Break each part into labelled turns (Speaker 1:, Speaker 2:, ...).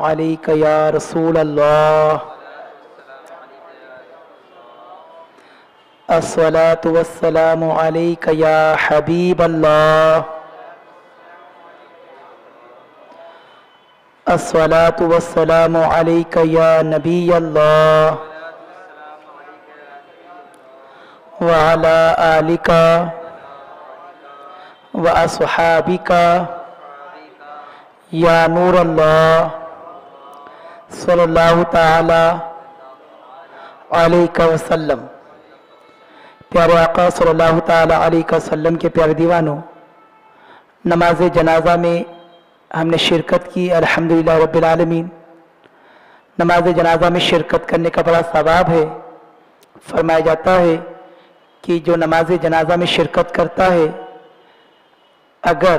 Speaker 1: अलैका या रसूल अल्लाह, अस्सलातु वस्सलामु अलैका या हबीब अल्लाह, अस्सलातु वस्सलामु अलैका या नबी अल्लाह, व अला आलिका व अस्हाबिका या नूर अल्लाह सल्लल्लाहु ताला अलैहि वसल्लम। प्यारे आका सल्लल्लाहु ताला अलैहि वसल्लम के प्यारे दीवानों, नमाज जनाजा में हमने शिरकत की, अल्हम्दुलिल्लाह रब्बिल आलमीन। नमाज जनाजा में शिरकत करने का बड़ा सवाब है। फरमाया जाता है कि जो नमाज जनाजा में शिरकत करता है, अगर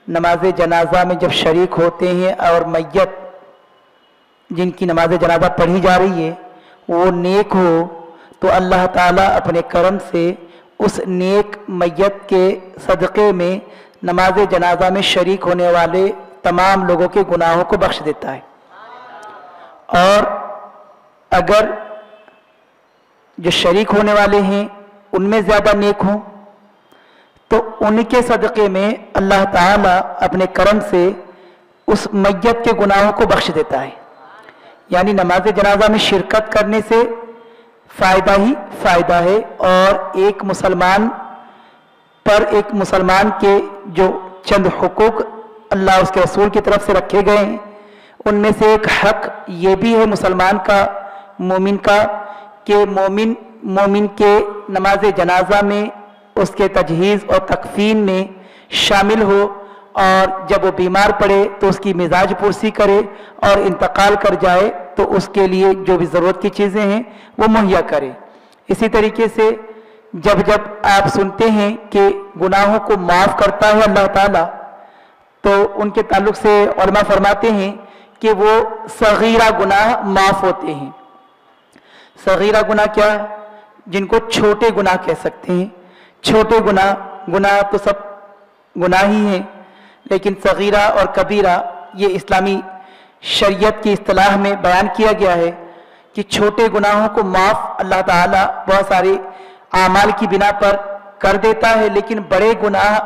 Speaker 1: नमाज जनाजा में जब शरीक होते हैं और मैयत जिनकी नमाज जनाजा पढ़ी जा रही है वो नेक हो, तो अल्लाह ताला अपने करम से उस नेक मैयत के सदक़े में नमाज जनाजा में शरीक होने वाले तमाम लोगों के गुनाहों को बख्श देता है। और अगर जो शरीक होने वाले हैं उनमें ज़्यादा नेक हों तो उनके सदक़े में अल्लाह ताला अपने करम से उस मैयत के गुनाहों को बख्श देता है। यानी नमाज जनाजा में शिरकत करने से फ़ायदा ही फ़ायदा है। और एक मुसलमान पर एक मुसलमान के जो चंद हुकूक अल्लाह उसके रसूल की तरफ से रखे गए हैं, उनमें से एक हक ये भी है मुसलमान का, मोमिन का, कि मोमिन के नमाज जनाजा में उसके तजहीज़ और तकफीन में शामिल हो, और जब वो बीमार पड़े तो उसकी मिजाज पुरसी करे, और इंतकाल कर जाए तो उसके लिए जो भी ज़रूरत की चीज़ें हैं वो मुहैया करे। इसी तरीके से जब जब आप सुनते हैं कि गुनाहों को माफ़ करता है अल्लाह ताला, तो उनके ताल्लुक़ से उलमा फरमाते हैं कि वो सगीरा गुनाह माफ़ होते हैं। सगीरा गुनाह क्या? जिनको छोटे गुनाह कह सकते हैं। छोटे गुनाह तो सब गुनाह ही हैं, लेकिन सगीरा और कबीरा ये इस्लामी शरीयत की इस्तिलाह में बयान किया गया है कि छोटे गुनाहों को माफ़ अल्लाह ताला बहुत सारे आमाल की बिना पर कर देता है, लेकिन बड़े गुनाह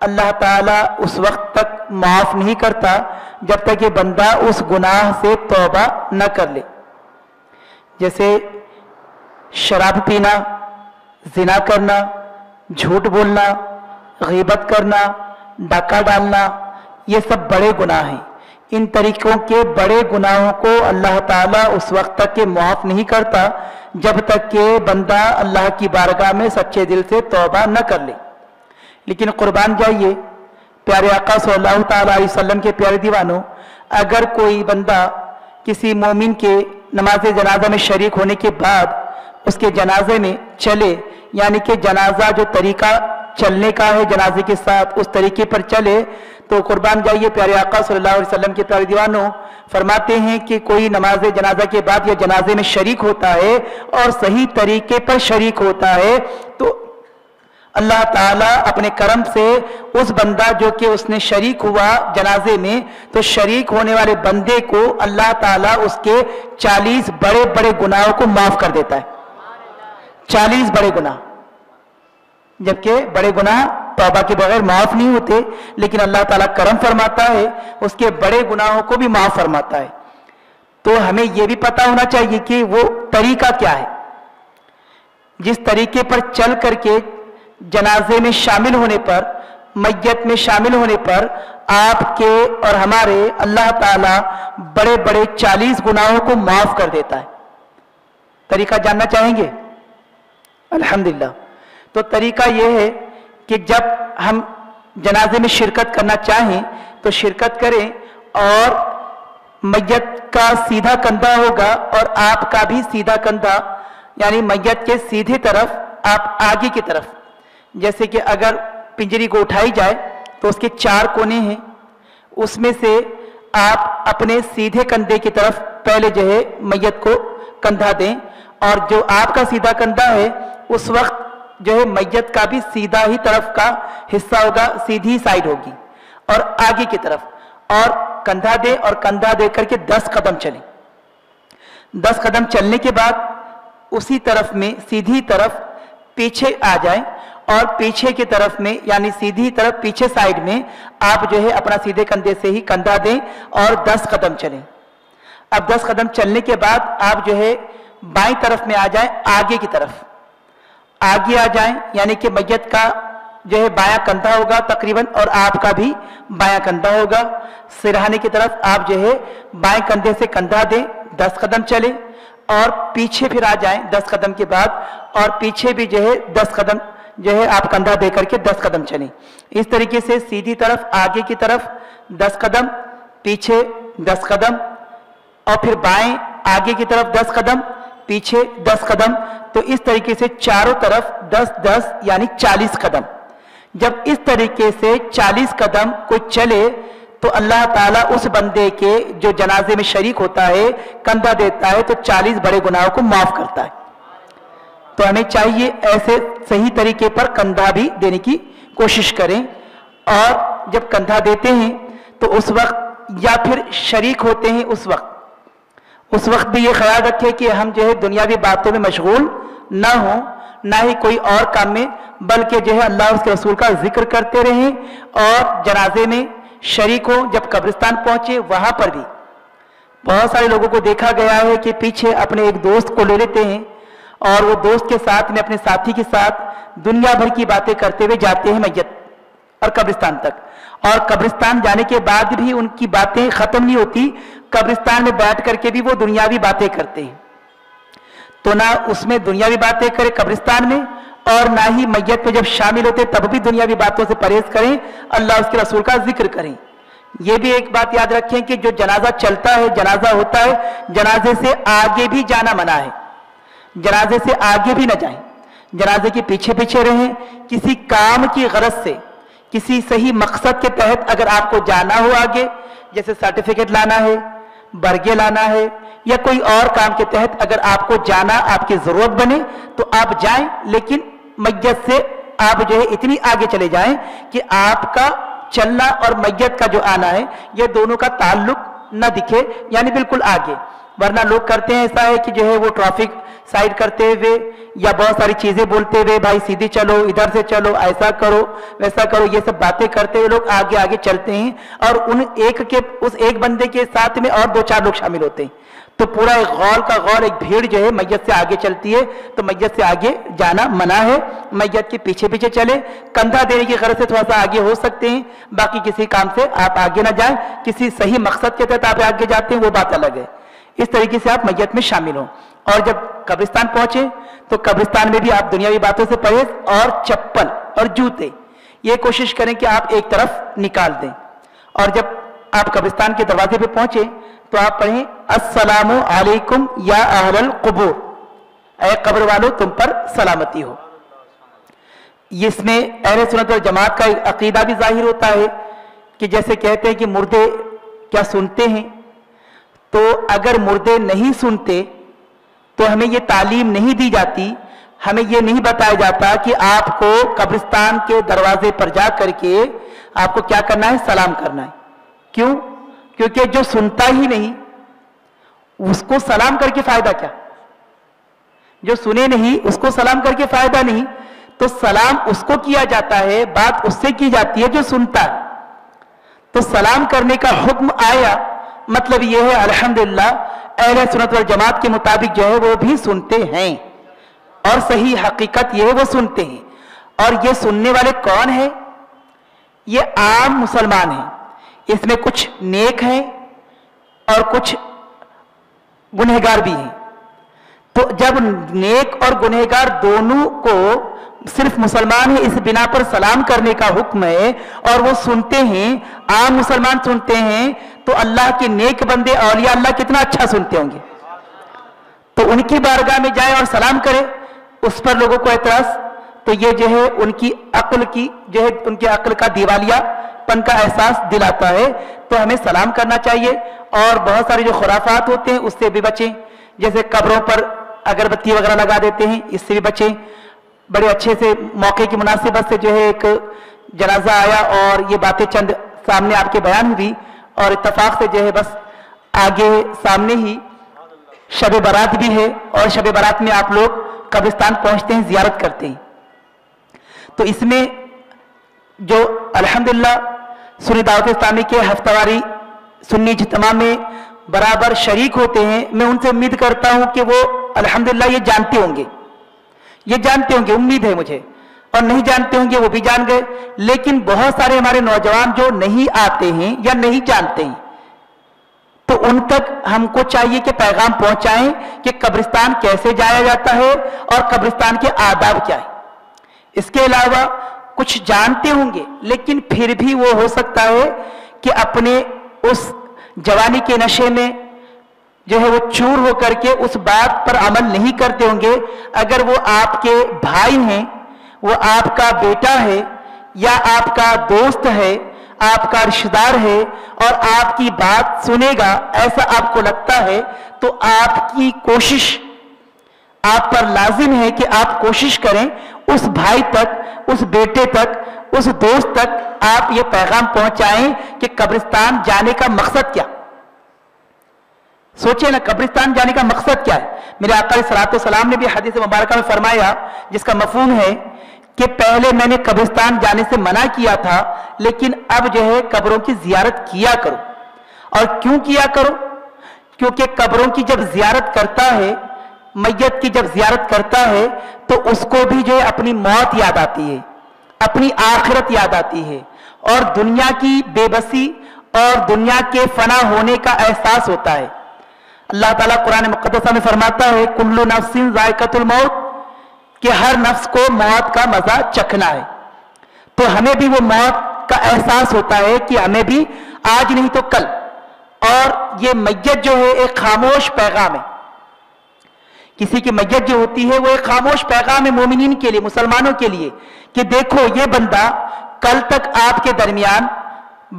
Speaker 1: अल्लाह ताला उस वक्त तक माफ़ नहीं करता जब तक ये बंदा उस गुनाह से तौबा न कर ले। जैसे शराब पीना, जिना करना, झूठ बोलना, गीबत करना, डाका डालना, ये सब बड़े गुनाह हैं। इन तरीक़ों के बड़े गुनाहों को अल्लाह ताला उस वक्त तक के माफ़ नहीं करता जब तक के बंदा अल्लाह की बारगाह में सच्चे दिल से तौबा न कर ले। लेकिन कुर्बान जाइए प्यारे आका सल्लल्लाहु ताला अलैहि वसल्लम के प्यारे दीवानों, अगर कोई बंदा किसी मोमिन के नमाज जनाजा में शरीक होने के बाद उसके जनाजे में चले, यानी कि जनाजा जो तरीका चलने का है जनाजे के साथ उस तरीके पर चले, तो कुर्बान जाइए प्यारे आका सल्लल्लाहु अलैहि वसल्लम के प्यारे दीवानों फरमाते हैं कि कोई नमाज जनाजा के बाद या जनाजे में शरीक होता है और सही तरीके पर शरीक होता है, तो अल्लाह ताला अपने करम से उस बंदा जो कि उसने शरीक हुआ जनाजे में, तो शरीक होने वाले बंदे को अल्लाह ताला उसके 40 बड़े बड़े गुनाहों को माफ कर देता है। 40 बड़े गुनाह, जबकि बड़े गुनाह तौबा के बगैर माफ नहीं होते, लेकिन अल्लाह ताला करम फरमाता है उसके बड़े गुनाहों को भी माफ फरमाता है। तो हमें यह भी पता होना चाहिए कि वो तरीका क्या है, जिस तरीके पर चल करके जनाजे में शामिल होने पर, मैयत में शामिल होने पर आपके और हमारे अल्लाह ताला बड़े बड़े 40 गुनाहों को माफ कर देता है। तरीका जानना चाहेंगे? अल्हम्दुलिल्लाह। तो तरीका यह है कि जब हम जनाजे में शिरकत करना चाहें तो शिरकत करें, और मैयत का सीधा कंधा होगा और आपका भी सीधा कंधा, यानी मैयत के सीधे तरफ, आप आगे की तरफ। जैसे कि अगर पिंजरी को उठाई जाए तो उसके 4 कोने हैं, उसमें से आप अपने सीधे कंधे की तरफ पहले जो है मैयत को कंधा दें, और जो आपका सीधा कंधा है उस वक्त जो है मैयत का भी सीधा ही तरफ का हिस्सा होगा, सीधी साइड होगी और आगे की तरफ, और कंधा दें और कंधा दे करके 10 कदम चलें। 10 कदम चलने के बाद उसी तरफ में सीधी तरफ पीछे आ जाएं और पीछे की तरफ में यानी सीधी तरफ पीछे साइड में आप जो है अपना सीधे कंधे से ही कंधा दें और 10 कदम चलें। अब 10 कदम चलने के बाद आप जो है बाईं तरफ में आ जाएं, आगे की तरफ आगे आ जाएं, यानी कि मैयत का जो है बायां कंधा होगा तकरीबन और आपका भी बायां कंधा होगा। सिरहाने की तरफ आप जो है बाएं कंधे से कंधा दें, 10 कदम चले और पीछे फिर आ जाएं 10 कदम के बाद और पीछे भी जो है 10 कदम जो है आप कंधा दे करके 10 कदम चलें। इस तरीके से सीधी तरफ आगे की तरफ 10 कदम, पीछे 10 कदम और फिर बाएं आगे की तरफ 10 कदम, पीछे 10 कदम। तो इस तरीके से चारों तरफ 10-10 यानी 40 कदम। जब इस तरीके से 40 कदम कोई चले तो अल्लाह ताला उस बंदे के जो जनाजे में शरीक होता है, कंधा देता है, तो 40 बड़े गुनाहों को माफ करता है। तो हमें चाहिए ऐसे सही तरीके पर कंधा भी देने की कोशिश करें। और जब कंधा देते हैं तो उस वक्त या फिर शरीक होते हैं उस वक्त भी ये ख्याल रखें कि हम जो है दुनियावी बातों में मशगूल ना हो, ना ही कोई और काम में, बल्कि जो है अल्लाह उसके रसूल का जिक्र करते रहें और जनाजे में शरीक हो। जब कब्रिस्तान पहुंचे वहां पर भी बहुत सारे लोगों को देखा गया है कि पीछे अपने एक दोस्त को ले लेते हैं और वो दोस्त के साथ में अपने साथी के साथ दुनिया भर की बातें करते हुए जाते हैं मैयत और कब्रिस्तान तक। और कब्रिस्तान जाने के बाद भी उनकी बातें खत्म नहीं होती, कब्रिस्तान में बैठ करके भी वो दुनियावी बातें करते हैं। तो ना उसमें दुनियावी बातें करें कब्रिस्तान में और ना ही मैयत में जब शामिल होते तब भी दुनियावी बातों से परहेज करें, अल्लाह उसके रसूल का जिक्र करें। यह भी एक बात याद रखें कि जो जनाजा चलता है, जनाजा होता है, जनाजे से आगे भी जाना मना है, जनाजे से आगे भी न जाएं, जनाजे के पीछे पीछे रहें। किसी काम की गरज से, किसी सही मकसद के तहत अगर आपको जाना हो आगे, जैसे सर्टिफिकेट लाना है, बरगे लाना है या कोई और काम के तहत अगर आपको जाना, आपकी जरूरत बने तो आप जाएं, लेकिन मैयत से आप जो है इतनी आगे चले जाएं कि आपका चलना और मैयत का जो आना है ये दोनों का ताल्लुक न दिखे, यानी बिल्कुल आगे। वरना लोग करते हैं ऐसा है कि जो है वो ट्रैफिक साइड करते हुए या बहुत सारी चीजें बोलते हुए, भाई सीधी चलो, इधर से चलो, ऐसा करो, वैसा करो, ये सब बातें करते हुए लोग आगे आगे चलते हैं और उस एक बंदे के साथ में और 2-4 लोग शामिल होते हैं। तो पूरा एक गौल का गौल, एक भीड़ जो है मैयत से आगे चलती है। तो मैयत से आगे जाना मना है, मैयत के पीछे पीछे चले। कंधा देने की गरज से थोड़ा सा आगे हो सकते हैं, बाकी किसी काम से आप आगे ना जाएं। किसी सही मकसद के तहत आप आगे जाते हैं वो बात अलग है। इस तरीके से आप मैयत में शामिल हो। और जब कब्रिस्तान पहुंचे तो कब्रिस्तान में भी आप दुनियावी बातों से परहेज और चप्पल और जूते ये कोशिश करें कि आप एक तरफ निकाल दें। और जब आप कब्रिस्तान के दरवाजे पे पहुंचे तो आप पढ़ें अस्सलामु अलैकुम या अहलल कुबूर, ऐ कब्र वालों तुम पर सलामती हो। इसमें अहले सुन्नत वल जमात का एक अकीदा भी जाहिर होता है कि जैसे कहते हैं कि मुर्दे क्या सुनते हैं, तो अगर मुर्दे नहीं सुनते तो हमें ये तालीम नहीं दी जाती, हमें ये नहीं बताया जाता कि आपको कब्रिस्तान के दरवाजे पर जा करके आपको क्या करना है, सलाम करना है। क्यों? क्योंकि जो सुनता ही नहीं उसको सलाम करके फायदा क्या, जो सुने नहीं उसको सलाम करके फायदा नहीं। तो सलाम उसको किया जाता है, बात उससे की जाती है जो सुनता है। तो सलाम करने का हुक्म आया, मतलब यह है अल्हम्दुलिल्लाह अहले सुन्नत वल जमात के मुताबिक जो है वो भी सुनते हैं और सही हकीकत यह है वो सुनते हैं। और ये सुनने वाले कौन है? ये आम मुसलमान हैं। इसमें कुछ नेक हैं और कुछ गुनहगार भी हैं। तो जब नेक और गुनहगार दोनों को सिर्फ मुसलमान है इस बिना पर सलाम करने का हुक्म है और वो सुनते हैं, आम मुसलमान सुनते हैं, तो अल्लाह के नेक बंदे औलिया अल्लाह कितना अच्छा सुनते होंगे। तो उनकी बारगाह में जाए और सलाम करे, उस पर लोगों को एतराज, तो ये जो है उनकी अक्ल की जो है उनके अक्ल का दिवालियापन का एहसास दिलाता है। तो हमें सलाम करना चाहिए और बहुत सारे जो खुराफात होते हैं उससे भी बचें। जैसे कब्रों पर अगरबत्ती वगैरह लगा देते हैं, इससे भी बचें। बड़े अच्छे से मौके की मुनासिबत से जो है एक जनाजा आया और ये बातें चंद सामने आपके बयान हुई اور اتفاق سے جو ہے بس آگے سامنے ہی شب برات بھی ہے، اور شب برات میں آپ لوگ قبرستان پہنچتے ہیں، زیارت کرتے ہیں. تو اس میں جو الحمدللہ سنی دعوت اسلامی کے ہفتہ واری سنی اجتماع میں برابر شریک ہوتے ہیں، میں ان سے امید کرتا ہوں کہ وہ الحمدللہ یہ جانتے ہوں گے، امید ہے مجھے، اور نہیں جانتے ہوں گے وہ بھی جان گئے. لیکن بہت سارے ہمارے نوجوان جو نہیں آتے ہیں یا نہیں جانتے ہیں، تو ان تک ہم کو چاہیے کہ پیغام پہنچائیں کہ قبرستان کیسے جایا جاتا ہے اور قبرستان کے آداب کیا ہے. اس کے علاوہ کچھ جانتے ہوں گے لیکن پھر بھی وہ ہو سکتا ہے کہ اپنے اس جوانی کے نشے میں جو ہے وہ چور ہو کر کے اس بات پر عمل نہیں کرتے ہوں گے. اگر وہ آپ کے بھائی ہیں، وہ آپ کا بیٹا ہے یا آپ کا دوست ہے، آپ کا رشتہ دار ہے، اور آپ کی بات سنے گا، ایسا آپ کو لگتا ہے، تو آپ کی کوشش آپ پر لازم ہے کہ آپ کوشش کریں اس بھائی تک، اس بیٹے تک، اس دوست تک آپ یہ پیغام پہنچائیں کہ قبرستان جانے کا مقصد کیا. سوچیں نا، قبرستان جانے کا مقصد کیا ہے. میرے آقا علیہ الصلوۃ والسلام نے بھی حدیث مبارکہ میں فرمایا، جس کا مفہوم ہے کہ پہلے میں نے قبرستان جانے سے منع کیا تھا، لیکن اب جو ہے قبروں کی زیارت کیا کرو. اور کیوں کیا کرو؟ کیونکہ قبروں کی جب زیارت کرتا ہے، میت کی جب زیارت کرتا ہے، تو اس کو بھی جو ہے اپنی موت یاد آتی ہے، اپنی آخرت یاد آتی ہے، اور دنیا کی بے بسی اور دنیا کے فنا ہونے کا احساس ہوتا ہے. اللہ تعالیٰ قرآن مقدسہ میں فرماتا ہے کل نفس ذائقۃ الموت، کہ ہر نفس کو موت کا مزہ چکھنا ہے. تو ہمیں بھی وہ موت کا احساس ہوتا ہے کہ ہمیں بھی آج نہیں تو کل. اور یہ میت جو ہے ایک خاموش پیغام ہے. کسی کی میت جو ہوتی ہے وہ ایک خاموش پیغام ہے مومنین کے لیے، مسلمانوں کے لیے، کہ دیکھو یہ بندہ کل تک آپ کے درمیان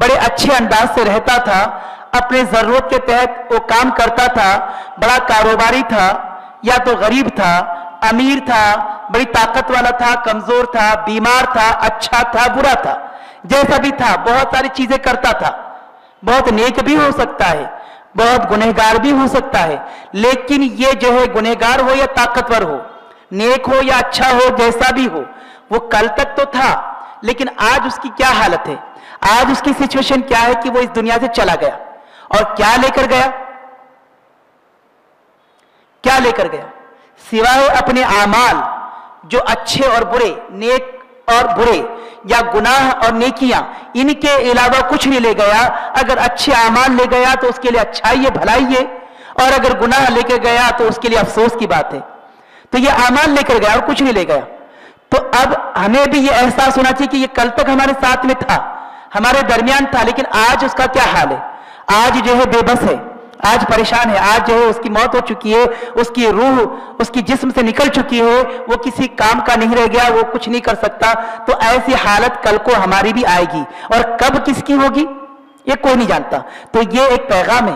Speaker 1: بڑے اچھے انداز سے رہتا تھا، اپنے ضرورت کے تحت وہ کام کرتا تھا، بڑا کاروباری تھا یا تو غریب تھا، امیر تھا، بڑی طاقت والا تھا، کمزور تھا، بیمار تھا، اچھا تھا، برا تھا، جیسا بھی تھا، بہت ساری چیزیں کرتا تھا. بہت نیک بھی ہو سکتا ہے، بہت گنہگار بھی ہو سکتا ہے. لیکن یہ جو ہے گنہگار ہو یا طاقتور ہو، نیک ہو یا اچھا ہو، جیسا بھی ہو، وہ کل تک تو تھا. لیکن آج اس کی کیا حالت ہے؟ آج اس کی سچویشن کیا ہے کہ وہ اس دنیا سے چلا گیا. اور کیا لے کر گیا؟ کیا لے کر گیا؟ سوائے اپنے اعمال جو اچھے اور برے، نیک اور برے، یا گناہ اور نیکیاں، ان کے علاوہ کچھ نہیں لے گیا. اگر اچھے اعمال لے گیا تو اس کے لیے اچھائی ہے، بھلائی ہے، اور اگر گناہ لے کے گیا تو اس کے لیے افسوس کی بات ہے. تو یہ اعمال لے کر گیا اور کچھ نہیں لے گیا. تو اب ہمیں بھی یہ احساس ہونا چاہیے کہ یہ کل تک ہمارے ساتھ میں تھا، ہمارے درمیان تھا، لیکن آج اس کا کیا حال ہے؟ آج جو ہے بے بس ہے، آج پریشان ہے، آج جو ہے اس کی موت ہو چکی ہے، اس کی روح اس کی جسم سے نکل چکی ہے، وہ کسی کام کا نہیں رہ گیا، وہ کچھ نہیں کر سکتا. تو ایسی حالت کل کو ہماری بھی آئے گی، اور کب کس کی ہوگی یہ کوئی نہیں جانتا. تو یہ ایک پیغام ہے،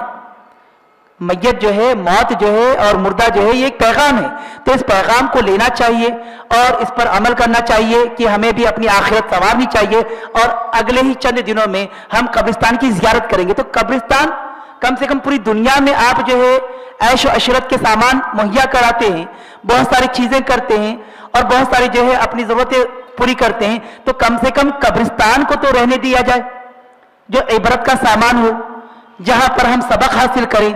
Speaker 1: میت جو ہے، موت جو ہے اور مردہ جو ہے، یہ ایک پیغام ہے. تو اس پیغام کو لینا چاہیے اور اس پر عمل کرنا چاہیے کہ ہمیں بھی اپنی آخرت سنوارنی چاہیے. اور اگلے ہی چند دنوں میں ہم قبرستان کی زیارت کریں گے. تو قبرستان کم سے کم پوری دنیا میں آپ جو ہے عیش و عشرت کے سامان مہیا کراتے ہیں، بہت ساری چیزیں کرتے ہیں، اور بہت ساری جو ہے اپنی ضرورتیں پوری کرتے ہیں. تو کم سے کم قبرستان کو تو رہنے دیا جائے، جو عبرت کا سامان ہو، جہاں پر ہم سبق حاصل کریں،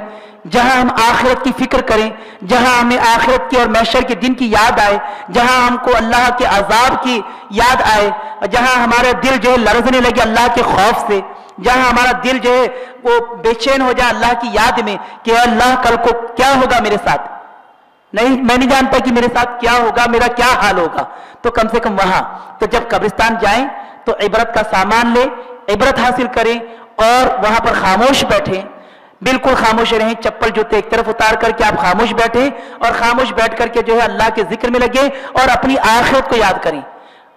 Speaker 1: جہاں ہم آخرت کی فکر کریں، جہاں ہمیں آخرت کی اور محشر کے دن کی یاد آئے، جہاں ہم کو اللہ کے عذاب کی یاد آئے، جہاں ہمارا دل جو ہے لرزنے لگے اللہ کے خوف سے، جہاں ہمارا دل جو ہے وہ بے چین ہو جائے اللہ کی یاد میں کہ اللہ کل کو کیا ہوگا میرے ساتھ، نہیں میں نہیں جانتا کہ میرے ساتھ کیا ہوگا، میرا کیا حال ہوگا. تو کم سے کم وہاں تو جب قبرستان جائیں تو عبرت کا سامان لیں، عبرت حاصل کریں، اور وہاں پر خاموش بیٹھیں، بالکل خاموش رہیں. چپل جوتے ایک طرف اتار کر کے آپ خاموش بیٹھیں، اور خاموش بیٹھ کر کے جو ہے اللہ کے ذکر میں لگیں، اور اپنی آخرت کو یاد کریں،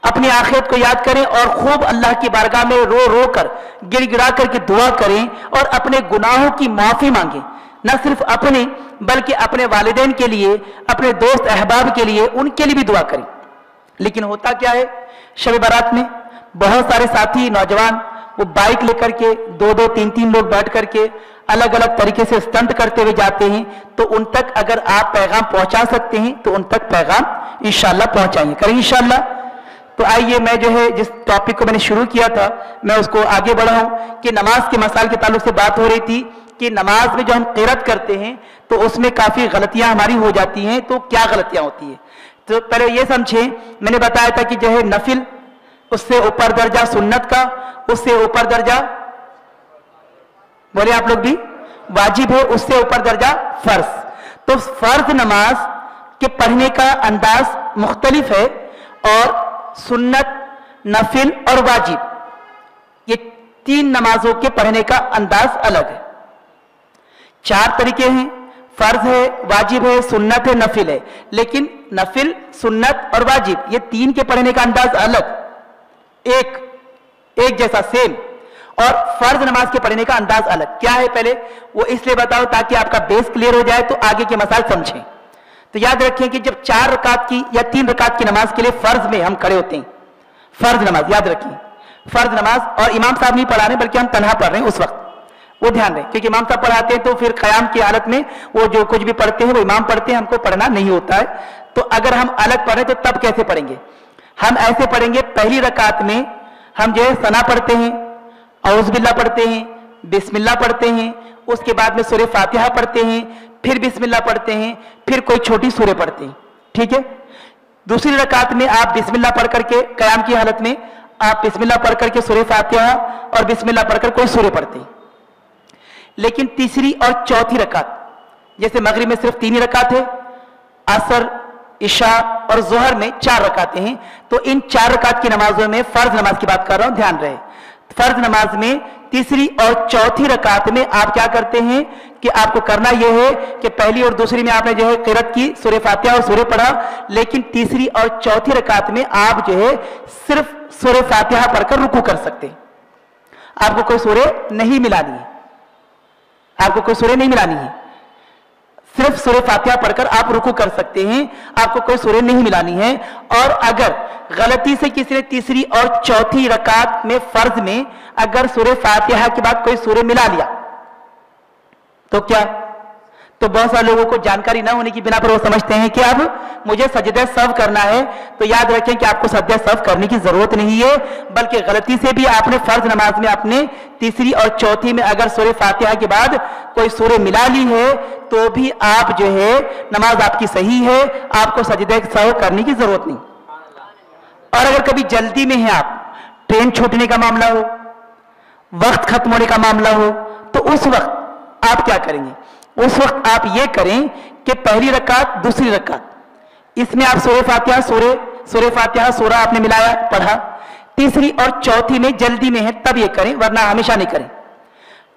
Speaker 1: اپنی آخرت کو یاد کریں، اور خوب اللہ کی بارگاہ میں رو رو کر، گڑ گڑا کر کے دعا کریں، اور اپنے گناہوں کی معافی مانگیں. نہ صرف اپنے بلکہ اپنے والدین کے لیے، اپنے دوست احباب کے لیے، ان کے لیے بھی دعا کریں. لیکن ہوتا کیا ہے، شب برات میں بہت سارے ساتھی نوجوان वो बाइक लेकर के 2-2, 3-3 लोग बैठ करके अलग अलग तरीके से स्टंट करते हुए जाते हैं, तो उन तक अगर आप पैगाम पहुंचा सकते हैं तो उन तक पैगाम इंशाल्लाह पहुंचाएंगे, करेंगे इंशाल्लाह। तो आइए मैं जो है जिस टॉपिक को मैंने शुरू किया था मैं उसको आगे बढ़ाऊं कि नमाज के मसाइल के ताल्लुक से बात हो रही थी कि नमाज में जो हम क़िरात करते हैं तो उसमें काफ़ी गलतियां हमारी हो जाती हैं। तो क्या गलतियां होती है, तो पहले ये समझें, मैंने बताया था कि जो है नफिल, उससे ऊपर दर्जा सुन्नत का, उससे ऊपर दर्जा, बोले आप लोग भी, वाजिब है, उससे ऊपर दर्जा फर्ज। तो फर्ज नमाज के पढ़ने का अंदाज मुख्तलिफ है और सुन्नत, नफिल और वाजिब, ये 3 नमाजों के पढ़ने का अंदाज अलग है। 4 तरीके हैं, फर्ज है, वाजिब है, सुन्नत है, नफिल है, लेकिन नफिल, सुन्नत और वाजिब ये 3 के पढ़ने का अंदाज अलग, एक जैसा सेम, और फर्ज नमाज के पढ़ने का अंदाज अलग। क्या है पहले वो इसलिए बताओ ताकि आपका बेस क्लियर हो जाए तो आगे के मसाइल समझें। तो याद रखें कि जब 4 रकात की या 3 रकात की नमाज के लिए फर्ज में हम खड़े होते हैं, फर्ज नमाज याद रखें, फर्ज नमाज, और इमाम साहब नहीं पढ़ा रहे बल्कि हम तन्हा पढ़ रहे हैं उस वक्त, वो ध्यान रहे, क्योंकि इमाम साहब पढ़ाते हैं तो फिर क़याम की हालत में वो जो कुछ भी पढ़ते हैं वो इमाम पढ़ते हैं, हमको पढ़ना नहीं होता है। तो अगर हम अलग पढ़ें तो तब कैसे पढ़ेंगे, हम ऐसे पढ़ेंगे, पहली रकात में हम जो है सना पढ़ते हैं, औज़ बिल्लाह पढ़ते हैं, बिस्मिल्लाह पढ़ते हैं, उसके बाद में सूरह फातिहा पढ़ते हैं, फिर बिस्मिल्लाह पढ़ते हैं, फिर कोई छोटी सूरह पढ़ते हैं, ठीक है। दूसरी रकात में आप बिस्मिल्लाह पढ़ करके, क़याम की हालत में आप बिस्मिल्लाह पढ़ करके सूरह फातिहा और बिस्मिल्लाह पढ़कर कोई सूरह पढ़ते हैं। लेकिन तीसरी और चौथी रकात, जैसे मगरिब में सिर्फ 3 ही रकात है, असर, इशा और जोहर में 4 रकातें हैं, तो इन 4 रकात की नमाजों में फर्ज नमाज की बात कर रहा हूं, ध्यान रहे। फर्ज नमाज में तीसरी और चौथी रकात में आप क्या करते हैं कि आपको करना यह है कि पहली और दूसरी में आपने जो है क़िरात की, सूरह फातिहा और सूरह पढ़ा, लेकिन तीसरी और चौथी रकात में आप जो है सिर्फ सूरह फातिहा पढ़कर रुकू कर सकते हैं, आपको कोई सूरह नहीं मिलानी है, आपको कोई सूरह नहीं मिलानी है, सिर्फ सूरह फातिहा पढ़कर आप रुकू कर सकते हैं, आपको कोई सूरह नहीं मिलानी है। और अगर गलती से किसी ने तीसरी और चौथी रकात में फर्ज में अगर सूरह फातिहा के बाद कोई सूरह मिला लिया तो क्या, तो बहुत सारे लोगों को जानकारी ना होने की बिना पर वो समझते हैं कि अब मुझे सजदे सर्व करना है, तो याद रखें कि आपको सजदे सर्व करने की जरूरत नहीं है, बल्कि गलती से भी आपने फर्ज नमाज में अपने तीसरी और चौथी में अगर सूरह फातिहा के बाद कोई सूरह मिला ली है तो भी आप जो है नमाज आपकी सही है, आपको सजदे सर्व करने की जरूरत नहीं। और अगर कभी जल्दी में है आप, ट्रेन छूटने का मामला हो, वक्त खत्म होने का मामला हो, तो उस वक्त आप क्या करेंगे, उस वक्त आप ये करें कि पहली रकात, दूसरी रकात, इसमें आप सूरह फातिहा सूरह आपने मिलाया पढ़ा, तीसरी और चौथी में जल्दी में है तब ये करें, वरना हमेशा नहीं करें।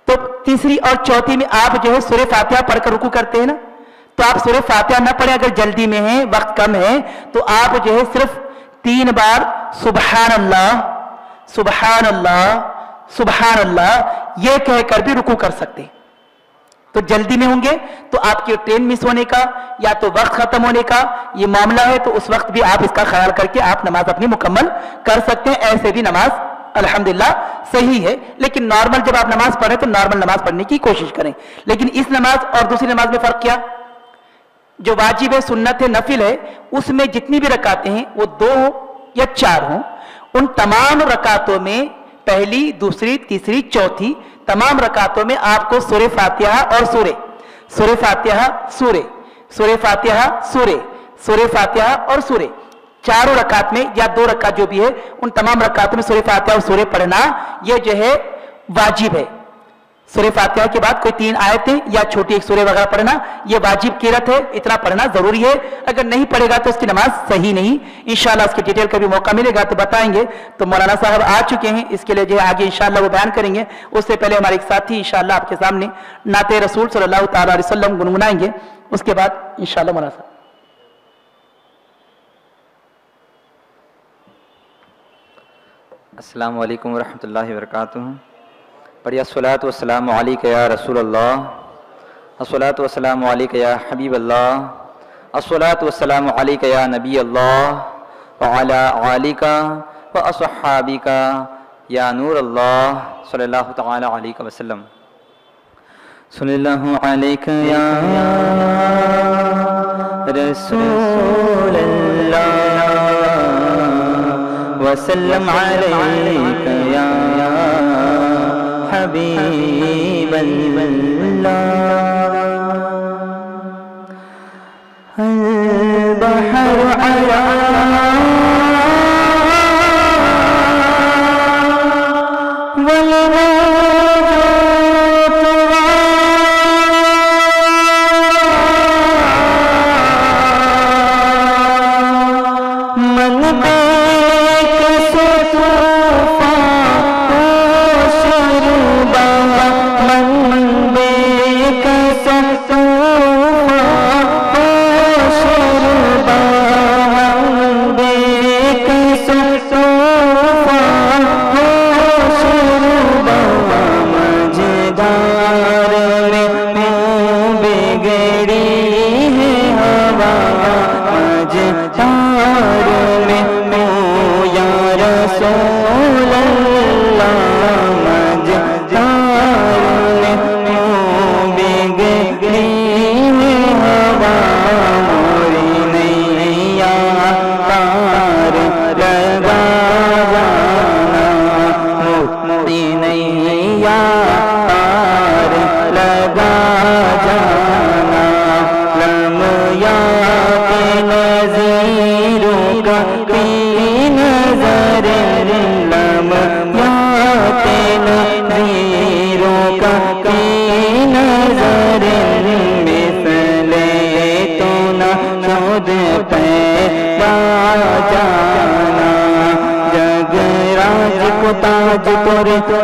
Speaker 1: तो तीसरी और चौथी में आप जो है सूरह फातिहा पढ़कर रुकू करते हैं ना, तो आप सूरह फातिहा ना पढ़े, अगर जल्दी में है, वक्त कम है, तो आप जो है सिर्फ 3 बार सुबहान अल्लाह सुबहान अल्लाह सुबहान अल्लाह ये कहकर भी रुकू कर सकते हैं। तो जल्दी में होंगे तो आपकी ट्रेन मिस होने का या तो वक्त खत्म होने का ये मामला है, तो उस वक्त भी आप इसका ख्याल करके आप नमाज अपनी मुकम्मल कर सकते हैं। ऐसे भी नमाज अल्हम्दुलिल्लाह सही है, लेकिन नॉर्मल जब आप नमाज पढ़ें तो नॉर्मल नमाज पढ़ने की कोशिश करें। लेकिन इस नमाज और दूसरी नमाज में फर्क क्या, जो वाजिब है, सुन्नत है, नफिल है, उसमें जितनी भी रकातें हैं वो 2 या 4 हों, उन तमाम रकातों में पहली, दूसरी, तीसरी, चौथी तमाम रकातों में आपको सूरह फातिहा और सूरह फातिहा और सूरह चारों रकात में या 2 रकात जो भी है उन तमाम रकातों में सूरह फातिहा और सूरह पढ़ना ये जो है वाजिब है। सूरह फातिहा के बाद कोई 3 आयतें या छोटी एक सूरह वगैरह पढ़ना ये वाजिब क़िरात है, इतना पढ़ना जरूरी है। अगर नहीं पढ़ेगा तो उसकी नमाज सही नहीं। इंशाल्लाह इसकी डिटेल का भी मौका मिलेगा तो बताएंगे। तो मौलाना साहब आ चुके हैं, इसके लिए जो है आगे इंशाल्लाह वो बयान करेंगे। उससे पहले हमारे एक साथी इंशाल्लाह आपके सामने नाते रसूल सल्लल्लाहु तआला अलैहि वसल्लम गुनगुनाएंगे, उसके बाद इंशाल्लाह मौलाना साहब।
Speaker 2: अस्सलामु अलैकुम वरहमतुल्लाहि वबरकातुहू। पढ़िए अस्सलातु वस्सलामु अलैका या रसूल अल्लाह, अस्सलातु वस्सलामु अलैका या हबीब अल्लाह, अस्सलातु वस्सलामु अलैका या नबी अल्लाह व अला आलिका व अस्हाबिका یا نور اللہ صلی اللہ تعالی علیہ وسلم صلی اللہ علیہ یا رسول اللہ وسلم علیہ یا حبیب اللہ البحر علا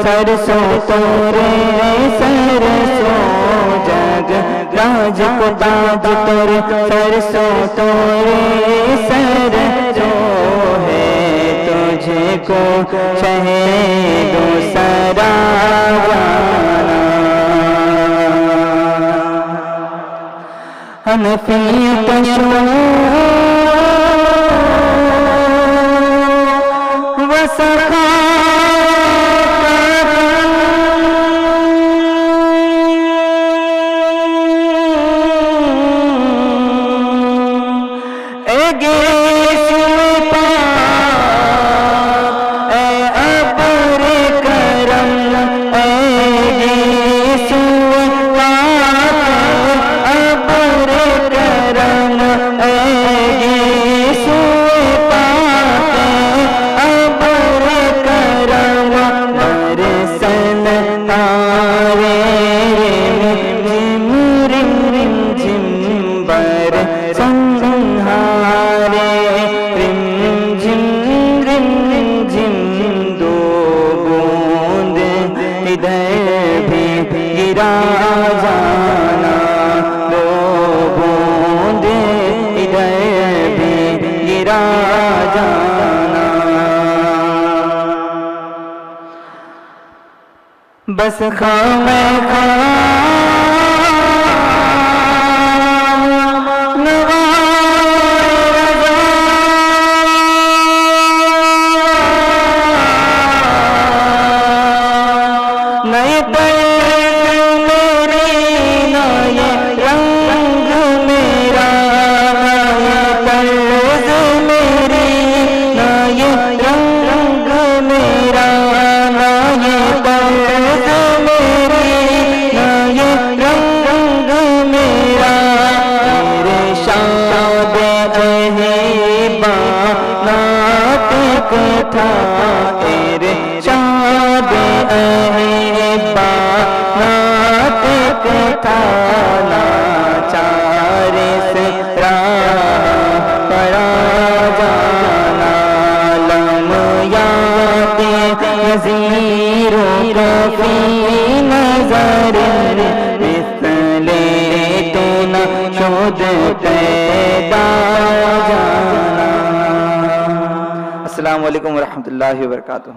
Speaker 2: سرسوں تورے سرسوں جگ راج کو تاج تورے سرسوں تورے سرسوں ہے تجھے کو شہید سرا جانا حنفی تشو وسخا بس خام السلام علیکم ورحمۃ اللہ وبرکاتہ.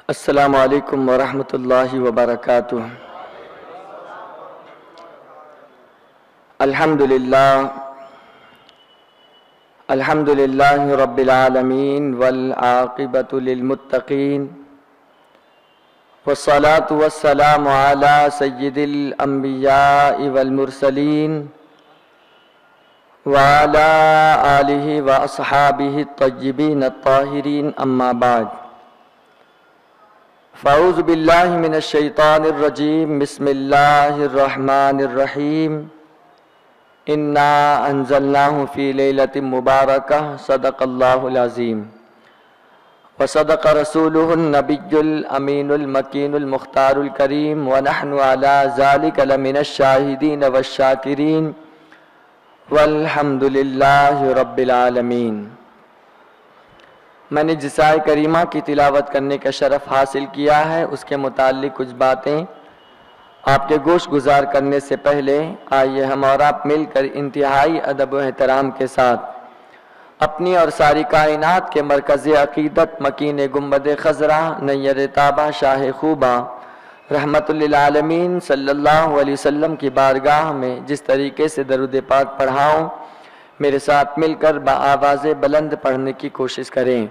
Speaker 3: السلام علیکم ورحمۃ اللہ وبرکاتہ۔ الحمد للہ رب العالمین والعاقبۃ للمتقین والصلاة والسلام علی سید الانبیاء والمرسلین وعلی آلہ واصحابہ الطیبین الطاہرین، اما بعد، فاعوذ باللہ من الشیطان الرجیم، بسم اللہ الرحمن الرحیم، انا انزلناہ فی لیلۃ مبارکہ، صدق اللہ العظیم، وصدق رسولہ النبی الامین المکین المختار الکریم، ونحن علی ذلک لمن الشاہدین والشاکرین، والحمد للہ رب العالمین۔ میں نے جس آیت کریمہ کی تلاوت کرنے کا شرف حاصل کیا ہے، اس کے متعلق کچھ باتیں آپ کے گوش گزار کرنے سے پہلے آئیے ہم اور آپ مل کر انتہائی ادب و احترام کے ساتھ اپنی اور ساری کائنات کے مرکز عقیدت، مکین گنبد خضرا، نیر تابہ، شاہ خوبہ، رحمت للعالمین صلی اللہ علیہ وسلم کی بارگاہ میں جس طریقے سے درود پاک پڑھاؤں، میرے ساتھ مل کر بآواز بلند پڑھنے کی کوشش کریں۔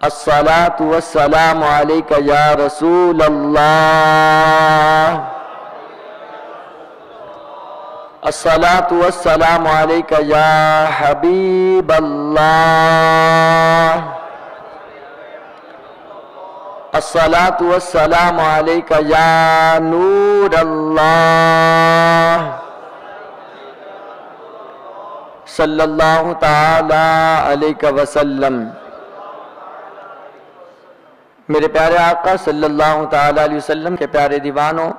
Speaker 3: الصلاۃ والسلام علیک یا رسول اللہ، الصلاۃ والسلام علیک یا حبیب اللہ، الصلاۃ والسلام علیک یا نور اللہ، صلی اللہ تعالی علیہ وسلم۔ میرے پیارے آقا صلی اللہ تعالی علیہ وسلم کے پیارے دیوانوں،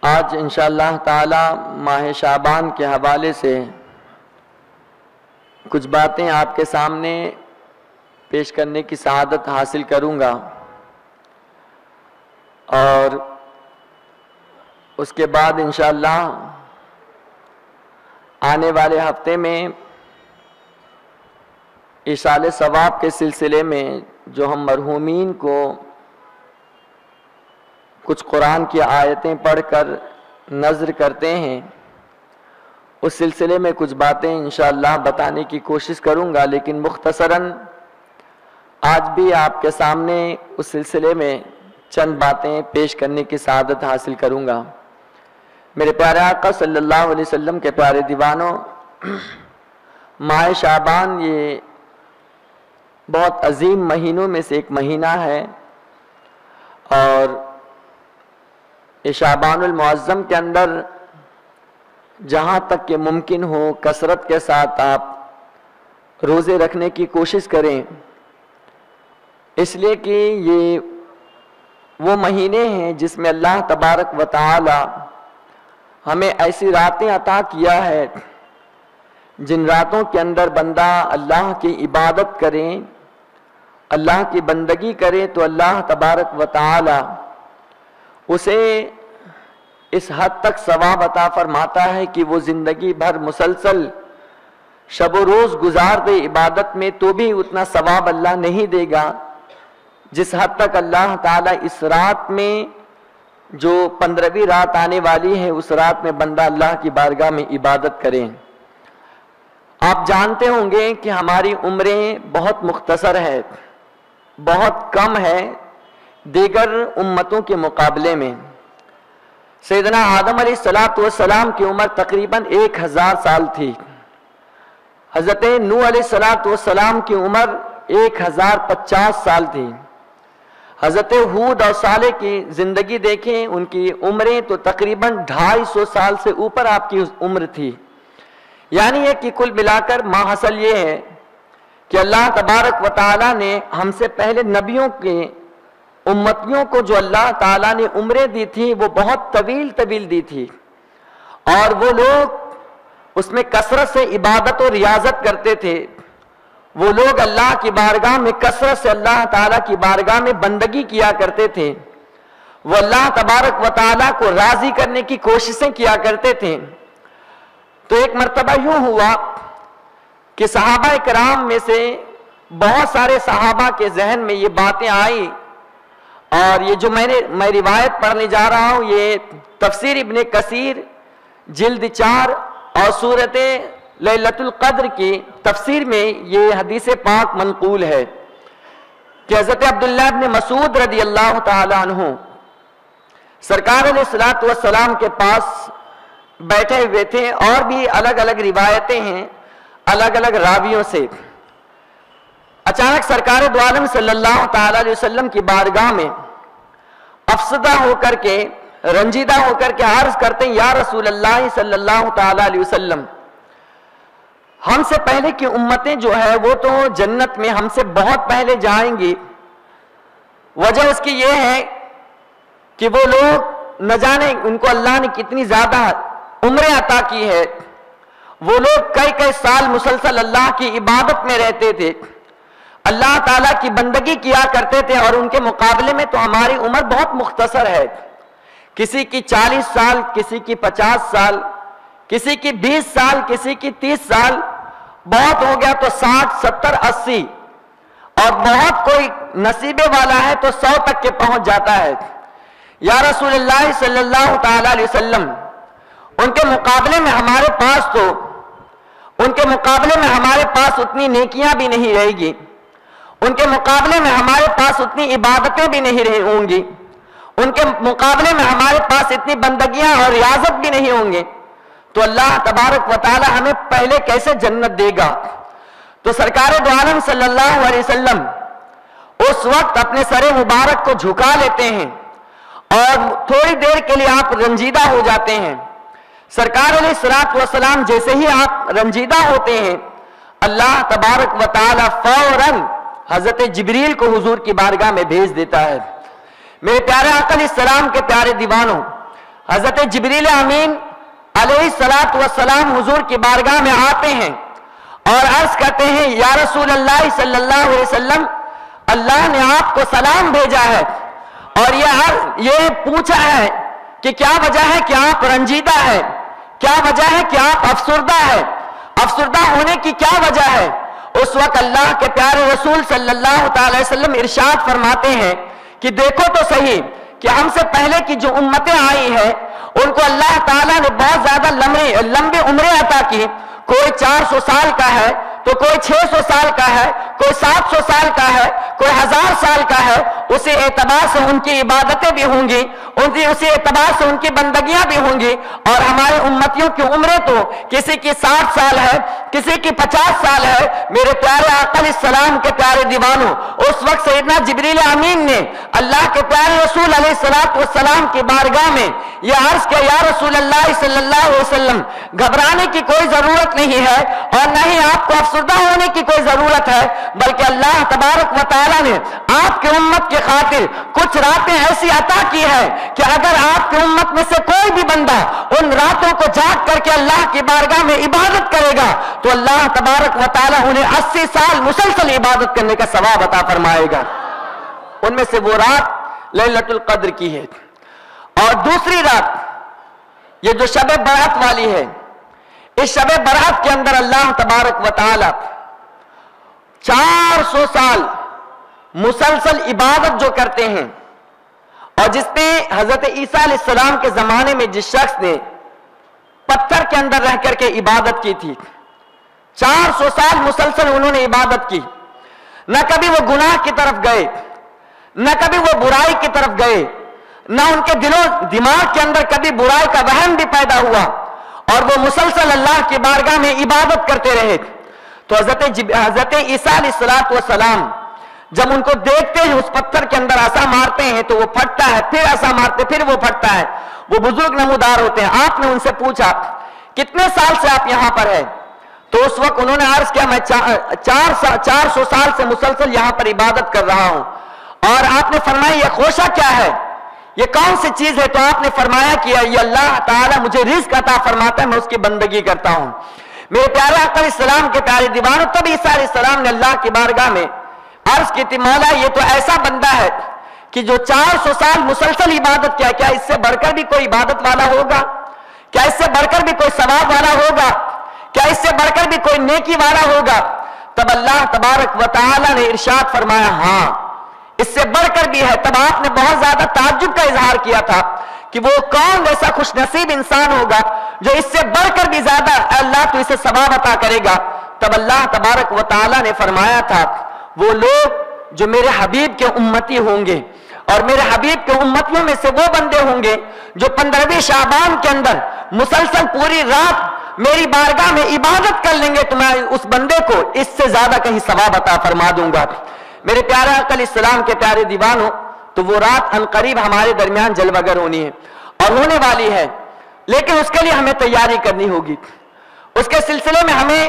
Speaker 3: آج انشاءاللہ تعالی ماہ شعبان کے حوالے سے کچھ باتیں آپ کے سامنے پیش کرنے کی سعادت حاصل کروں گا، اور اس کے بعد انشاءاللہ آنے والے ہفتے میں ایصال ثواب کے سلسلے میں جو ہم مرحومین کو کچھ قرآن کی آیتیں پڑھ کر نذر کرتے ہیں، اس سلسلے میں کچھ باتیں انشاءاللہ بتانے کی کوشش کروں گا، لیکن مختصراً آج بھی آپ کے سامنے اس سلسلے میں چند باتیں پیش کرنے کی سعادت حاصل کروں گا۔ میرے پیارے آقا صلی اللہ علیہ وسلم کے پیارے دیوانوں، ماہ شعبان یہ بہت عظیم مہینوں میں سے ایک مہینہ ہے، اور یہ شعبان المعظم کے اندر جہاں تک کہ ممکن ہو کثرت کے ساتھ آپ روزے رکھنے کی کوشش کریں، اس لیے کہ یہ وہ مہینے ہیں جس میں اللہ تبارک و تعالی ہمیں ایسی راتیں عطا کیا ہے جن راتوں کے اندر بندہ اللہ کی عبادت کرے، اللہ کی بندگی کرے تو اللہ تبارک و تعالی اسے اس حد تک ثواب عطا فرماتا ہے کہ وہ زندگی بھر مسلسل شب و روز گزار دے عبادت میں تو بھی اتنا ثواب اللہ نہیں دے گا جس حد تک اللہ تعالی اس رات میں جو 15ویں رات آنے والی ہے اس رات میں بندہ اللہ کی بارگاہ میں عبادت کریں۔ آپ جانتے ہوں گے کہ ہماری عمریں بہت مختصر ہے، بہت کم ہے دیگر امتوں کے مقابلے میں۔ سیدنا آدم علیہ السلام کی عمر تقریباً 1000 سال تھی، حضرت نوح علیہ السلام کی عمر 1050 سال تھی، حضرت ہود اور صالح کی زندگی دیکھیں، ان کی عمریں تو تقریباً 250 سال سے اوپر آپ کی عمر تھی۔ یعنی یہ کہ کل ملا کر ماحصل یہ ہے کہ اللہ تبارک و تعالیٰ نے ہم سے پہلے نبیوں کے امتیوں کو جو اللہ تعالیٰ نے عمریں دی تھی وہ بہت طویل دی تھی، اور وہ لوگ اس میں کثرت سے عبادت و ریاضت کرتے تھے، وہ لوگ اللہ کی بارگاہ میں کثرت سے اللہ تعالیٰ کی بارگاہ میں بندگی کیا کرتے تھے، وہ اللہ تبارک و تعالیٰ کو راضی کرنے کی کوششیں کیا کرتے تھے۔ تو ایک مرتبہ یوں ہوا کہ صحابہ کرام میں سے بہت سارے صحابہ کے ذہن میں یہ باتیں آئی، اور یہ جو میں روایت پڑھنے جا رہا ہوں یہ تفسیر ابن کثیر جلد 4 اور سورت لیلۃ القدر کی تفسیر میں یہ حدیث پاک منقول ہے کہ حضرت عبداللہ ابن مسعود رضی اللہ تعالی عنہ سرکار علیہ الصلوۃ والسلام کے پاس بیٹھے ہوئے تھے، اور بھی الگ الگ روایتیں ہیں الگ الگ راویوں سے۔ اچانک سرکار دو عالم صلی اللہ تعالی علیہ وسلم کی بارگاہ میں افسردہ ہو کر کے، رنجیدہ ہو کر کے عرض کرتے ہیں، یا رسول اللہ صلی اللہ تعالی علیہ وسلم، ہم سے پہلے کی امتیں جو ہے وہ تو جنت میں ہم سے بہت پہلے جائیں گی، وجہ اس کی یہ ہے کہ وہ لوگ نہ جانے ان کو اللہ نے کتنی زیادہ عمریں عطا کی ہے، وہ لوگ کئی کئی سال مسلسل اللہ کی عبادت میں رہتے تھے، اللہ تعالیٰ کی بندگی کیا کرتے تھے، اور ان کے مقابلے میں تو ہماری عمر بہت مختصر ہے، کسی کی 40 سال، کسی کی 50 سال، کسی کی 20 سال، کسی کی 30 سال، بہت ہو گیا تو 60 70 80، اور بہت کوئی نصیبے والا ہے تو 100 تک کے پہنچ جاتا ہے۔ یا رسول اللہ صلی اللہ تعالی علیہ وسلم، ان کے مقابلے میں ہمارے پاس اتنی نیکیاں بھی نہیں رہے گی، ان کے مقابلے میں ہمارے پاس اتنی عبادتیں بھی نہیں ہوں گی، ان کے مقابلے میں ہمارے پاس اتنی بندگیاں اور ریاضت بھی نہیں ہوں گے، تو اللہ تبارک و تعالی ہمیں پہلے کیسے جنت دے گا؟ تو سرکار دو عالم صلی اللہ علیہ وسلم اس وقت اپنے سر مبارک کو جھکا لیتے ہیں، اور تھوڑی دیر کے لیے آپ رنجیدہ ہو جاتے ہیں۔ سرکار علیہ الصلوۃ والسلام جیسے ہی آپ رنجیدہ ہوتے ہیں، اللہ تبارک و تعالی فوراً حضرت جبریل کو حضور کی بارگاہ میں بھیج دیتا ہے۔ میرے پیارے آقا علیہ السلام کے پیارے دیوانوں، حضرت جبریل امین علیہ الصلوۃ والسلام حضور کی بارگاہ میں آتے ہیں اور عرض کرتے ہیں، یا رسول اللہ صلی اللہ علیہ وسلم، اللہ نے آپ کو سلام بھیجا ہے، اور یہ پوچھا ہے کہ کیا وجہ ہے کہ آپ رنجیدہ ہے، کیا وجہ ہے کہ آپ افسردہ ہے، افسردہ ہونے کی کیا وجہ ہے؟ اس وقت اللہ کے پیارے رسول صلی اللہ تعالی وسلم ارشاد فرماتے ہیں کہ دیکھو تو صحیح کہ ہم سے پہلے کی جو امتیں آئی ہیں ان کو اللہ تعالیٰ نے بہت زیادہ لمبے عمریں عطا کی، کوئی 400 سال کا ہے تو کوئی 600 سال کا ہے، کوئی 700 سال کا ہے، کوئی 1000 سال کا ہے، اسی اعتبار سے ان کی عبادتیں بھی ہوں گی، اسی اعتبار سے ان کی بندگیاں بھی ہوں گی، اور ہمارے امتیوں کی عمریں تو کسی کی 60 سال ہے، کسی کی 50 سال ہے۔ میرے پیارے آقا علیہ السلام کے پیارے دیوانوں، اس وقت سیدنا جبریل امین نے اللہ کے پیارے رسول علیہ الصلوۃ والسلام کی بارگاہ میں یہ عرض کیا، یا رسول اللہ صلی اللہ علیہ وسلم، گھبرانے کی کوئی ضرورت نہیں ہے، اور نہ ہی آپ کو افسردہ ہونے کی کوئی ضرورت ہے، بلکہ اللہ تبارک و تعالیٰ نے آپ کی امت کی خاطر کچھ راتیں ایسی عطا کی ہے کہ اگر آپ کی امت میں سے کوئی بھی بندہ ان راتوں کو جاگ کر کے اللہ کی بارگاہ میں عبادت کرے گا تو اللہ تبارک و تعالیٰ انہیں 80 سال مسلسل عبادت کرنے کا ثواب عطا فرمائے گا۔ ان میں سے وہ رات لیلۃ القدر کی ہے، اور دوسری رات یہ جو شب برات والی ہے، اس شب برات کے اندر اللہ تبارک و تعالی 400 سال مسلسل عبادت جو کرتے ہیں، اور جس نے حضرت عیسیٰ علیہ السلام کے زمانے میں جس شخص نے پتھر کے اندر رہ کر کے عبادت کی تھی، 400 سال مسلسل انہوں نے عبادت کی، نہ کبھی وہ گناہ کی طرف گئے، نہ کبھی وہ برائی کی طرف گئے، نہ ان کے دل و دماغ کے اندر کبھی برائی کا وہم بھی پیدا ہوا، اور وہ مسلسل اللہ کی بارگاہ میں عبادت کرتے رہے۔ تو حضرت عیسیٰ علیہ السلام جب ان کو دیکھتے ہیں اس پتھر کے اندر ایسا مارتے ہیں تو وہ پھٹتا ہے، پھر ایسا مارتے پھر وہ پھٹتا ہے، وہ بزرگ نمودار ہوتے ہیں۔ آپ نے ان سے پوچھا کتنے سال سے آپ یہاں پر ہیں؟ تو اس وقت انہوں نے عرض کیا، میں 400 سال سے مسلسل یہاں پر عبادت کر رہا ہوں۔ اور آپ نے فرمایا یہ خوشہ کیا ہے، یہ کون سی چیز ہے؟ تو آپ نے فرمایا کہ یہ اللہ تعالیٰ مجھے رزق عطا فرماتا ہے، میں اس کی بندگی کرتا ہوں۔ میرے پیارے آقا علیہ السلام کے پیارے دیوانوں، تب عیسیٰ علیہ السلام نے اللہ کی بارگاہ میں عرض کی تھی، مولا یہ تو ایسا بندہ ہے کہ جو 400 سال مسلسل عبادت کیا، کیا اس سے بڑھ کر بھی کوئی عبادت والا ہوگا؟ کیا اس سے بڑھ کر بھی کوئی ثواب والا ہوگا؟ کیا اس سے بڑھ کر بھی کوئی نیکی والا ہوگا؟ तब अल्लाह तबारक व तआला ने इरशाद फरमाया, हाँ इससे बढ़कर भी है। तब आपने बहुत ज्यादा ताज्जुब का इजहार किया था कि वो कौन ऐसा खुशनसीब इंसान होगा जो इससे बढ़कर भी ज्यादा अल्लाह तो इसे सवाब अता करेगा। तब अल्लाह तबारक व तआला ने फरमाया था, वो लोग जो मेरे हबीब के उम्मती होंगे और मेरे हबीब के उम्मतियों में से वो बंदे होंगे जो 15वें शाबान के अंदर मुसलसल पूरी रात मेरी बारगाह में इबादत कर लेंगे, तो मैं उस बंदे को इससे ज्यादा कहीं सवाब अता फरमा दूंगा। मेरे प्यारे आका अलैहिस्सलाम के प्यारे दीवानों, तो वो रात अनकरीब हमारे दरमियान जलवगर होनी है और होने वाली है, लेकिन उसके लिए हमें तैयारी करनी होगी। उसके सिलसिले में हमें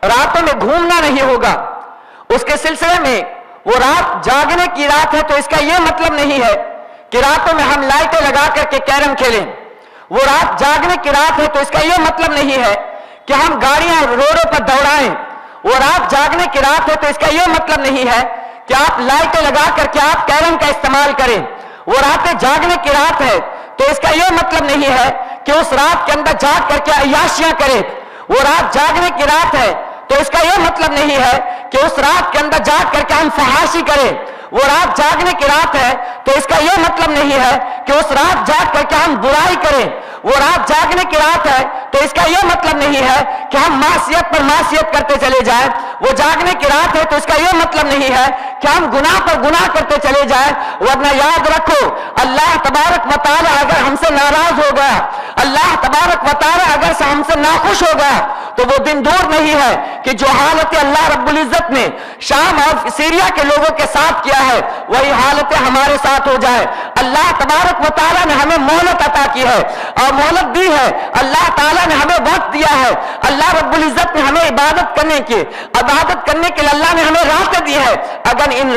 Speaker 3: रातों में घूमना नहीं होगा। उसके सिलसिले में वो रात जागने की रात है, तो इसका यह मतलब नहीं है कि रातों में हम लाइटें लगा करके कैरम खेलें। वो रात जागने की रात है, तो इसका यह मतलब नहीं है कि हम गाड़ियां रोडों पर दौड़ाएं। वो रात जागने की रात है, तो इसका यह मतलब नहीं है कि आप लाइटें लगा करके आप कैरम का इस्तेमाल करें। वो रातें जागने की रात है, तो इसका यह मतलब नहीं है कि उस रात के अंदर जाग करके अय्याशियां करें। वो रात जागने की रात है, तो इसका यह मतलब नहीं है कि उस रात के अंदर जाग करके हम फहाशी करें। वो रात जागने की रात है, तो इसका यह मतलब नहीं है कि उस रात जाग करके हम बुराई करें। वो रात जागने की रात है, तो इसका यह मतलब नहीं है कि हम मासियत पर मासियत करते चले जाएं। वो जागने की रात है, तो इसका यह मतलब नहीं है कि हम गुनाह पर गुनाह करते चले जाएं। वरना याद रखो, अल्लाह तबारक व तआला अगर हमसे नाराज हो गया, अल्लाह तबारक व तआला अगर से हमसे नाखुश हो गया, तो वो दिन दूर नहीं है कि जो हालत अल्लाह रब्बुल इज्जत ने शाम और सीरिया के लोगों के साथ किया है, वही हालतें हमारे साथ हो जाए। अल्लाह तबारक व तआला ने हमें मोहलत अता की है और मोहलत दी है। अल्लाह ताला ने हमें वक्त दिया है। अल्लाह रब्बुल इज्जत ने हमें इबादत करने के लिए अल्लाह ने हमें रातें दी है। अगर इन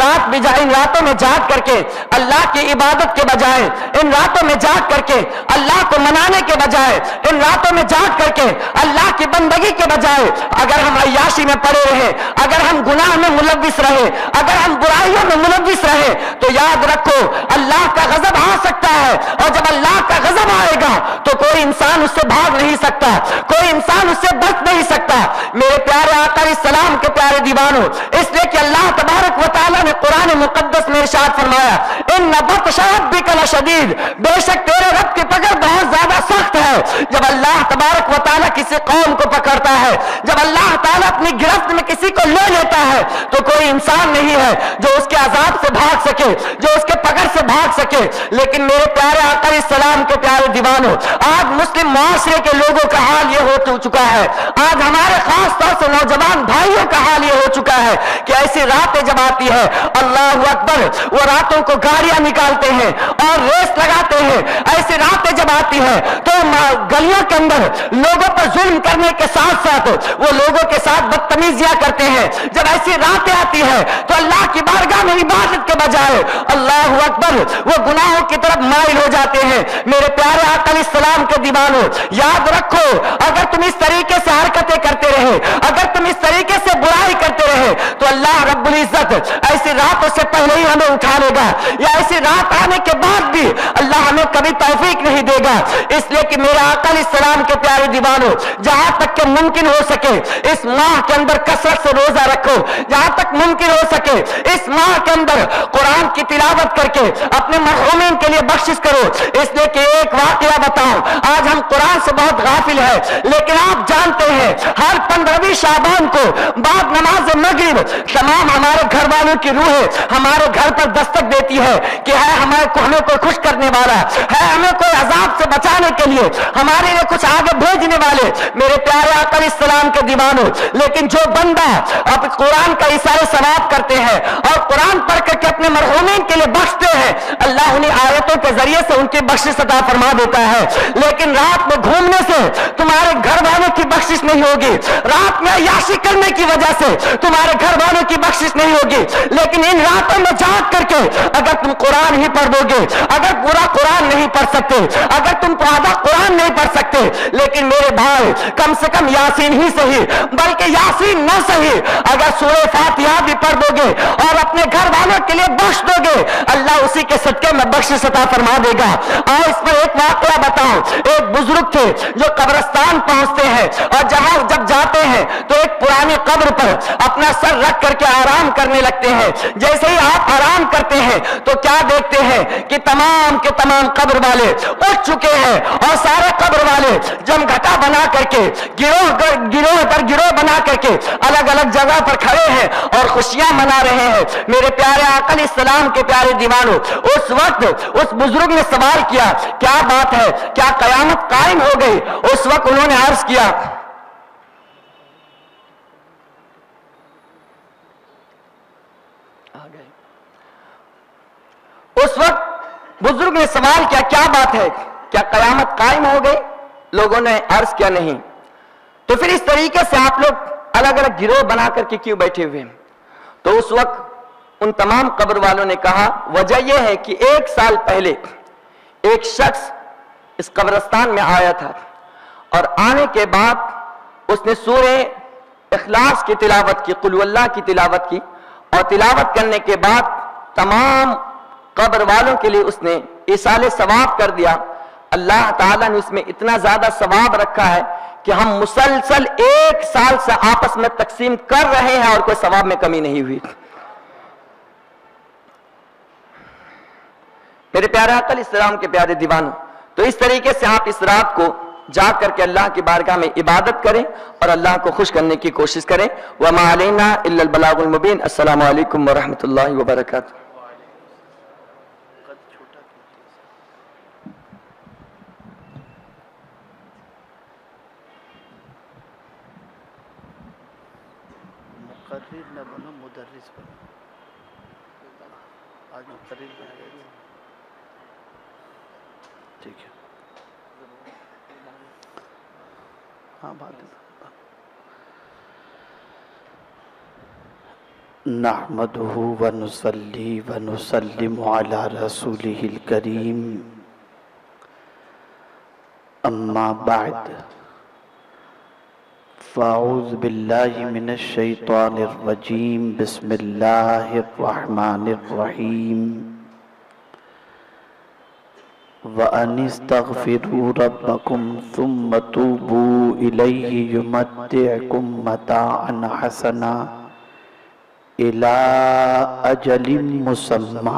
Speaker 3: रातों में जाग करके अल्लाह की इबादत के बजाय, इन रातों में जाग करके अल्लाह को मनाने के बजाय, इन रातों में जाग करके अल्लाह की बंदगी के बजाय अगर हम अय्याशी में पड़े रहे, अगर हम गुनाह में मुलव्विस रहे, अगर हम बुराइयों में मुलव्विस रहे, तो याद रखो अल्लाह का गजब आ सकता है। और जब अल्लाह का गजब आएगा तो कोई इंसान उससे भाग नहीं सकता, कोई इंसान उससे बच नहीं सकता। मेरे प्यारे आका सलाम के प्यारे दीवानों, इसलिए कि अल्लाह तबारक व तआला ने कुरान मुकद्दस में इरशाद फरमाया, इन्ना बत्शा रब्बिका लशदीद, बेशक तेरे रब की पकड़ बहुत ज्यादा सख्त है। जब अल्लाह तबारक व तआला किसी कौम को पकड़ता है, जब अल्लाह ताला अपनी गिरफ्त में किसी को ले लेता है, तो कोई इंसान नहीं है जो उसके अजाब से भाग सके, जो उसके पकड़ से भाग सके। लेकिन मेरे प्यारे आका सलाम के प्यारे दीवानों, आज मुस्लिम मुआशरे के लोगों का हाल ये हो चुका है, आज हमारे खास तौर से नौजवान भाइयों का हाल ये हो चुका है कि ऐसी रातें जब आती है, अल्लाह अकबर, वो रातों को गाड़ियां निकालते हैं और रेस लगाते हैं। ऐसी रातें जब आती है तो गलियों के अंदर लोगों पर जुल्म करने के साथ साथ वो लोगों के साथ बदतमीजियां करते हैं। जब ऐसी रातें आती है तो अल्लाह की बारगाह में इबादत के बजाय अल्लाह अकबर वो गुनाहों की तरफ माइल हो जाते हैं। मेरे प्यारे आका सलाम के दीवानों, याद रखो, अगर तुम इस तरीके से हरकतें करते रहे, अगर तुम इस तरीके से बुराई करते रहे, तो अल्लाह रब्बुल इज्जत ऐसी रातों से पहले ही हमें उठा लेगा, या ऐसी रात आने के बाद भी अल्लाह हमें कभी तौफीक नहीं देगा। इसलिए कि मेरे आका सलाम के प्यारे दीवानों, जहां तक के मुमकिन हो सके इस माह के अंदर कसरत से रोजा रखो, जहां तक मुमकिन हो सके इस माह के अंदर कुरान की तिलावत करके अपने मरहूमीन के लिए बख्शिश करो। इसलिए कि एक वाकया बताऊं, आज हम कुरान से बहुत गाफिल है, लेकिन आप जानते हैं हर 15वीं शाबान को बाद नमाज मगरिब तमाम हमारे घर वालों की रूह हमारे घर पर दस्तक देती है कि है हमें कोई खुश करने वाला है, हमें कोई अजाब से बचाने के लिए हमारे लिए कुछ आगे भेजने वाले। मेरे प्यारे आका इस्लाम के दीवानों, लेकिन जो बंदा अब कुरान का इशारे सवाब करते हैं और कुरान पढ़ करके अपने मरहूमीन के लिए बख्शते हैं, अल्लाह उन्हीं आयतों के जरिए से उनकी बख्शिश अता फरमा देता है। लेकिन रात में घूमने से तुम्हारे घर वालों की बख्शिश नहीं होगी, रात में अय्याशी करने की वजह से तुम्हारे घर वालों की बख्शिश नहीं होगी। लेकिन इन रातों में जाग करके अगर तुम कुरान ही पढ़ दोगे, अगर पूरा कुरान नहीं पढ़ सकते, अगर तुम आधा कुरान नहीं पढ़ कर सकते, लेकिन मेरे भाई कम से कम यासीन ही सही, बल्कि यासीन न सही, अगर सूरह फातिहा भी पढ़ दोगे और अपने घर वालों के लिए बख्श दोगे, अल्लाह उसी के सदके में बख्शिश अता फरमा देगा। और इस पर एक वाकया बताऊं, एक बुजुर्ग थे जो कब्रिस्तान पहुंचते हैं और जब जाते हैं तो एक पुरानी कब्र पर अपना सर रख करके आराम करने लगते हैं। जैसे ही आप आराम करते हैं तो क्या देखते हैं कि तमाम के तमाम कब्र वाले उठ चुके हैं और सारे कब्र वाले जमघटा बना करके गिरोह पर गिरोह बना करके अलग अलग जगह पर खड़े हैं और खुशियां मना रहे हैं। मेरे प्यारे आका अलैहिस्सलाम के प्यारे दीवानों, उस वक्त उस बुजुर्ग ने सवाल किया, क्या बात है, क्या कयामत कायम हो गई? उस वक्त उन्होंने अर्ज किया, उस वक्त बुजुर्ग ने सवाल किया, क्या बात है, क्या कयामत कायम हो गई? लोगों ने अर्ज किया, नहीं। तो फिर इस तरीके से आप लोग अलग अलग गिरोह बना करके क्यों बैठे हुए हैं? तो उस वक्त उन तमाम कब्र वालों ने कहा, वजह यह है कि 1 साल पहले एक शख्स इस कब्रिस्तान में आया था और आने के बाद उसने सूरह इखलास की तिलावत की, कुल हुवल्लाह की तिलावत की, और तिलावत करने के बाद तमाम कब्र वालों के लिए उसने इसाले सवाब कर दिया। अल्लाह ताला ने उसमें इतना ज्यादा सवाब रखा है कि हम मुसलसल 1 साल से आपस में तकसीम कर रहे हैं और कोई सवाब में कमी नहीं हुई। मेरे प्यारे आका अलैहिस्सलाम के प्यारे दीवानों, तो इस तरीके से आप इस रात को जा करके अल्लाह की बारगाह में इबादत करें और अल्लाह को खुश करने की कोशिश करें। वमा अलैना इल्लल बलागुल मुबीन। अस्सलामु अलैकुम व रहमतुल्लाहि व बरकातुहू।
Speaker 4: मुकर्रिर न बनो, मुदर्रिस बनो। आज मुकर्रिर बन गए। ठीक है, हाँ बात है। नहमदुहु व नुसल्ली व नुसल्लिमु अला रसूलिहिल करीम, अम्मा बाद, फ़अऊज़ु बिल्लाहि मिनश शैतानिर रजीम, बिस्मिल्लाहिर रहमानिर रहीम। व अनिस्तग़फ़िरू रब्बकुम सुम्मा तूबू इलैहि युमत्तिअकुम मताअन हसना इला अजलिम मुसम्मा,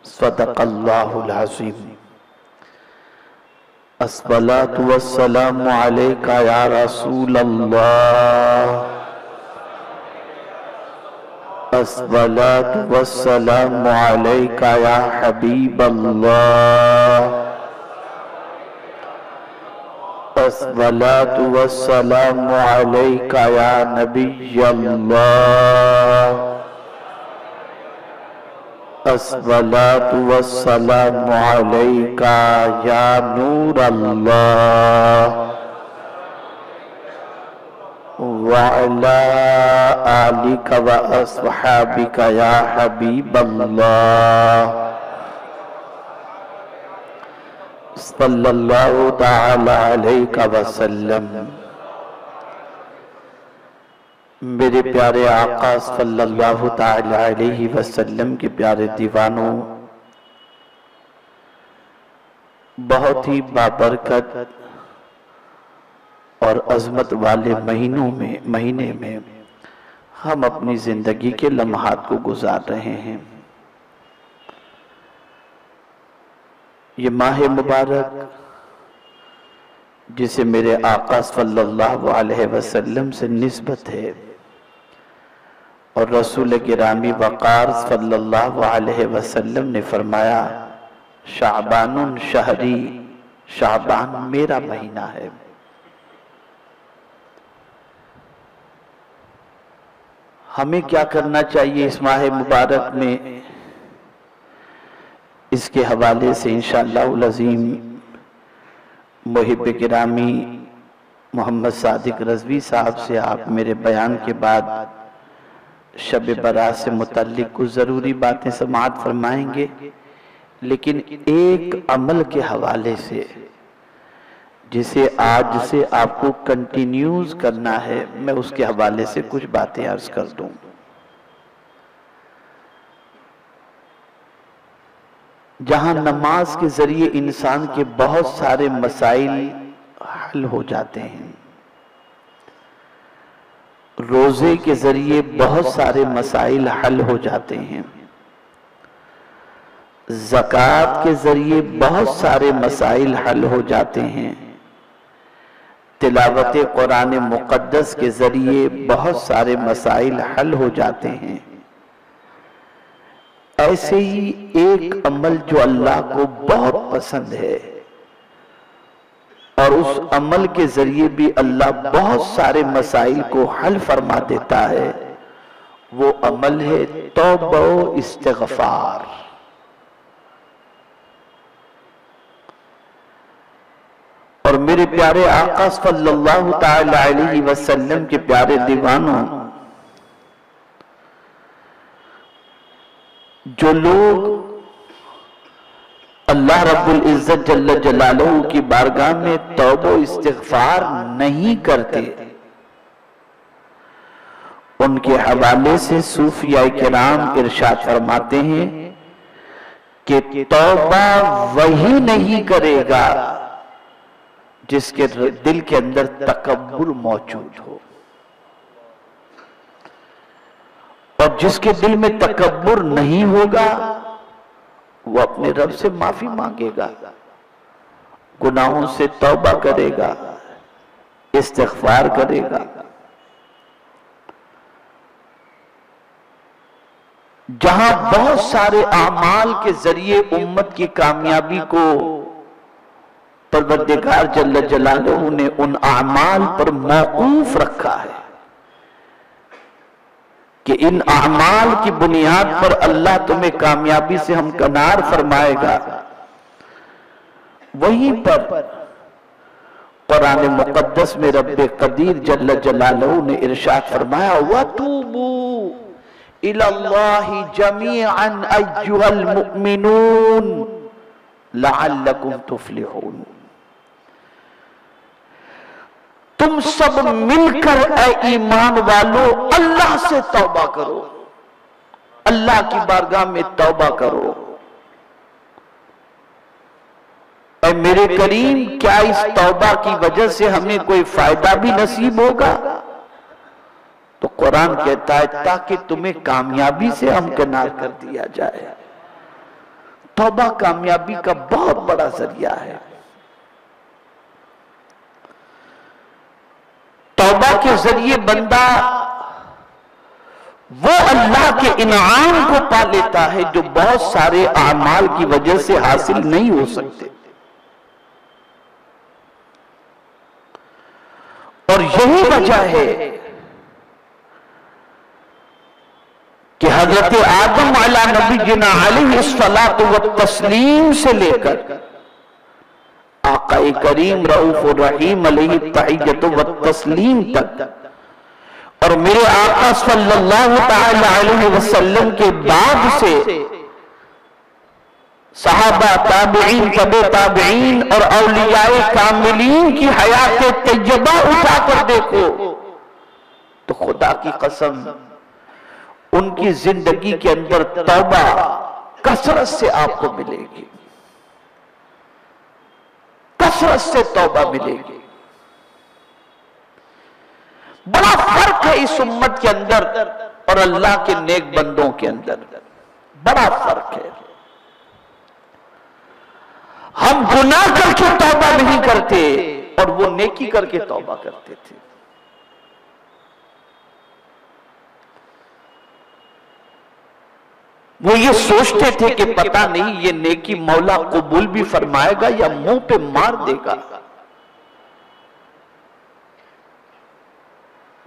Speaker 4: सदक़ल्लाहुल अज़ीम। अस्सलातु वस्सलामु अलैका या रसूल अल्लाह, अस्सलातु वस्सलामु अलैका या हबीब अल्लाह, अस्सलातु वस्सलामु अलैका या नबी अल्लाह, अस्सलातु वस्सलामु अलैका या नूर अल्लाह, व अला आलिका व अस्हाबिका या हबीब अल्लाह, सल्लल्लाहु तआला अलैका वसल्लम। मेरे प्यारे आका सल्लल्लाहु तआला अलैहि वसल्लम के प्यारे दीवानों, बहुत ही बाबरकत और अजमत वाले महीने में हम अपनी जिंदगी के लम्हात को गुजार रहे हैं। ये माह मुबारक जिसे मेरे आका सल्लल्लाहु अलैहि वसल्लम से निस्बत है और रसूल गिरामी वक़ार सल्लल्लाहु अलैहि वसल्लम ने फरमाया, शाबानुन शहरी, शाबान मेरा महीना है। हमें क्या करना चाहिए इस माह मुबारक में, इसके हवाले से इंशाअल्लाहुल अज़ीम मुहिब गिरामी मोहम्मद सादिक रज़वी साहब से आप मेरे बयान के बाद शब बरात से मुतल्लिक कुछ ज़रूरी बातें समाअत फरमाएंगे, लेकिन एक अमल के हवाले से جسے آج سے آپ کو کنٹینیوز کرنا ہے، میں اس کے حوالے سے کچھ باتیں عرض کر دوں۔ جہاں نماز کے ذریعے انسان کے بہت سارے مسائل حل ہو جاتے ہیں، روزے کے ذریعے بہت سارے مسائل حل ہو جاتے ہیں، زکوٰۃ کے ذریعے بہت سارے مسائل حل ہو جاتے ہیں، تلاوت قرآن مقدس کے ذریعے بہت سارے مسائل حل ہو جاتے ہیں، ایسے ہی ایک عمل جو اللہ کو بہت پسند ہے اور اس عمل کے ذریعے بھی اللہ بہت سارے مسائل کو حل فرما دیتا ہے، وہ عمل ہے توبہ و استغفار۔ اور میرے پیارے آقا صلی اللہ تعالی علیہ وسلم کے پیارے دیوانوں، جو لوگ اللہ رب العزت جل جلالہ کی بارگاہ میں توبہ و استغفار نہیں کرتے، ان کے حوالے سے صوفیاء کرام ارشاد فرماتے ہیں کہ توبہ وہی نہیں کرے گا جس کے دل کے اندر تکبر موجود ہو، اور جس کے دل میں تکبر نہیں ہوگا وہ اپنے رب سے معافی مانگے گا، گناہوں سے توبہ کرے گا، استغفار کرے گا۔ جہاں بہت سارے اعمال کے ذریعے امت کی کامیابی کو پروردگار جل جلالہ نے ان اعمال پر موقوف رکھا ہے کہ ان اعمال کی بنیاد پر اللہ تمہیں کامیابی سے ہمکنار فرمائے گا، وہیں پر قرآن مقدس میں رب قدیر جل جلالہ نے ارشاد فرمایا وَتُوبُوا إِلَى اللَّهِ جَمِيعًا أَيُّهَا الْمُؤْمِنُونَ لَعَلَّكُمْ تُفْلِحُونَ۔ تم سب مل کر اے ایمان والو اللہ سے توبہ کرو، اللہ کی بارگاہ میں توبہ کرو۔ اے میرے کریم، کیا اس توبہ کی وجہ سے ہمیں کوئی فائدہ بھی نصیب ہوگا؟ تو قرآن کہتا ہے تاکہ تمہیں کامیابی سے ہمکنار کر دیا جائے۔ توبہ کامیابی کا بہت بڑا ذریعہ ہے۔ توبہ کے ذریعے بندہ وہ اللہ کے انعام کو پا لیتا ہے جو بہت سارے اعمال کی وجہ سے حاصل نہیں ہو سکتے، اور یہی وجہ ہے کہ حضرت آدم علیہ نبینا علیہ الصلاۃ والتسلیم سے لے کر آقا کریم رؤوف الرحیم علیہ التحیۃ والتسلیم تک، اور میرے آقا صلی اللہ تعالی علیہ وسلم کے بعد سے صحابہ، تابعین، تبع تابعین اور اولیاء کاملین کی حیات طیبہ اٹھا کر دیکھو تو خدا کی قسم ان کی زندگی کے اندر توبہ کثرت سے آپ کو ملے گی، کثرت سے توبہ ملے گی۔ بڑا فرق ہے اس امت کے اندر اور اللہ کے نیک بندوں کے اندر، بڑا فرق ہے۔ ہم گناہ کر کے توبہ نہیں کرتے اور وہ نیکی کر کے توبہ کرتے تھے۔ وہ یہ سوچتے تھے کہ پتہ نہیں یہ نیکی مولا قبول بھی فرمائے گا یا منہ پہ مار دے گا۔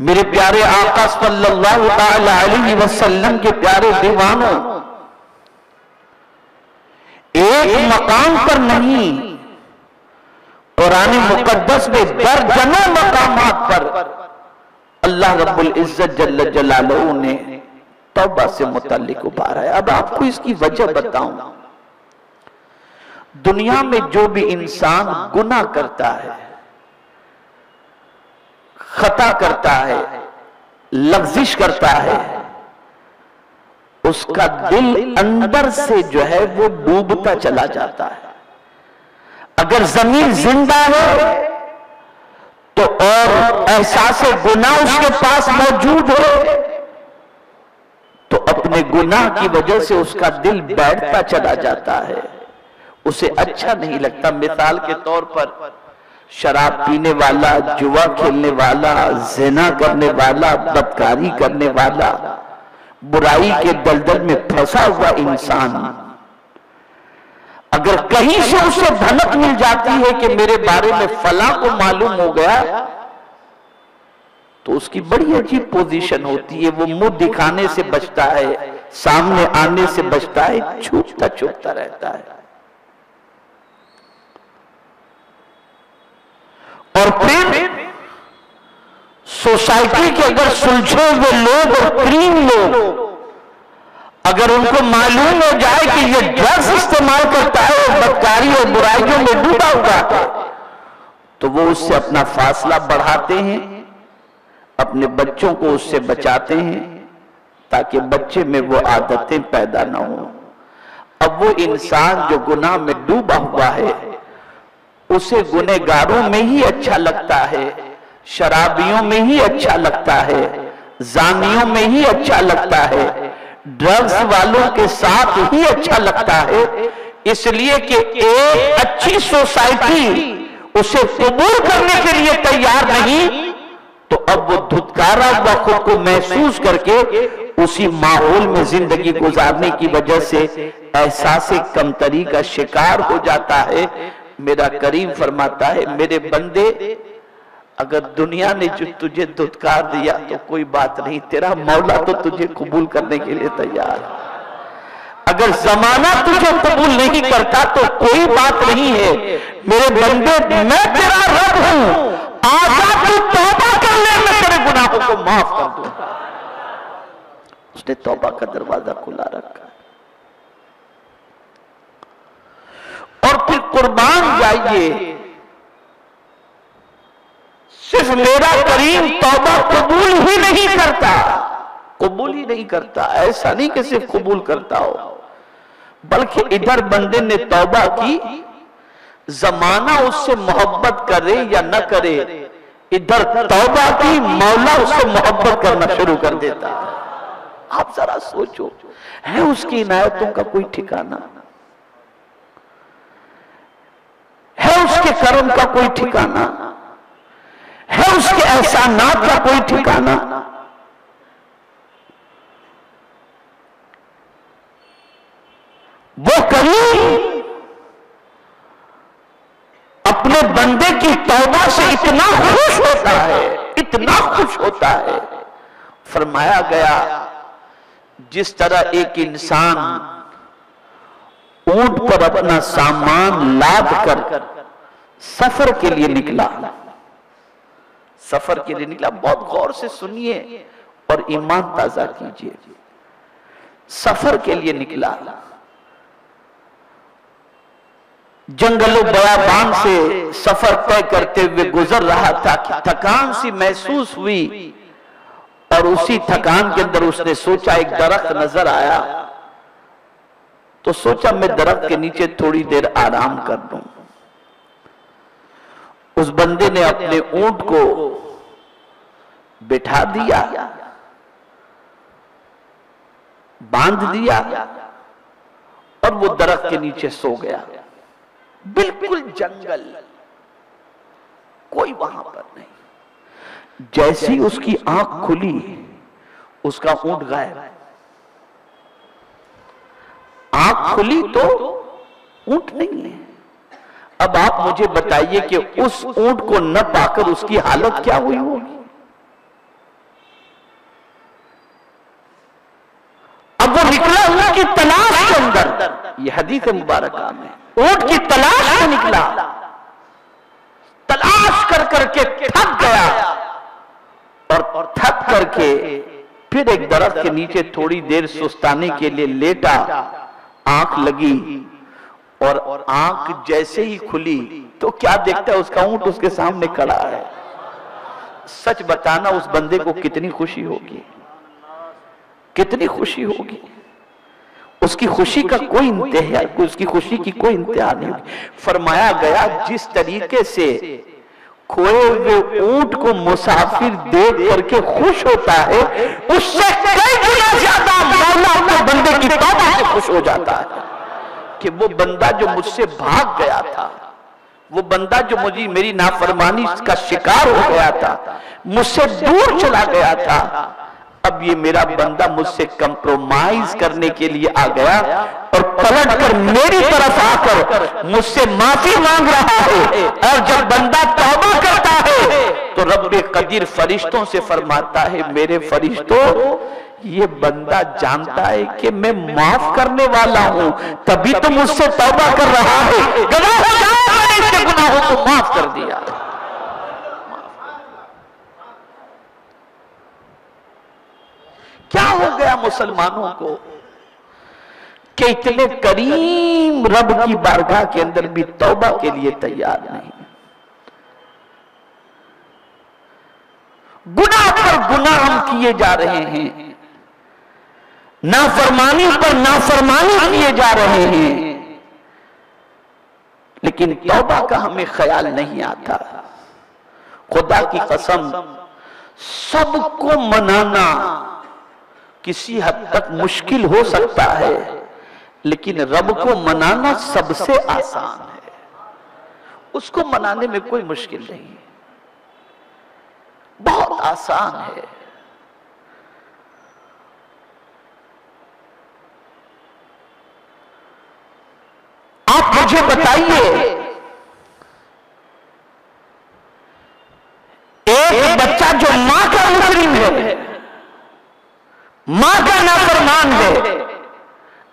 Speaker 4: میرے پیارے آقا صلی اللہ تعالی علیہ وسلم کے پیارے دیوانوں، ایک مقام پر نہیں، قرآن مقدس میں درجنوں مقامات پر اللہ رب العزت جل جلالہ نے توبہ سے متعلق ابھارا ہے۔ اب آپ کو اس کی وجہ بتاؤں۔ دنیا میں جو بھی انسان گناہ کرتا ہے खता करता है, लग़्ज़िश करता है, उसका दिल अंदर से जो है वो डूबता चला जाता है। अगर जमीन जिंदा है तो और एहसास गुनाह उसके पास मौजूद है तो अपने गुनाह की वजह से उसका दिल बैठता चला जाता है, उसे अच्छा नहीं लगता। मिसाल के तौर पर शराब पीने वाला, जुआ खेलने वाला, ज़िना करने वाला, बदकारी करने वाला, बुराई के दलदल में फंसा हुआ इंसान, अगर कहीं से उसे भनक मिल जाती है कि मेरे बारे में फलां को मालूम हो गया, तो उसकी बड़ी अजीब पोजीशन होती है। वो मुंह दिखाने से बचता है, सामने आने से बचता है, छुपता छुपता रहता है। और फिर सोसाइटी के अगर सुलझे हुए लोग और क्रीम लोग, अगर उनको मालूम हो जाए कि ये ड्रग्स इस्तेमाल करता है, बदकारी और बुराइयों में डूबा हुआ है, तो वो उससे अपना फासला बढ़ाते हैं, अपने बच्चों को उससे बचाते हैं ताकि बच्चे में वो आदतें पैदा ना हो। अब वो इंसान जो गुनाह में डूबा हुआ है, उसे गुनहगारों में ही अच्छा लगता है, शराबियों में ही अच्छा लगता है, जानियों में ही अच्छा लगता है, ड्रग्स वालों के साथ ही अच्छा लगता है, इसलिए कि एक अच्छी सोसाइटी उसे कबूल करने के लिए तैयार नहीं, तो अब वो धुतकारा हुआ खुद को महसूस करके उसी माहौल में जिंदगी गुजारने की वजह से एहसास कमतरी का शिकार हो जाता है। मेरा करीम फरमाता है, मेरे बंदे, अगर दुनिया ने जो तुझे धुतकार दिया तो कोई बात नहीं, तेरा मौला तो तुझे कबूल करने के लिए तैयार है। अगर जमाना तुझे कबूल नहीं करता तो कोई बात नहीं है, मेरे बंदे, मैं तेरा रब हूं, आजा तू तौबा कर ले, मैं तेरे गुनाहों को माफ कर दूंगा। उसने तौबा का दरवाजा खुला रखा है। और फिर कुर्बान जाइए, सिर्फ मेरा करीम तौबा कबूल ही नहीं करता, कबूल ही नहीं करता, ऐसा नहीं कि सिर्फ कबूल करता हो, बल्कि इधर बंदे ने तौबा की, जमाना उससे मोहब्बत करे या न करे, इधर तौबा की, मौला उससे मोहब्बत करना शुरू कर देता है। आप जरा सोचो, है उसकी इनायतों का कोई ठिकाना? है उसके कर्म का कोई ठिकाना? है उसके एहसानात का कोई ठिकाना? वो करीम अपने बंदे की तौबा से इतना खुश होता है, इतना खुश होता है। फरमाया गया, जिस तरह एक इंसान ऊंट पर अपना सामान लाद कर सफर के लिए निकला, सफर के लिए निकला, बहुत गौर से सुनिए और ईमान ताजा कीजिए। सफर के लिए निकला, जंगलों बयाबान से सफर तय करते हुए गुजर रहा था कि थकान सी महसूस हुई, और उसी थकान के अंदर उसने सोचा, एक दरख्त नजर आया, तो सोचा मैं दरख्त के नीचे थोड़ी देर आराम कर लूं। उस बंदे ने अपने ऊंट को बिठा दिया, बांध दिया, और वो दरख्त के नीचे सो गया। बिल्कुल जंगल, कोई वहां पर नहीं। जैसी उसकी आंख खुली, उसका ऊंट गायब। आंख खुली तो ऊंट नहीं है। अब आप मुझे बताइए कि उस ऊंट को न पाकर उसकी हालत क्या हुई होगी? अब वो निकला ऊंट की तलाश के अंदर, यह हदीस मुबारका में, ऊंट की तलाश में निकला, तलाश कर करके थक गया, और थक करके फिर एक दरख्त के नीचे थोड़ी देर सुस्ताने के लिए लेटा। आंख लगी, और आंख जैसे ही खुली तो क्या देखता है? उसका ऊंट उसके सामने खड़ा है। सच बताना उस बंदे को कितनी खुशी होगी, कितनी खुशी होगी। उसकी खुशी का कोई इंतहा, उसकी खुशी की कोई इंतहा नहीं होगी। फरमाया गया जिस तरीके से खोए हुए ऊंट को मुसाफिर देख करके खुश होता है, उससे कई गुना ज्यादा मौला अपने बंदे की तौबा से खुश हो जाता है कि वो बंदा जो मुझसे भाग गया था, वो बंदा जो मुझे मेरी नाफरमानी का शिकार हो गया था, मुझसे दूर चला गया था, अब ये मेरा बंदा मुझसे कंप्रोमाइज करने के लिए आ गया और पलट कर मेरी तरफ आकर मुझसे माफी मांग रहा है। और जब बंदा तौबा करता है तो रब्बे कदीर फरिश्तों से फरमाता है, मेरे फरिश्तों ये बंदा जानता है कि मैं माफ करने वाला हूं, तभी तो मुझसे तौबा कर रहा है। गवाह हो जाओ मैंने इसके गुनाहों को माफ कर दिया। क्या हो गया मुसलमानों को कि इतने करीम रब की बारगाह के अंदर भी तौबा के लिए तैयार नहीं। गुनाह पर गुनाह हम किए जा रहे हैं, नाफरमानी पर नाफरमानी किए जा रहे हैं, लेकिन तौबा का हमें ख्याल नहीं आता। खुदा की कसम, सबको मनाना किसी हद तक मुश्किल हो सकता है, लेकिन रब को मनाना सबसे आसान है। उसको मनाने में कोई मुश्किल नहीं है, बहुत आसान है। आप मुझे बताइए, एक बच्चा जो मां का मुजरिम है, मां का नाफरमान है,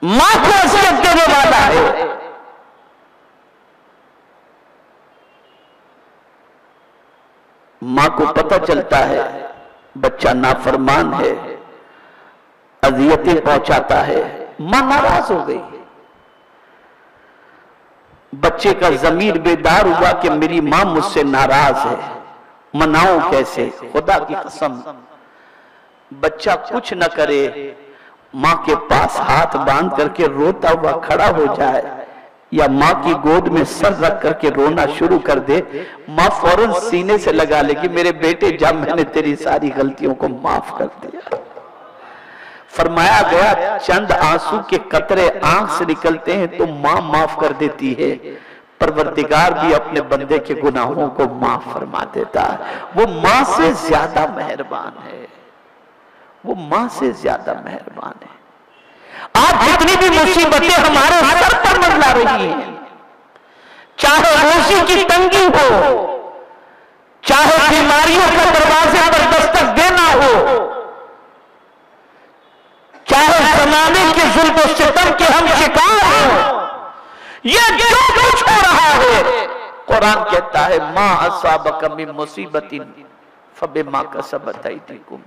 Speaker 4: मां को असलियत देने वाला है, मां को पता चलता है बच्चा नाफरमान है, अजियतें पहुंचाता है, मां नाराज हो गई। बच्चे का ज़मीर बेदार हुआ कि मेरी मां मुझसे नाराज है, मनाऊं कैसे। खुदा की कसम, बच्चा कुछ न करे, मां के पास हाथ बांध करके रोता हुआ खड़ा हो जाए या मां की गोद में सर रख करके रोना शुरू कर दे, मां फौरन सीने से लगा लेगी, मेरे बेटे जा, मैंने तेरी सारी गलतियों को माफ कर दिया। फरमाया गया चंद आंसू के कतरे आंख से निकलते हैं तो मां माफ कर देती है, परवरदिगार भी अपने बंदे के गुनाहों को माफ फरमा देता है। वो मां से ज्यादा मेहरबान है, वो मां से ज्यादा मेहरबान है। आज जितनी भी मुसीबतें हमारे सर पर मंडरा रही हैं, चाहे रोजी की तंगी हो, चाहे बीमारियों का दरवाजे पर दस्तक देना हो, चाहे जमाने के जुल्म और सितम के हम शिकार हो, ये जो कुछ हो रहा है, कुरान कहता है मां असाबक मिन मुसीबतिन फबिमा कसबत अयदीकुम,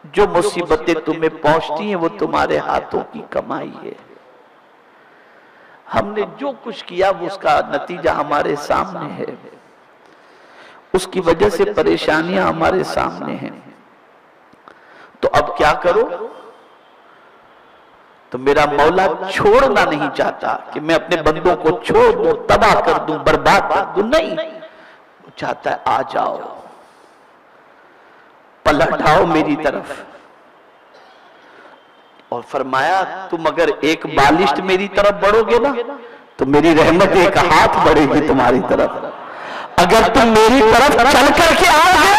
Speaker 4: जो मुसीबतें तुम्हें पहुंचती हैं वो तुम्हारे हाथों की कमाई है। हमने जो कुछ किया वो उसका नतीजा हमारे सामने है, उसकी वजह से परेशानियां हमारे सामने हैं। तो अब क्या करो? तो मेरा मौला छोड़ना नहीं चाहता कि मैं अपने बंदों को छोड़ दूं, तबाह कर दूं, बर्बाद कर दूं, नहीं, वो चाहता है आ जाओ, पलट आओ मेरी तरफ। और फरमाया तुम अगर एक बालिश्त मेरी तरफ बढ़ोगे ना तो मेरी रहमत एक हाथ बढ़ेगी तुम्हारी तरफ। अगर तुम मेरी तरफ चल करके आओगे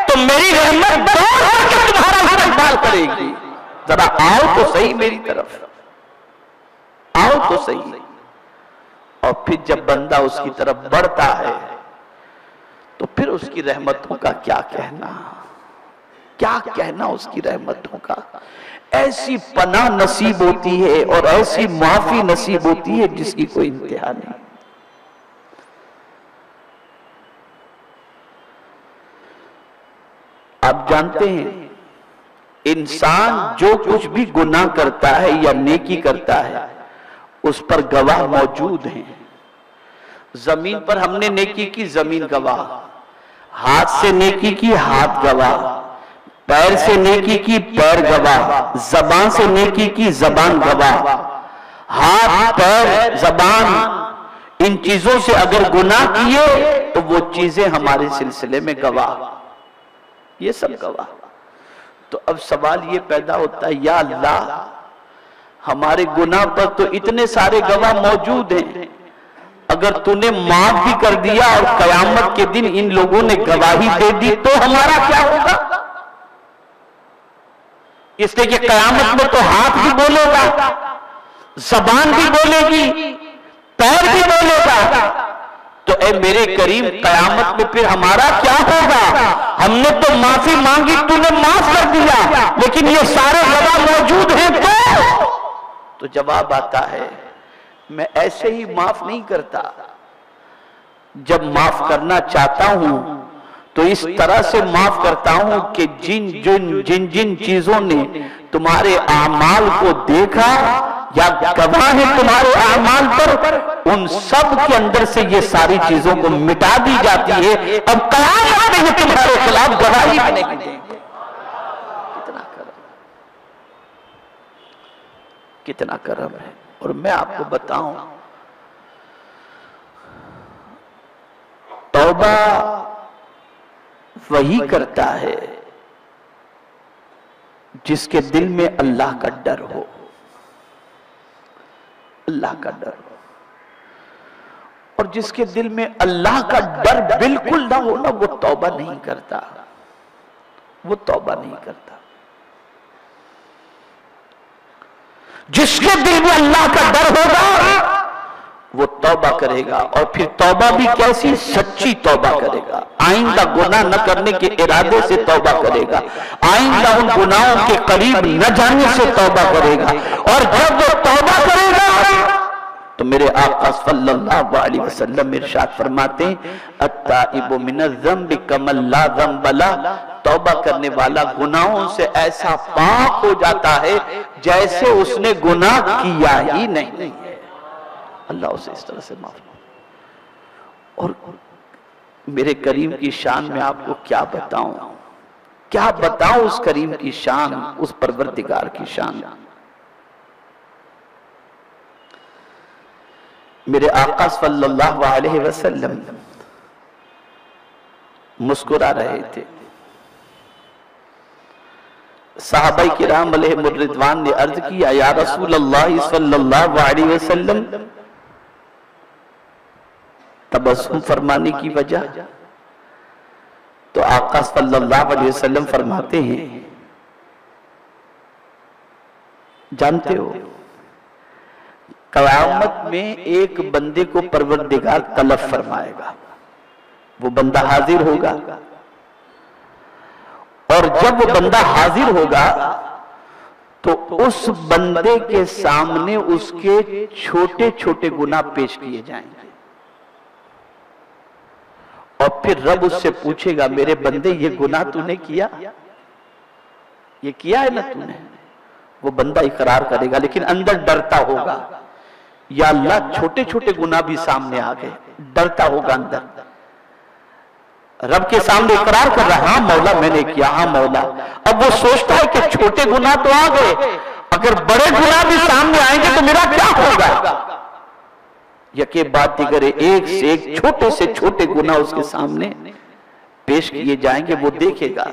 Speaker 4: तो मेरी रहमत दौड़ करके तुम्हारा इस्तकबाल करेगी। जरा आओ तो सही मेरी तरफ, आओ तो सही। और फिर जब बंदा उसकी तरफ बढ़ता है तो फिर उसकी रहमतों का क्या कहना, क्या कहना उसकी रहमतों का। ऐसी पनाह नसीब होती है और ऐसी माफी नसीब होती है जिसकी कोई इंतहा नहीं। आप जानते हैं इंसान जो कुछ भी गुनाह करता है या नेकी करता है उस पर गवाह मौजूद हैं। जमीन पर हमने नेकी की, जमीन गवाह, हाथ से नेकी की हाथ गवाह, पैर से नेकी की पैर गवाह, जबान से नेकी की जबान गवाह। हाथ, पैर, जबान, इन चीजों से अगर गुनाह किए तो वो चीजें हमारे सिलसिले में गवाह, ये सब गवाह। तो अब सवाल ये पैदा होता है, या अल्लाह हमारे गुनाह पर तो इतने सारे गवाह मौजूद हैं, अगर तूने माफ भी कर दिया और कयामत के दिन इन लोगों ने गवाही दे दी तो हमारा क्या होगा? इसलिए कि कयामत में तो हाथ भी बोलेगा, जबान भी बोलेगी, पैर भी बोलेगा। तो ए मेरे करीम, कयामत में फिर हमारा क्या होगा? हमने तो माफी मांगी, तूने माफ कर दिया, लेकिन ये सारे गवाह मौजूद हैं तो जवाब आता है, मैं ऐसे ही माफ नहीं करता। जब माफ करना चाहता हूं तो इस तरह से माफ करता हूं कि जिन जिन चीजों ने तुम्हारे आमाल को देखा या गवाह है तुम्हारे आमाल पर, उन सब के अंदर से ये सारी चीजों को मिटा दी जाती है। अब कयामत में तुम्हारे खिलाफ गवाही नहीं देंगे। कितना करम है। और मैं आपको बताऊं, तौबा वही करता है जिसके दिल में अल्लाह का डर हो, अल्लाह का डर हो। और जिसके दिल में अल्लाह का डर बिल्कुल ना हो ना, वो तौबा नहीं करता, वो तौबा नहीं करता। जिसके दिल में अल्लाह का डर होगा वो तौबा करेगा, और फिर तौबा भी कैसी? सच्ची तौबा करेगा। आइंदा गुनाह न करने के इरादे से तौबा करेगा, आइंदा उन गुनाहों के करीब न जाने से तौबा करेगा। और जब वो तौबा करेगा तो मेरे आका सल्लल्लाहु अलैहि वसल्लम इरशाद फरमाते हैं, अत्ताइबु मिनज़्ज़म्बि कमन ला ज़म्ब लह, तौबा करने वाला गुनाहों से ऐसा पाक हो जाता है जैसे उसने गुनाह किया ही नहीं है। अल्लाह उसे इस तरह से माफ। और मेरे करीम की शान में आपको क्या बताऊं, क्या बताऊं उस करीम की शान, उस परवरदिगार की शान। मेरे आका सल्लल्लाहु अलैहि वसल्लम मुस्कुरा रहे थे। सहाबाई किराम अलैहिमुर रिज़वान ने अर्ज किया, या रसूल अल्लाह सल्लल्लाहु अलैहि वसल्लम, तबस्सुम फरमाने की वजह? तो आका सल्लल्लाहु अलैहि वसल्लम फरमाते हैं, जानते हो क़यामत में एक बंदे को परवरदिगार तलब फरमाएगा, वो बंदा हाजिर होगा, और जब वो बंदा हाजिर होगा तो उस बंदे के सामने उसके छोटे छोटे गुनाह पेश किए जाएंगे। और फिर रब उससे पूछेगा, मेरे बंदे ये गुनाह तूने किया, ये किया है ना तूने? वो बंदा इकरार करेगा, लेकिन अंदर डरता होगा, या अल्लाह छोटे छोटे गुनाह भी सामने आ गए, डरता होगा अंदर। रब के सामने इकरार कर रहा, हाँ मौला मैंने किया, हाँ मौला। अब वो सोचता है कि छोटे गुनाह तो आ गए, अगर बड़े गुनाह भी सामने आएंगे तो मेरा क्या होगा? यके बात दिगर, एक से एक छोटे से छोटे गुनाह उसके सामने पेश किए जाएंगे। वो देखेगा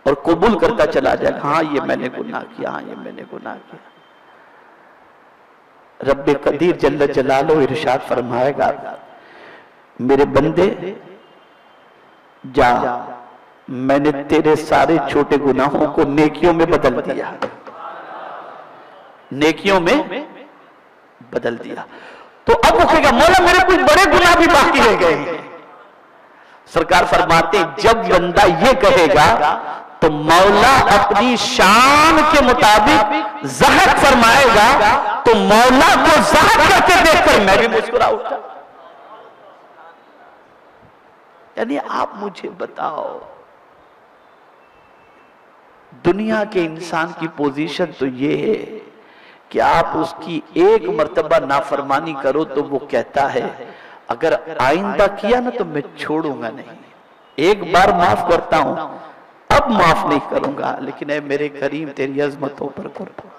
Speaker 4: और कबूल करता चला जाएगा, हाँ ये मैंने गुनाह किया, हाँ ये मैंने गुनाह किया। रब्बे कदीर जल्ल जलालो इरशाद फरमाएगा, मेरे बंदे जा, मैंने तेरे सारे छोटे गुनाहों को नेकियों में बदल दिया, नेकियों में बदल दिया। तो अब वो कहेगा, मौला मेरे कुछ बड़े गुनाह भी बाकी रह गए हैं। सरकार फरमाते, जब बंदा ये कहेगा तो मौला अपनी शान के मुताबिक ज़हर फरमाएगा, तो मौला को ज़हर करके देखकर मैं भी मुस्कुरा उठा। यानी आप मुझे बताओ, दुनिया के इंसान की पोजीशन तो ये है कि आप उसकी एक मर्तबा नाफरमानी करो तो वो कहता है, अगर आइंदा किया ना तो मैं छोड़ूंगा नहीं, एक बार माफ करता हूं, अब माफ नहीं करूंगा, लेकिन ऐ मेरे करीम तेरी अजमतों पर कुर्बान।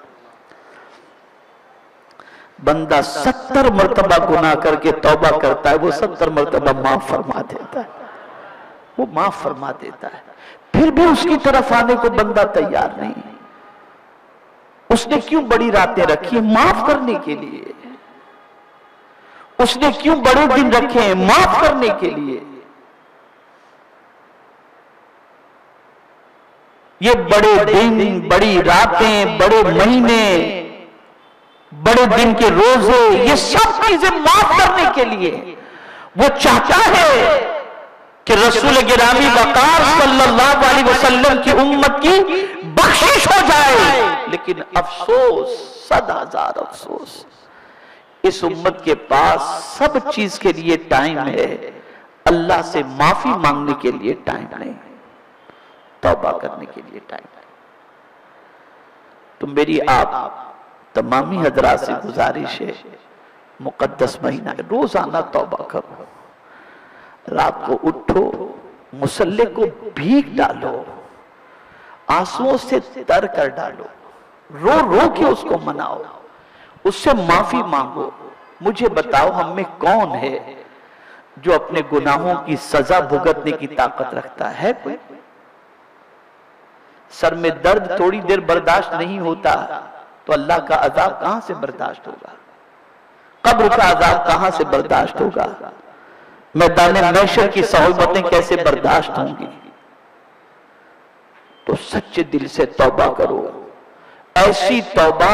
Speaker 4: बंदा 70 मरतबा गुनाह करके तौबा करता है, वो 70 मरतबा माफ फरमा देता है, वो माफ फरमा देता है। फिर भी उसकी तरफ आने को बंदा तैयार नहीं। उसने क्यों बड़ी रातें रखी है? माफ करने के लिए। उसने क्यों बड़े दिन रखे हैं? माफ करने के लिए। ये बड़े दिन, बड़ी रातें, बड़े महीने, बड़े दिन के रोजे, ये सब चीजें माफ करने के लिए। वो चाहता है कि रसूल गिरामी वकार सल्लल्लाहु अलैहि वसल्लम की उम्मत की बख्शिश हो जाए। लेकिन अफसोस, 100,000 अफसोस, इस उम्मत के पास सब चीज के लिए टाइम है, अल्लाह से माफी मांगने के लिए टाइम नहीं, तौबा करने के लिए टाइम नहीं। तो मेरी आप तमामी हजरात से गुजारिश है, मुकद्दस महीना है, रोजाना तौबा करो। रात को उठो, मुसल्ले को भीग डालो, आंसुओं से तर कर डालो, रो रो के उसको मनाओ, उससे माफी मांगो। मुझे बताओ, हम में कौन है जो अपने गुनाहों की सजा भुगतने की ताकत रखता है? कोई? सर में दर्द थोड़ी देर बर्दाश्त नहीं होता तो अल्लाह का अजाब कहां से बर्दाश्त होगा? कब्र का अजाब कहां से बर्दाश्त होगा? मैदान महशर की सौबतें कैसे बर्दाश्त होंगी? तो सच्चे दिल से तौबा करो, ऐसी तौबा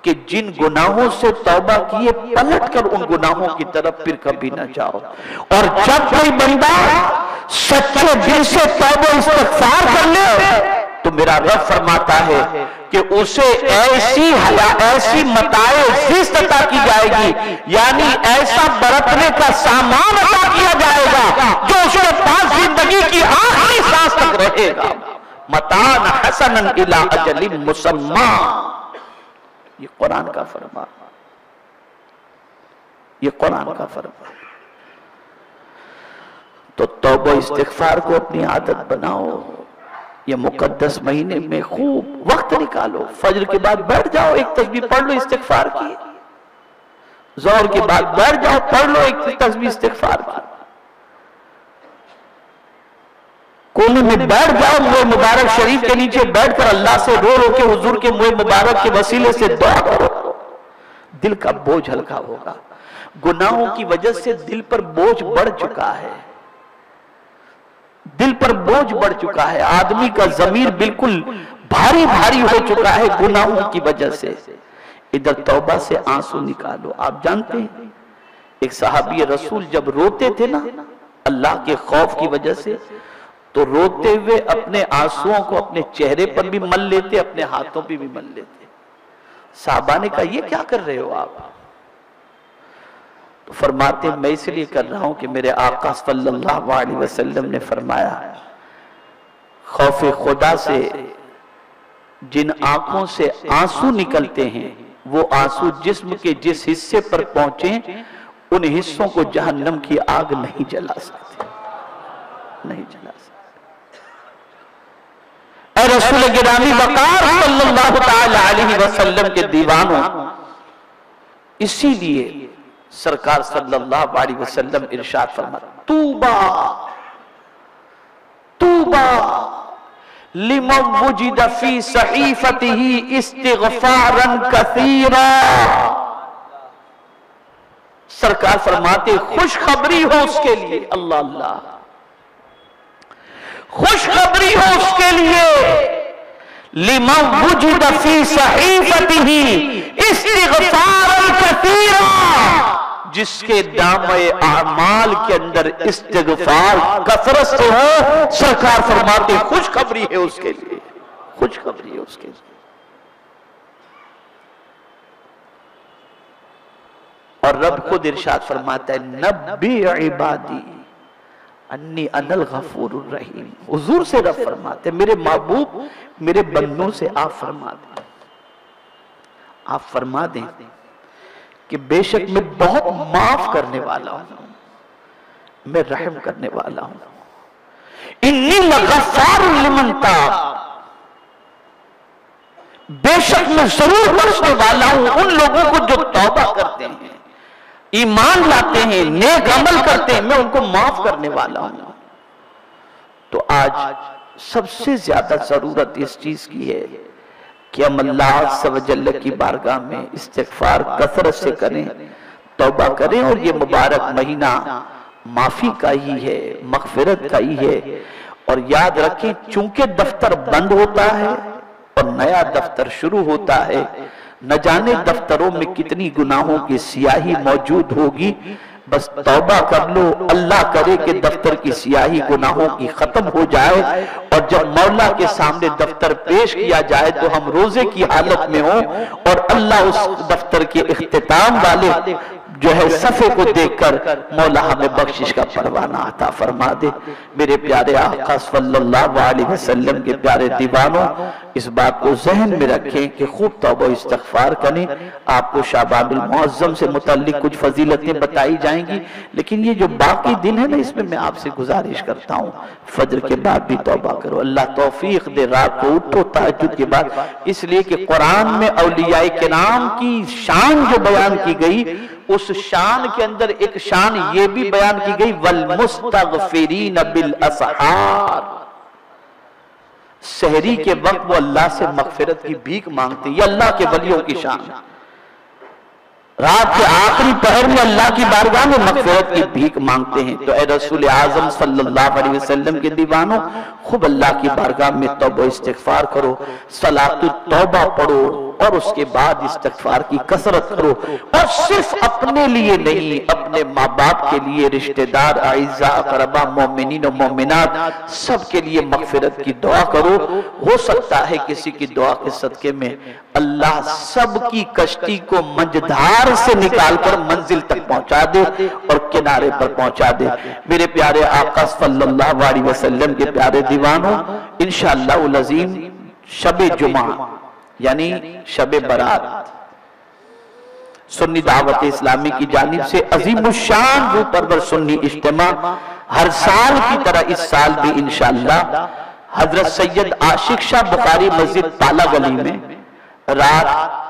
Speaker 4: कि जिन गुनाहों से तौबा किए पलट कर उन गुनाहों की तरफ फिर कभी न जाओ। और जब कोई बंदा सच्चे दिल से तौबा इस्तग़फ़ार कर ले तो मेरा रब फरमाता है कि उसे ऐसी मताए ज़िस्त अता की जाएगी, यानी ऐसा बरतने का सामान अता किया जाएगा जो उसके पास जिंदगी की आखिरी सांस तक रहेगा। मतान हसनन इला अजलिन मुसम्मा, ये कुरान का फरमान, ये कुरान का फरमान। तो तौबा इस्तिग़फ़ार को अपनी आदत बनाओ। ये मुकद्दस महीने में खूब वक्त निकालो। फजर के बाद बैठ जाओ, एक तस्बीह पढ़ लो इस्तिग़फ़ार की। ज़ोहर के बाद बैठ जाओ, पढ़ लो एक तस्बीह इस्तिग़फ़ार की। कोने में बैठ जाओ, मुँह मुबारक शरीफ के नीचे बैठकर अल्लाह से रो रो के हुजूर के मुँह मुबारक के वसीले से दुआ करो। दिल का बोझ हल्का होगा। गुनाहों की वजह से दिल पर बोझ बढ़ चुका है, दिल पर बोझ बढ़ चुका है। आदमी का ज़मीर बिल्कुल भारी भारी हो चुका है गुनाहों की वजह से। इधर तौबा से आंसू निकालो। आप जानते हैं एक सहाबी रसूल जब रोते थे ना अल्लाह के खौफ की वजह से, तो रोते हुए अपने आंसुओं को अपने चेहरे पर भी मल लेते, अपने हाथों पे भी मल लेते। साहबा ने कहा, ये क्या कर रहे हो आप? तो फरमाते, मैं इसलिए कर रहा हूं कि मेरे आका सल्लल्लाहु अलैहि वसल्लम ने फरमाया, खौफे खुदा से जिन आंखों से आंसू निकलते हैं वो आंसू जिस्म के जिस हिस्से पर पहुंचे उन हिस्सों को जहन्नम की आग नहीं जला सकती, नहीं जला सकती। ऐ रसूल गिरामी वकार सल्लल्लाहु ताला अलैहि वसल्लम के दीवानों, इसीलिए सरकार सल्लल्लाहु अलैहि वसल्लम इरशाद फरमाते, तूबा तूबा लिमन वुजिद फी सहीफतिही इस्तिग़फ़ारन कसीरा। सरकार फरमाते, खुशखबरी हो उसके लिए, अल्लाह अल्लाह, खुशखबरी हो उसके लिए, लिमन वुजिद फी सहीफतिही इस्तिग़फ़ारन कसीरा, जिसके दामे आमाल के अंदर इस्तिग़फ़ार कसरत से हो। सरकार फरमाते, खुशखबरी है उसके लिए, खुशखबरी है उसके लिए। और रब खुद इरशाद फरमाता है, नब्बी इबादी अन्नी अनल गफूरुर रहीम। हुजूर से रब फरमाते, मेरे महबूब मेरे बंदों से आप फरमा दें, आप फरमा दें कि बेशक मैं बहुत माफ करने वाला हूं, मैं रहम करने वाला हूं। इन्नी लगफ़ार लिमन ताब, बेशक मैं जरूर बख्शने वाला हूं उन लोगों को जो तौबा करते हैं, ईमान लाते हैं, नेक अमल करते हैं, मैं उनको माफ करने वाला हूं। तो आज सबसे ज्यादा जरूरत इस चीज की है कि हम अल्लाह अज़्ज़ व जल्ल की बारगाह में इस्तिग़फ़ार कसरत से करें, तौबा करें। और ये मुबारक महीना माफी का ही है, मग़फ़िरत का ही है। और याद रखें, चूंकि दफ्तर बंद होता है और नया दफ्तर शुरू होता है, न जाने दफ्तरों में कितनी गुनाहों की स्याही मौजूद होगी। बस तौबा कर लो, अल्लाह करे कि दफ्तर की स्याही गुनाहों की खत्म हो जाए, और जब मौला के सामने दफ्तर पेश किया जाए तो हम रोजे की हालत में हो और अल्लाह उस दफ्तर के इख्तिताम वाले जो है सफ़े को देखकर मौला हमें बख्शिश का परवाना अता फरमा दे। मेरे प्यारे आका सल्लल्लाहु अलैहि वसल्लम के प्यारे दीवानों, इस बात को ज़हन में रखें कि खूब तौबा इस्तिग़फ़ार करें। आपको शाबानुल मुअज़्ज़म से मुतल्लिक़ कुछ फजीलतें बताई जाएंगी, लेकिन ये जो बाकी दिन है ना, इसमें मैं आपसे गुजारिश करता हूँ, फजर के बाद भी तौबा करो। अल्लाह तौफीक दे, रात को उठो तहज्जुद के बाद, इसलिए कि कुरान में औलियाए किराम की शान जो बयान की गई, उस शान के अंदर एक शान ये भी बयान की गई, वल मुस्तगफिरीन बिल असहार, सहरी के वक्त वो अल्लाह से मग़फ़िरत की भीख मांगते। ये अल्लाह के वलियों की शान। रात के आखिरी पहर में अल्लाह की बारगाह में मग़फ़िरत की भीख मांगते हैं। तो ए रसूल आज़म सल्लल्लाहु अलैहि वसल्लम के दीवानों, खूब अल्लाह की बारगाह में तौबा इस्तिग़फ़ार करो, सलातुत तौबा पढ़ो, और उसके बाद इस्तिग़फ़ार की कसरत करो। और सिर्फ अपने लिए नहीं, अपने माँ बाप के लिए, रिश्तेदार, आइज़ा अक़रबा, मोमिनीन और मोमिनात, सबके लिए मग़फ़िरत की दुआ करो। हो सकता है किसी की दुआ के सदके में अल्लाह सबकी कश्ती को मंझधार से निकालकर मंजिल तक पहुंचा दे और किनारे पर पहुंचा दे। मेरे प्यारे आका सल्लल्लाहु अलैहि वसल्लम के प्यारे दीवानों, इंशाअल्लाह अज़ीम शब जुमा यानी शब बरात सुन्नी दावत इस्लामी की जानिब से अज़ीमुश्शान रूह परवर सुन्नी इज्तिमा हर साल की तरह इस साल भी इंशाअल्लाह हजरत सैयद आशिक शाह बुखारी मस्जिद ताला गली में रात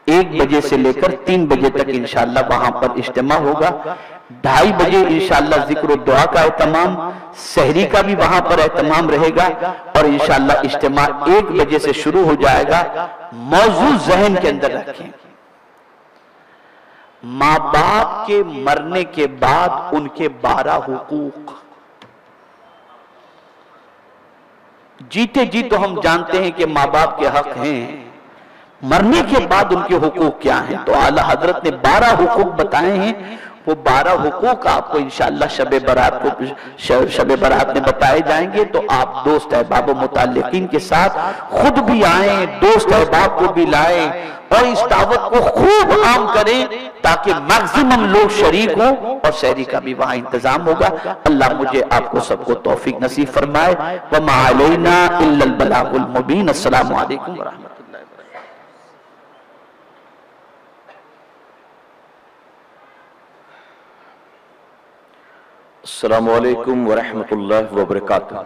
Speaker 4: 1 बजे से लेकर 3 बजे तक इंशाअल्लाह वहां पर इज्तिमा होगा। 2:30 बजे इंशाअल्लाह जिक्र दुआ का एहतमाम, सहरी का भी वहां पर एहतमाम रहेगा, और इंशाअल्लाह इज्तिमा 1 बजे से शुरू हो जाएगा। मौजू ज़हन के अंदर रखें, माँ बाप के मरने के बाद उनके 12 हुकूक। जीते जी तो हम जानते हैं कि माँ बाप के हक हैं, मरने के बाद उनके हुकूक क्या हैं। तो आला हजरत ने 12 हुकूक बताए हैं। वो 12 हुकूक आपको इंशाअल्लाह शब बरात में बताए जाएंगे। तो आप दोस्त अहबाब मुताल्लिकीन के साथ खुद भी आए, दोस्त अहबाब को भी लाएं और इस दावत को खूब आम करें ताकि मैक्सिमम लोग शरीक हों, और शहरी का भी वहां इंतजाम होगा। अल्लाह मुझे आपको सबको तौफीक नसीब फरमाए। व मा अलैना इल्लल बलागुल मुबीन। अस्सलामु अलैकुम व रहमतुल्लाहि।
Speaker 5: अस्सलामु अलैकुम वरहमतुल्लाहि वबरकातुहू।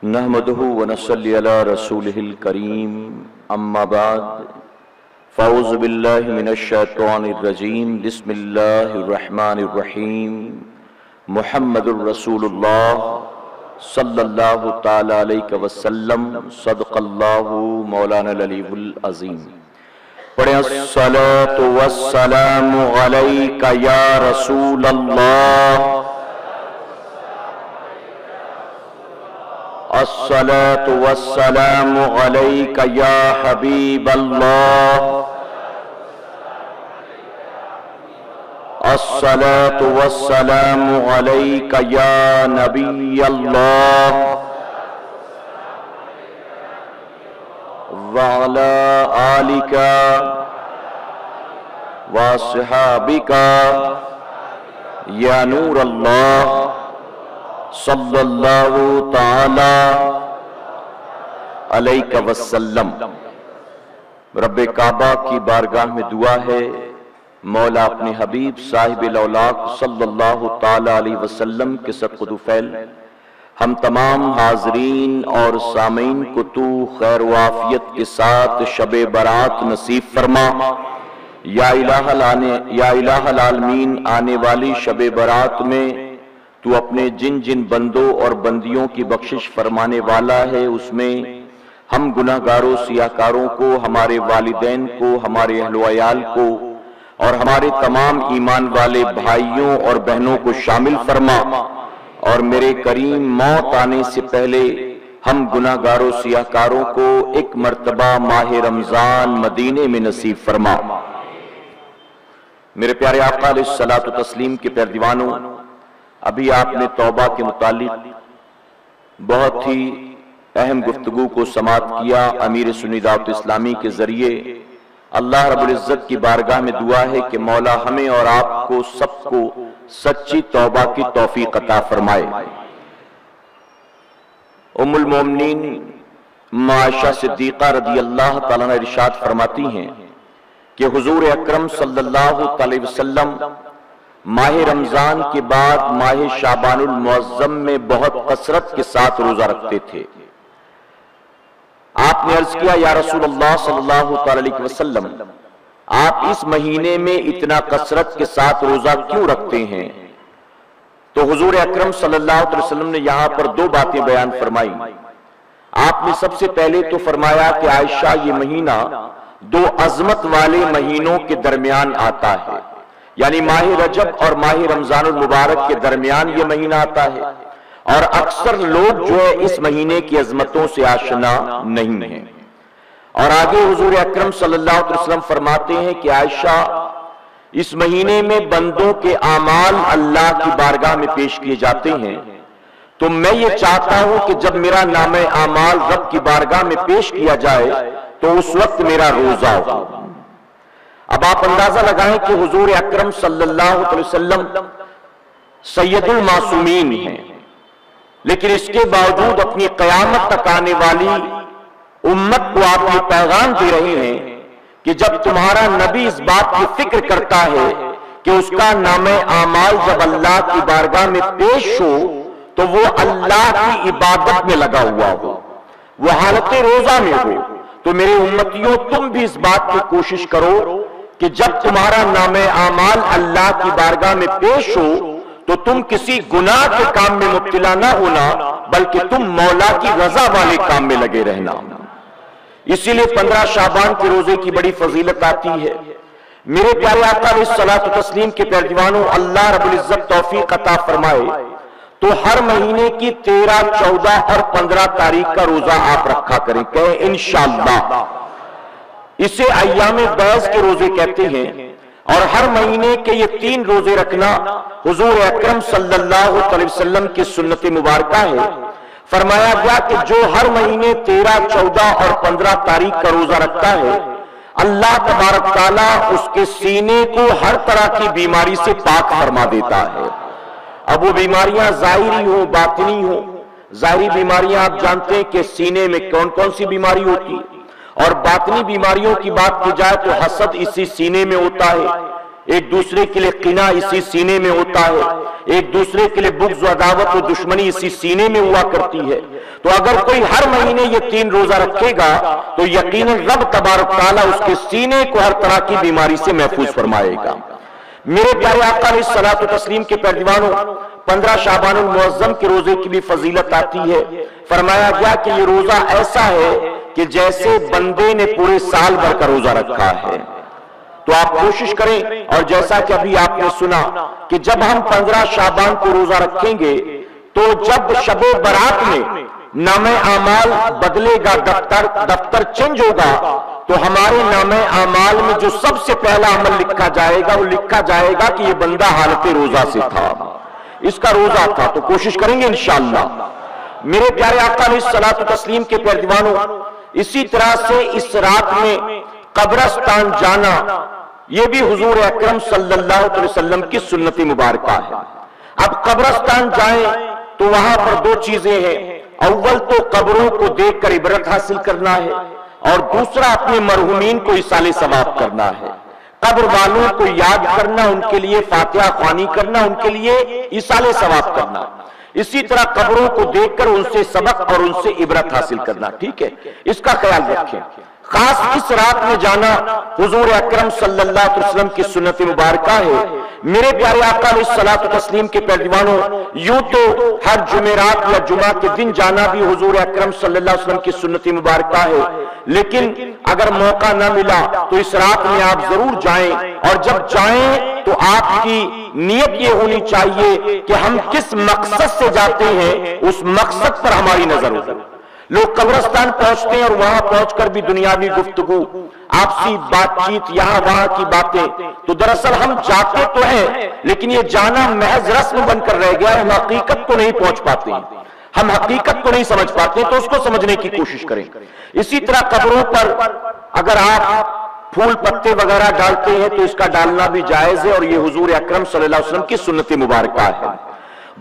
Speaker 5: नहमदुहु व नसल्ली अला रसूलिहिल करीम, अम्मा बाद, फ़अऊज़ु बिल्लाहि मिनश शैतानिर रजीम, बिस्मिल्लाहिर रहमानिर रहीम। मुहम्मदुर रसूलुल्लाह सल्लल्लाहु तआला अलैहि वसल्लम, सदक़ल्लाहु मौलाना अल-अलीयुल अज़ीम। पढ़े अस्सलातु वस्सलामु अलैका या रसूल अल्लाह, अस्सलातु वस्सलामु अलैका या हबीब अल्लाह, अस्सलातु वस्सलामु अलैका या नबी अल्लाह, वअला आलिका वअस्हाबिका या नूर अल्लाह सल्लल्लाहु ताला अलैका वसल्लम। रब्बे काबा की बारगाह में दुआ है, मौला अपने हबीब साहिब लौलाक सल्लल्लाहु ताला अलैहि वसल्लम के सदक़ फैल हम तमाम हाजरीन और सामीन को तू खैर वाफियत के साथ शब बारात नसीब फरमा। या इलाहल आलमीन आने वाली शब बारात में तू अपने जिन जिन बंदों और बंदियों की बख्शिश फरमाने वाला है, उसमें हम गुनाहगारों सियाकारों को, हमारे वालिदैन को, हमारे अहलो अयाल को और हमारे तमाम ईमान वाले भाइयों और बहनों को शामिल फरमा। और मेरे करीम मौत आने से पहले हम गुनाहगारों सियाकारों को एक मर्तबा माह रमजान मदीने में नसीब फरमा। मेरे प्यारे आका अलैहिस्सलातु तस्लीम के प्यारे दीवानों, अभी आपने तौबा के मुतालिक बहुत ही अहम गुफ्तगू को समाअत किया। अमीर सुन्नी दावत इस्लामी के जरिए अल्लाह रब्बुल इज्जत की बारगाह में दुआ है कि मौला हमें और आपको सबको सच्ची तौबा की तौफीक अता फरमाए। उम्मुल मोमिनीन आयशा सिद्दीक़ा रज़ी अल्लाह तआला अन्हा इरशाद फरमाती हैं कि हुजूर अकरम सल्लल्लाहु अलैहि वसल्लम माह रमजान के बाद माह शाबानुल मुअज़्ज़म में बहुत कसरत के साथ रोजा रखते थे। आपने अर्ज किया, या रसूलुल्लाह सल्लल्लाहु अलैहि वसल्लम, आप इस महीने में इतना कसरत के साथ रोजा क्यों रखते हैं? तो हुजूर अकरम सल्लल्लाहु अलैहि वसल्लम ने यहां पर दो बातें बयान फरमाई। आपने सबसे पहले तो फरमाया कि आयशा, ये महीना दो अजमत वाले महीनों के दरमियान आता है, यानी माह रजब और माह रमजानुल मुबारक के दरमियान ये महीना आता है, और अक्सर लोग जो है इस महीने की अजमतों से आशना नहीं है। और आगे हुजूर अकरम सल्लल्लाहु अलैहि वसल्लम फरमाते हैं कि आयशा, इस महीने में बंदों के आमाल अल्लाह की बारगाह में पेश किए जाते हैं, तो मैं ये चाहता हूं कि जब मेरा नामे आमाल रब की बारगाह में पेश किया जाए तो उस वक्त मेरा रोजा हो। अब आप अंदाजा लगाएं कि हुजूर अकरम सल्लल्लाहु अलैहि वसल्लम सैयदुल मासूमीन हैं, लेकिन इसके बावजूद अपनी कयामत तक आने वाली उम्मत को आप ये पैगाम दे रहे हैं कि जब तुम्हारा नबी इस बात की फिक्र करता है कि उसका नामे आमाल जब अल्लाह की बारगाह में पेश हो तो वो अल्लाह की इबादत में लगा हुआ हो, वो हालत रोजा में हो, तो मेरे उम्मतियों तुम भी इस बात की कोशिश करो कि जब तुम्हारा नामे आमाल अल्लाह की बारगाह में पेश हो तो तुम किसी गुनाह के काम में मुब्तला ना होना, बल्कि तुम मौला की रजा वाले काम में लगे रहना। इसीलिए 15 शाबान के रोजे की बड़ी फजीलत आती है। मेरे प्यारे आका अलैहिस्सलातु तस्लीम के प्यारे दीवानों, अल्लाह रब्बुल इज्जत तौफीक अता फरमाए तो हर महीने की 13, 14 और 15 तारीख का रोजा आप रखा करें, कहें इंशाअल्लाह। इसे अय्याम बैज़ के रोजे कहते हैं। और हर महीने के ये 3 रोजे रखना हुजूर अकरम सल्लल्लाहु अलैहि वसल्लम की सुन्नत मुबारका है। फरमाया गया कि जो हर महीने 13, 14 और 15 तारीख का रोजा रखता है, अल्लाह तबारक ताला उसके सीने को हर तरह की बीमारी से पाक फरमा देता है। अब वो बीमारियां जाहिरी हो बातिनी हो। जाहिरी बीमारियां आप जानते हैं कि सीने में कौन कौन सी बीमारी होती है, और बातिनी बीमारियों की बात की जाए तो हसद इसी सीने में होता है, एक दूसरे के लिए किना इसी सीने में होता है, एक दूसरे के लिए बुग़्ज़ व अदावत और दुश्मनी इसी सीने में हुआ करती है। तो अगर कोई हर महीने ये 3 रोजा रखेगा तो यकीनन रब तबारक ताला उसके सीने को हर तरह की बीमारी से महफूज फरमाएगा। मेरे प्यारे आका अलैहिस्सलातु तस्लीम के प्यारे दीवानों, 15 शाबानुल मुअज़्ज़म के रोजे की भी फजीलत आती है। फरमाया गया कि ये रोजा ऐसा है कि जैसे बंदे ने पूरे साल भर का रोजा रखा है। तो आप कोशिश करें, और जैसा कि अभी आपने सुना कि जब हम 15 शाबान को रोजा रखेंगे तो जब शबे बरात में नामे आमाल बदलेगा, दफ्तर चेंज होगा, तो हमारे नामे आमाल में जो सबसे पहला अमल लिखा जाएगा वो लिखा जाएगा कि ये बंदा हालत रोजा से था, इसका रोजा था। तो कोशिश करेंगे इंशाअल्लाह। मेरे प्यारे आका अलैहिस्सलातु तस्लीम के प्यारे दीवानों, इसी तरह से इस रात में कब्रस्तान जाना ये भी हुजूर अकरम सल्लल्लाहु अलैहि वसल्लम की सुन्नत मुबारका है। अब कब्रस्तान जाएं तो वहां पर 2 चीजें हैं। अव्वल तो कब्रों को देखकर इबरत हासिल करना है, और दूसरा अपने मरहुमीन को इसाले सवाब करना है। قبر والوں کو یاد کرنا، ان کے لیے فاتحہ خوانی کرنا، ان کے لیے ایصال ثواب کرنا، اسی طرح قبروں کو دیکھ کر ان سے سبق اور ان سے عبرت حاصل کرنا، ٹھیک ہے؟ اس کا خیال رکھیں۔ خاص اس رات میں جانا حضور اکرم صلی اللہ علیہ وسلم کی سنت مبارکہ ہے۔ میرے پیارے آقا علیہ الصلوۃ والتسلیم کے پیروانوں، یوں تو ہر جمعرات یا جمعہ کے دن جانا بھی حضور اکرم صلی اللہ علیہ وسلم کی سنت مبارکہ ہے، لیکن اگر موقع نہ ملا تو اس رات میں آپ ضرور جائیں، اور جب جائیں تو آپ کی نیت یہ ہونی چاہیے کہ ہم کس مقصد سے جاتے ہیں، اس مقصد پر ہماری نظر ہو۔ لوگ قبرستان پہنچتے ہیں اور وہاں پہنچ کر بھی دنیاوی گفتگو، آپسی بات چیت، یہاں وہاں کی باتیں، تو دراصل ہم جاتے تو ہیں لیکن یہ جانا محض رسم بن کر رہ گیا، ہم حقیقت کو نہیں پہنچ پاتے ہیں، ہم حقیقت کو نہیں سمجھ پاتے ہیں، تو اس کو سمجھنے کی کوشش کریں۔ اسی طرح قبروں پر اگر آپ پھول پتے وغیرہ ڈالتے ہیں تو اس کا ڈالنا بھی جائز ہے، اور یہ حضور اکرم صلی اللہ علیہ وسلم کی سنت مبارکہ ہے۔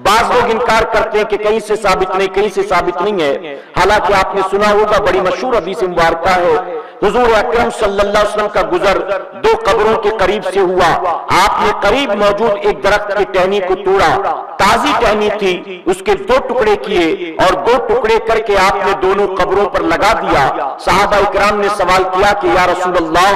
Speaker 5: بعض لوگ انکار کرتے ہیں کہ کہیں سے ثابت نہیں، کہیں سے ثابت نہیں ہے، حالانکہ آپ نے سنا ہوگا، بڑی مشہور حدیث مبارکہ ہے، حضور اکرم صلی اللہ علیہ وسلم کا گزر دو قبروں کے قریب سے ہوا، آپ نے قریب موجود ایک درخت کی ٹہنی کو توڑا، تازی ٹہنی تھی، اس کے دو ٹکڑے کیے اور دو ٹکڑے کر کے آپ نے دونوں قبروں پر لگا دیا۔ صحابہ اکرام نے سوال کیا کہ یا رسول اللہ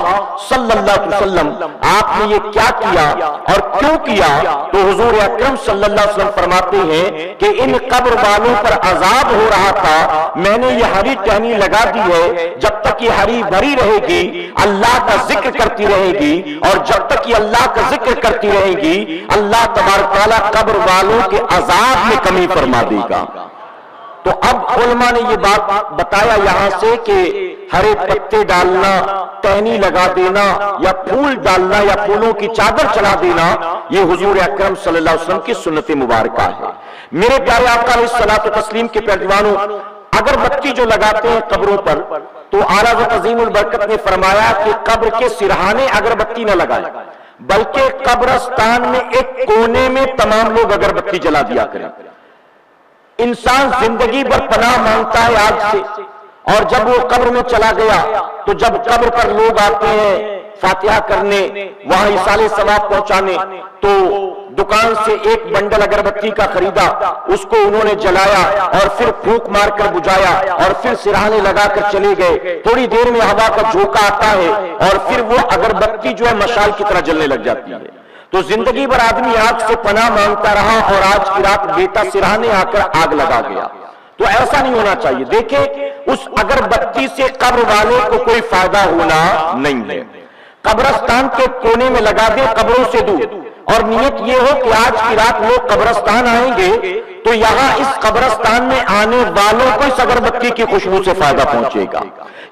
Speaker 5: صلی اللہ علیہ وسلم، آپ نے یہ کیا کیا اور کیوں کیا؟ تو حضور اکرم صلی اللہ علیہ وسلم فرماتے ہیں کہ ان قبر والوں پر عذاب ہو رہا تھا، میں نے یہ ہری ٹہنی لگا دی ہے، جب تک یہ ہری بھری رہے گی اللہ کا ذکر کرتی رہے گی، اور جب تک یہ اللہ کا ذکر کرتی رہے گی اللہ تبارک تعالیٰ قبر والوں کے عذاب میں کمی فرما دے گا۔ تو اب علماء نے یہ بات بتایا یہاں سے کہ ہرے پتے ڈالنا، ٹہنی لگا دینا، یا پھول ڈالنا یا پھولوں کی چادر چلا دینا، یہ حضور اکرم صلی اللہ علیہ وسلم کی سنت مبارکہ ہے۔ میرے پیارے آقا علیہ الصلوۃ والتسلیم کے پیروانوں، اگربتی جو لگاتے ہیں قبروں پر، تو اعلیٰ حضرت عظیم البرکت نے فرمایا کہ قبر کے سرہانے اگربتی نہ لگائیں، بلکہ قبرستان میں ایک کونے میں تمام لوگ اگربتی جلا دیا کریں۔ انسان زندگی بھر پناہ مانگتا ہے آگ سے، اور جب وہ قبر میں چلا گیا تو جب قبر پر لوگ آتے ہیں فاتحہ کرنے، وہاں ایصال ثواب پہنچانے، تو دکان سے ایک بنڈل اگربتی کا خریدا، اس کو انہوں نے جلایا اور پھر پھونک مار کر بجھایا اور پھر سرہانے لگا کر چلے گئے۔ تھوڑی دیر میں ہوا کا جھونکا آتا ہے اور پھر وہ اگربتی جو ہے مشال کی طرح جلنے لگ جاتی ہے۔ تو زندگی بھر آدمی آگ سے پناہ مانگتا رہا اور آج کی رات بیٹا سرہانے آ کر آگ لگا گیا۔ تو ایسا نہیں ہونا چاہیے۔ دیکھیں، اس اگربتی سے قبر والے کو کوئی فائدہ ہونا نہیں ہے۔ قبرستان کے کونے میں لگا دیں، قبروں سے دور، اور نیت یہ ہو کہ آج کی رات لوگ قبرستان آئیں گے تو یہاں اس قبرستان میں آنے والوں کو اس اگربتی کی خوشبو سے فائدہ پہنچے گا،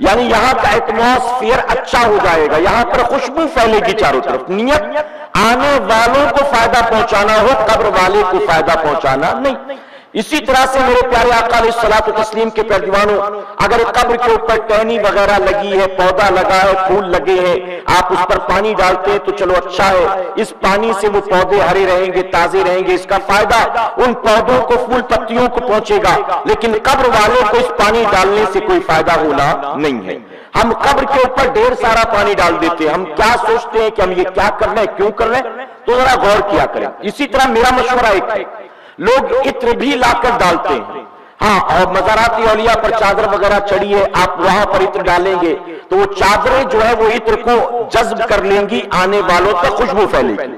Speaker 5: یعنی یہاں کا ایٹماسفیئر اچھا ہو جائے گا، یہاں پر خوشبو پھیلے گی چاروں طرف۔ نیت آنے والوں کو فائدہ پہنچانا ہو، قبر والے کو فائدہ پہنچانا نہیں۔ اسی طرح سے میرے پیارے آقا علیہ الصلوۃ والتسلیم کے پیروانوں، اگر قبر کے اوپر ٹہنی وغیرہ لگی ہے، پودا لگا ہے، پھول لگے ہیں، آپ اس پر پانی ڈالتے ہیں تو چلو اچھا ہے، اس پانی سے وہ پودے ہرے رہیں گے، تازے رہیں گے، اس کا فائدہ ان پودوں کو، پھول پتیوں کو پہنچے گا، لیکن قبر والے کو اس پانی ڈالنے سے کوئی فائدہ ہونا نہیں ہے۔ ہم قبر کے اوپر ڈھیر سارا پانی ڈال دیتے ہیں، ہم کیا سوچتے ہیں کہ ہم یہ کیا کر رہے ہیں، کیوں کر رہے ہیں؟ تو ذرا غور کیا کریں۔ اسی طرح میرا مشورہ ایک ہے، لوگ عطر بھی لا کر ڈالتے ہیں، ہاں، اور مزارات اولیاء پر چادر وغیرہ چڑھی ہے، آپ وہاں پر عطر ڈالیں گے تو وہ چادریں جو ہے وہ عطر کو جذب کر لیں گی، آنے والوں تک خوشبو پھیلے گی۔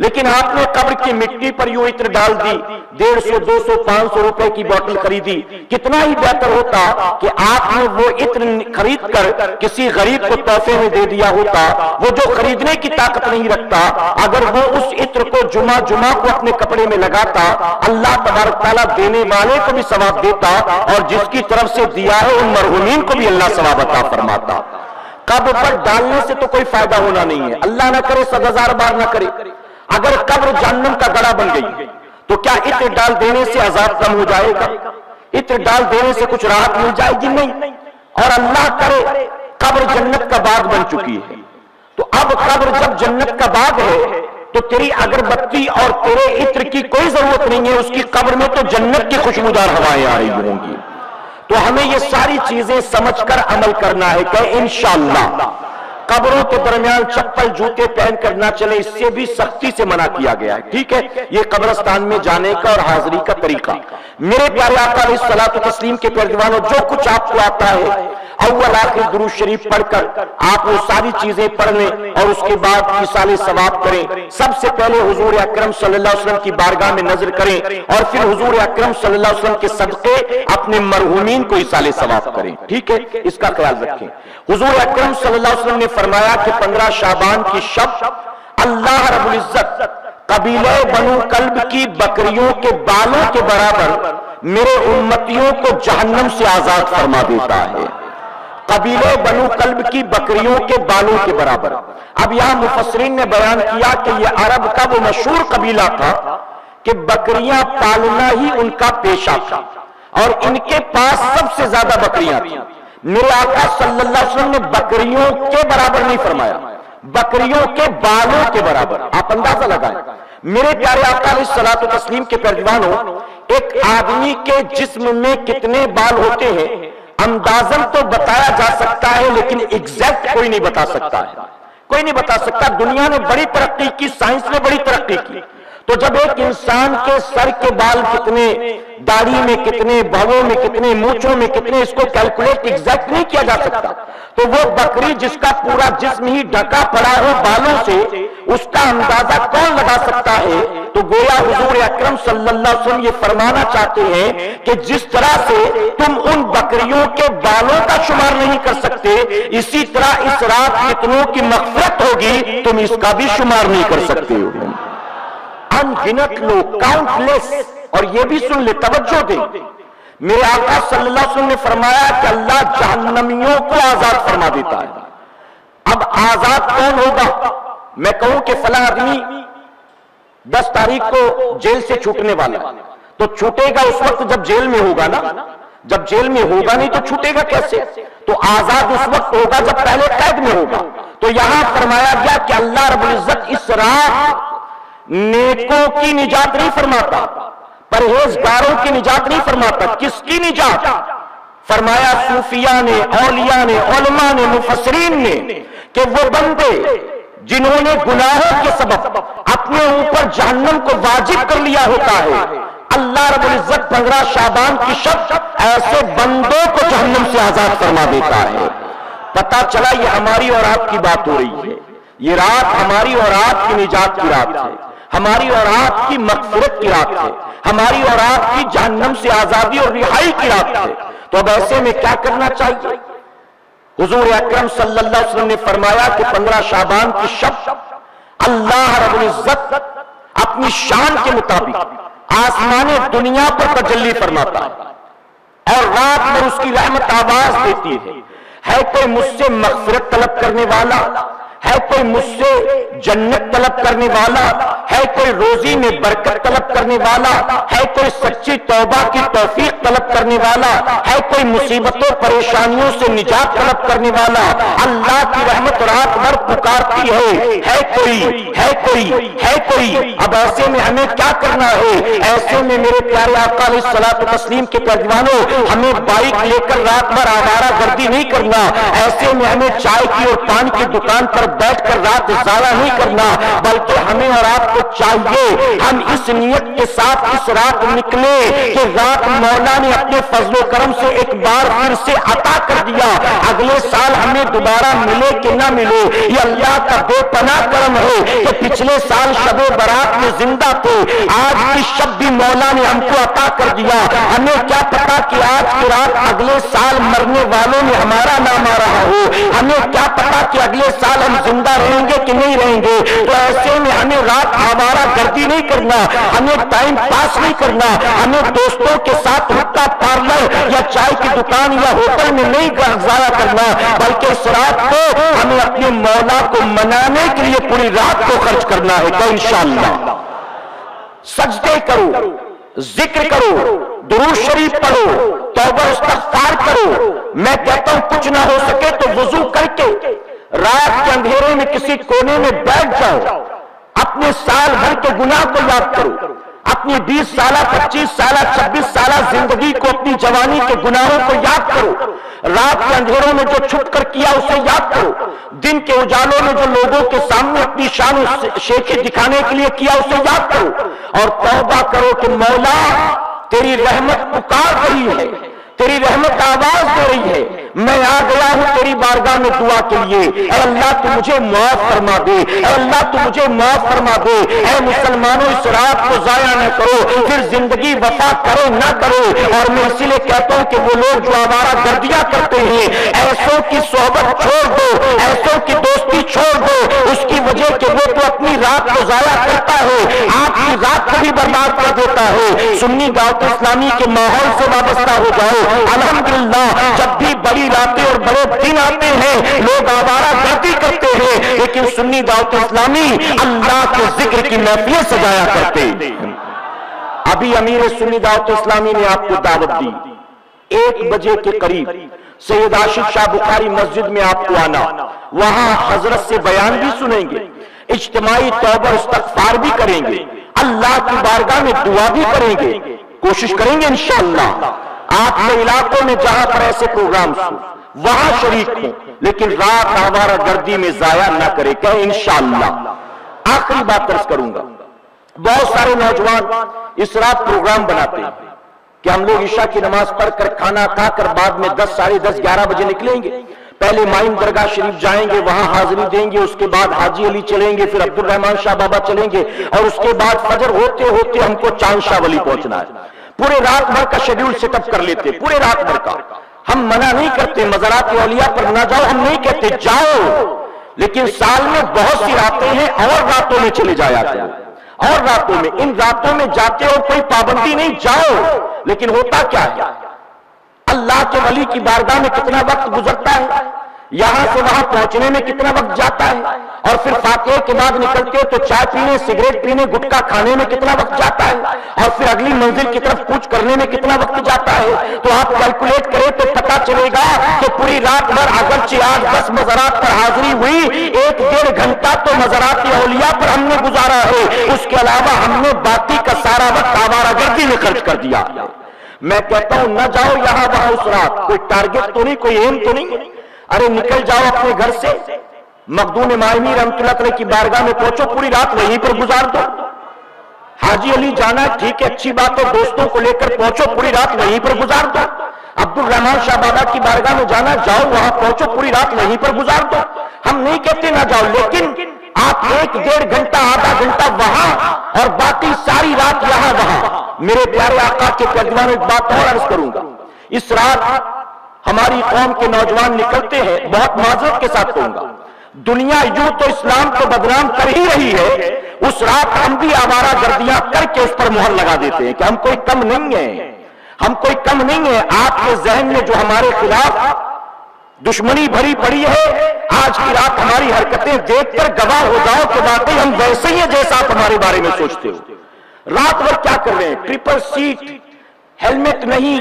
Speaker 5: لیکن آپ نے قبر کی مٹی پر یوں عطر ڈال دی، 150 200 500 روپے کی بوتل خریدی، کتنا ہی بہتر ہوتا کہ آپ نے وہ عطر خرید کر کسی غریب کو تحفے میں دے دیا ہوتا۔ وہ جو خریدنے کی طاقت نہیں رکھتا، اگر وہ اس عطر کو جمعہ کو اپنے کپڑے میں لگاتا، اللہ تبارک تعالیٰ دینے والے کو بھی ثواب دیتا، اور جس کی طرف سے دیا ہے ان مرحومین کو بھی اللہ ثواب عطا فرماتا۔ قبر پر ڈالنے سے تو کوئی فائدہ ہونا نہیں ہے، اللہ نہ کرے 100,000 بار نہ کرے۔ اگر قبر جہنم کا گڑھا بن گئی تو کیا عطر ڈال دینے سے عذاب کم ہو جائے گا؟ عطر ڈال دینے سے کچھ راحت مل جائے گی؟ نہیں۔ اور اللہ کرے قبر جنت کا باغ بن چکی ہے، تو اب قبر جب جنت کا باغ ہے تو تیری اگربتی اور تیرے عطر کی کوئی ضرورت نہیں ہے، اس کی قبر میں تو جنت کی خوشبودار ہوائیں آ رہی ہوں گی۔ تو ہمیں یہ ساری چیزیں سمجھ کر عمل کرنا ہے کہ انشاءاللہ قبروں کے درمیان چپل جوتے پہن کر نہ چلے، اس سے بھی سختی سے منع کیا گیا ہے. ٹھیک ہے، یہ قبرستان میں جانے کا اور حاضری کا طریقہ. میرے پیارے آقا علیہ الصلوۃ والتسلیم کے پیروانوں، جو کچھ آپ کو آتا ہے اول آخر درود شریف پڑھ کر آپ وہ ساری چیزیں پڑھ لیں اور اس کے بعد ایصال ثواب کریں. سب سے پہلے حضور اکرم صلی اللہ علیہ وسلم کی بارگاہ میں نظر کریں اور پھر حضور اکرم صلی اللہ علیہ وسلم کے صدقے اپنے مرحومین کو ایصال ثواب کریں. ٹھیک ہے، اس کا خیال رکھیں. حضور اکرم صلی اللہ علیہ وسلم نے فرمایا کہ 15 شعبان کی شب اللہ رب العزت قبیلہ بنو کلب کی بکریوں کے بالوں کے برابر میرے امتیوں کو جہنم سے آزاد فرما دیتا ہے. قبیلہ بنو کلب کی بکریوں کے بالوں کے برابر. اب یہاں مفسرین نے بیان کیا کہ یہ عرب کا وہ مشہور قبیلہ تھا کہ بکریاں پالنا ہی ان کا پیشہ تھا اور ان کے پاس سب سے زیادہ بکریاں تھیں. میرے آقا صلی اللہ علیہ وسلم نے بکریوں کے برابر نہیں فرمایا، بکریوں کے بالوں کے برابر. آپ اندازہ لگائیں میرے پیارے آقا علیہ الصلوۃ والتسلیم کے پیروانوں، ایک آدمی کے جسم میں کتنے بال ہوتے ہیں اندازن تو بتایا جا سکتا ہے لیکن ایگزیکٹ کوئی نہیں بتا سکتا ہے، کوئی نہیں بتا سکتا. دنیا نے بڑی ترقی کی، سائنس نے بڑی ترقی کی، تو جب ایک انسان کے سر کے بال کتنے، داڑھی میں کتنے، بھووں میں کتنے، مونچھوں میں کتنے، اس کو کیلکولیٹ ایگزیکٹ نہیں کیا جا سکتا. تو وہ بکری جس کا پورا جسم ہی ڈھکا پڑا ہو بالوں سے، اس کا اندازہ کون لگا سکتا ہے؟ تو گویا حضور اکرم صلی اللہ علیہ وسلم یہ فرمانا چاہتے ہیں کہ جس طرح سے تم ان بکریوں کے بالوں کا شمار نہیں کر سکتے، اسی طرح اس رات کتنوں کی مغفرت ہوگی تم اس کا بھی شمار نہیں کر سکتے ہو. انگنت لوگ، کاؤنٹ لیس. اور یہ بھی سن لے، توجہ دیں، میرے آقا صلی اللہ علیہ وسلم نے فرمایا کہ اللہ جہنمیوں کو آزاد فرما دیتا ہے. اب آزاد کون ہوگا؟ میں کہوں کہ فلاں آدمی 10 تاریخ کو جیل سے چھوٹنے والا ہے، تو چھوٹے گا اس وقت جب جیل میں ہوگا نا. جب جیل میں ہوگا نہیں تو چھوٹے گا کیسے؟ تو آزاد اس وقت ہوگا جب پہلے قید میں ہوگا. تو یہاں فرمایا گیا کہ اللہ رب العزت اس رات نیکوں کی نجات نہیں فرماتا، پرہیزگاروں کی نجات نہیں فرماتا. کس کی نجات؟ فرمایا صوفیاء نے، اولیاء نے، علماء نے، مفسرین نے کہ وہ بندے جنہوں نے گناہوں کے سبب اپنے اوپر جہنم کو واجب کر لیا ہوتا ہے، اللہ رب العزت 15 شعبان کی شب ایسے بندوں کو جہنم سے آزاد فرما دیتا ہے. پتہ چلا یہ ہماری اور آپ کی بات ہو رہی ہے. یہ رات ہماری اور آپ کی نجات کی رات ہے، ہماری اور آپ کی مغفرت کی رات ہے، ہماری اور آپ کی جہنم سے آزادی اور رہائی کی رات ہے. تو اب ایسے میں کیا کرنا چاہیے؟ حضور اکرم صلی اللہ علیہ وسلم نے فرمایا کہ 15 شعبان کی شب اللہ رب العزت اپنی شان کے مطابق آسمان دنیا پر تجلی فرماتا ہے اور رات میں اس کی رحمت آواز دیتی ہے کوئی مجھ سے مغفرت طلب کرنے والا؟ ہے کوئی مجھ سے جنت طلب کرنے والا؟ ہے کوئی روزی میں برکت طلب کرنے والا؟ ہے کوئی سچی توبہ کی توفیق طلب کرنے والا؟ ہے کوئی مصیبتوں پریشانیوں سے نجات طلب کرنے والا؟ اللہ کی رحمت رات بھر پکارتی ہے کوئی، ہے کوئی، ہے کوئی. اب ایسے میں ہمیں کیا کرنا ہے؟ ایسے میں میرے پیارے آقا علیہ الصلوۃ والتسلیم کے پیروانوں، ہمیں بائک لے کر رات بھر آوارہ گردی نہیں کرنا. ایسے میں ہمیں چائے کی اور پان کی دکان پر بیٹھ کر رات ضائع نہیں کرنا، بلکہ ہمیں اور آپ کو چاہیے ہم اس نیت کے ساتھ اس رات نکلے کہ رات مولا نے اپنے فضل و کرم سے ایک بار پھر سے عطا کر دیا، اگلے سال ہمیں دوبارہ ملے کہ نہ ملے. یہ اللہ کا بے پناہ کرم ہے کہ پچھلے سال شب برات میں زندہ تھے، آج کی شب بھی مولا نے ہم کو عطا کر دیا. ہمیں کیا پتا کہ آج کی رات اگلے سال مرنے والوں میں ہمارا نام آ رہا ہو، ہمیں کیا پتا کہ اگلے سال ہم زندہ رہیں گے کہ نہیں رہیں گے. تو ایسے میں ہمیں رات آوارہ گردی نہیں کرنا، ہمیں ٹائم پاس نہیں کرنا، ہمیں دوستوں کے ساتھ حقہ پارلر یا چائے کی دکان یا ہوٹل میں نہیں ضائع کرنا، بلکہ اس رات کو ہمیں اپنے مولا کو منانے کے لیے پوری رات کو خرچ کرنا ہے. تو انشاءاللہ سجدے کرو، ذکر کرو، درود شریف پڑھو، توبہ استغفار کرو. میں کہتا ہوں کچھ نہ ہو سکے تو وضو کر کے رات کے اندھیرے میں کسی کونے میں بیٹھ جاؤ، اپنے سال بھر کے گناہ کو یاد کرو. अपनी 20 साल 25 साल 26 साल जिंदगी को, अपनी जवानी के गुनाहों को याद करो। रात के अंधेरों में जो छुप कर किया उसे याद करो। दिन के उजालों में जो लोगों के सामने अपनी शान शेखी दिखाने के लिए किया उसे याद करो। और तौबा करो कि मौला तेरी रहमत पुकार रही है, तेरी रहमत आवाज दे रही है, मैं आ गया हूं तेरी बारगाह में दुआ के लिए। ऐ अल्लाह तू मुझे माफ फरमा दे, ऐ अल्लाह तू मुझे माफ फरमा दे। ऐ मुसलमानों इस रात को जाया न करो, फिर जिंदगी वफा करो ना करो। और मैं इसीलिए कहता हूं कि वो लोग जो आवारा गर्दियां करते हैं, ऐसों की सोहबत छोड़ दो, ऐसों की दोस्ती छोड़ दो। उसकी वजह कि वो तो अपनी रात को जाया करता है, आपकी रात को भी बर्बाद कर देता है। सुन्नी दावत इस्लामी के माहौल से वाबस्ता हो जाओ। अल्हम्दुलिल्लाह जब भी बड़ी रातें और बड़े दिन आते हैं लोग आवारा गर्दी करते हैं, लेकिन सुन्नी दावत इस्लामी अल्लाह के जिक्र की महफिलें सजाया करते। अभी अमीर सुन्नी दावत इस्लामी ने आपको दावत दी 1 बजे के करीब सैयद आशिक शाह बुखारी मस्जिद में आपको आना, वहां हजरत से बयान भी सुनेंगे, इज्तिमाई तौबा इस्तग़फ़ार भी करेंगे, अल्लाह की बारगाह में दुआ भी करेंगे। कोशिश करेंगे इंशाअल्लाह आपके इलाकों में जहां पर ऐसे प्रोग्राम्स हो वहां शरीक हो, लेकिन रात आवारा गर्दी में जाया ना करे। कहे इंशाअल्लाह। आखिरी बात अर्ज करूंगा, बहुत सारे नौजवान इस रात प्रोग्राम बनाते हैं कि हम लोग ईशा की नमाज पढ़कर खाना खाकर बाद में 10, साढ़े 10, 11 बजे निकलेंगे। पहले माइन दरगाह शरीफ जाएंगे, वहां हाजिरी देंगे, उसके बाद हाजी अली चलेंगे, फिर अब्दुल रहमान शाह बाबा चलेंगे, और उसके बाद फजर होते होते हमको चांद शाह वली पहुंचना है। पूरे रात भर का शेड्यूल सेटअप कर लेते, पूरे रात भर का। हम मना नहीं करते मज़ारात औलिया पर ना जाओ, हम नहीं कहते जाओ, लेकिन साल में बहुत सी रातें हैं और रातों में चले जाया करो, और रातों में, इन रातों में जाते हो कोई पाबंदी नहीं, जाओ। लेकिन होता क्या है, अल्लाह के वली की बारगाह में कितना वक्त गुजरता है, यहां से वहां पहुंचने में कितना वक्त जाता है, और फिर फातिहा के बाद निकलते हो तो चाय पीने, सिगरेट पीने, गुटखा खाने में कितना वक्त जाता है, और फिर अगली मंजिल की तरफ कूच करने में कितना वक्त जाता है। तो आप कैलकुलेट करें तो पता चलेगा कि पूरी रात भर अगरचे आज 10 मज़ारात पर हाजिरी हुई, 1-1.5 घंटा तो मज़ारात औलिया पर हमने गुजारा है, उसके अलावा हमने बाकी का सारा वक्त आवारागर्दी में खर्च कर दिया। मैं कहता हूं न जाओ यहां वहां उस रात, कोई टारगेट तो नहीं, कोई एम तो नहीं, अरे निकल जाओ अपने घर से, मखदूम मायमी रहमतुल्लाह अलैह की बारगाह में पहुंचो, पूरी रात वहीं पर गुजार दो। हाजी अली जाना ठीक है, अच्छी बात है, दोस्तों को लेकर पहुंचो, पूरी रात वहीं पर गुजार दो। अब्दुल रहमान शाह बाबा की बारगाह में जाना, जाओ वहां पहुंचो, पूरी रात वहीं पर गुजार दो। हम नहीं कहते ना जाओ, लेकिन आप 1-1.5 घंटा, आधा घंटा वहां और बाकी सारी रात यहां वहां। मेरे प्यारे आका के पैगंबर एक बात और अर्ज करूंगा, इस रात हमारी कौम के नौजवान निकलते हैं, बहुत माजरत के साथ कहूंगा, दुनिया यूं तो इस्लाम को बदनाम कर ही रही है, उस रात हम भी आवारा गर्दियां करके उस पर मोहर लगा देते हैं कि हम कोई कम नहीं है, हम कोई कम नहीं है। आपके जहन में जो हमारे खिलाफ दुश्मनी भरी पड़ी है, आज की रात हमारी हरकतें देखकर गवाह हो जाओ कि वाकई हम वैसे ही हैं जैसा आप हमारे बारे में सोचते हो। रात भर क्या कर रहे हैं, ट्रिपल सीट, हेलमेट नहीं,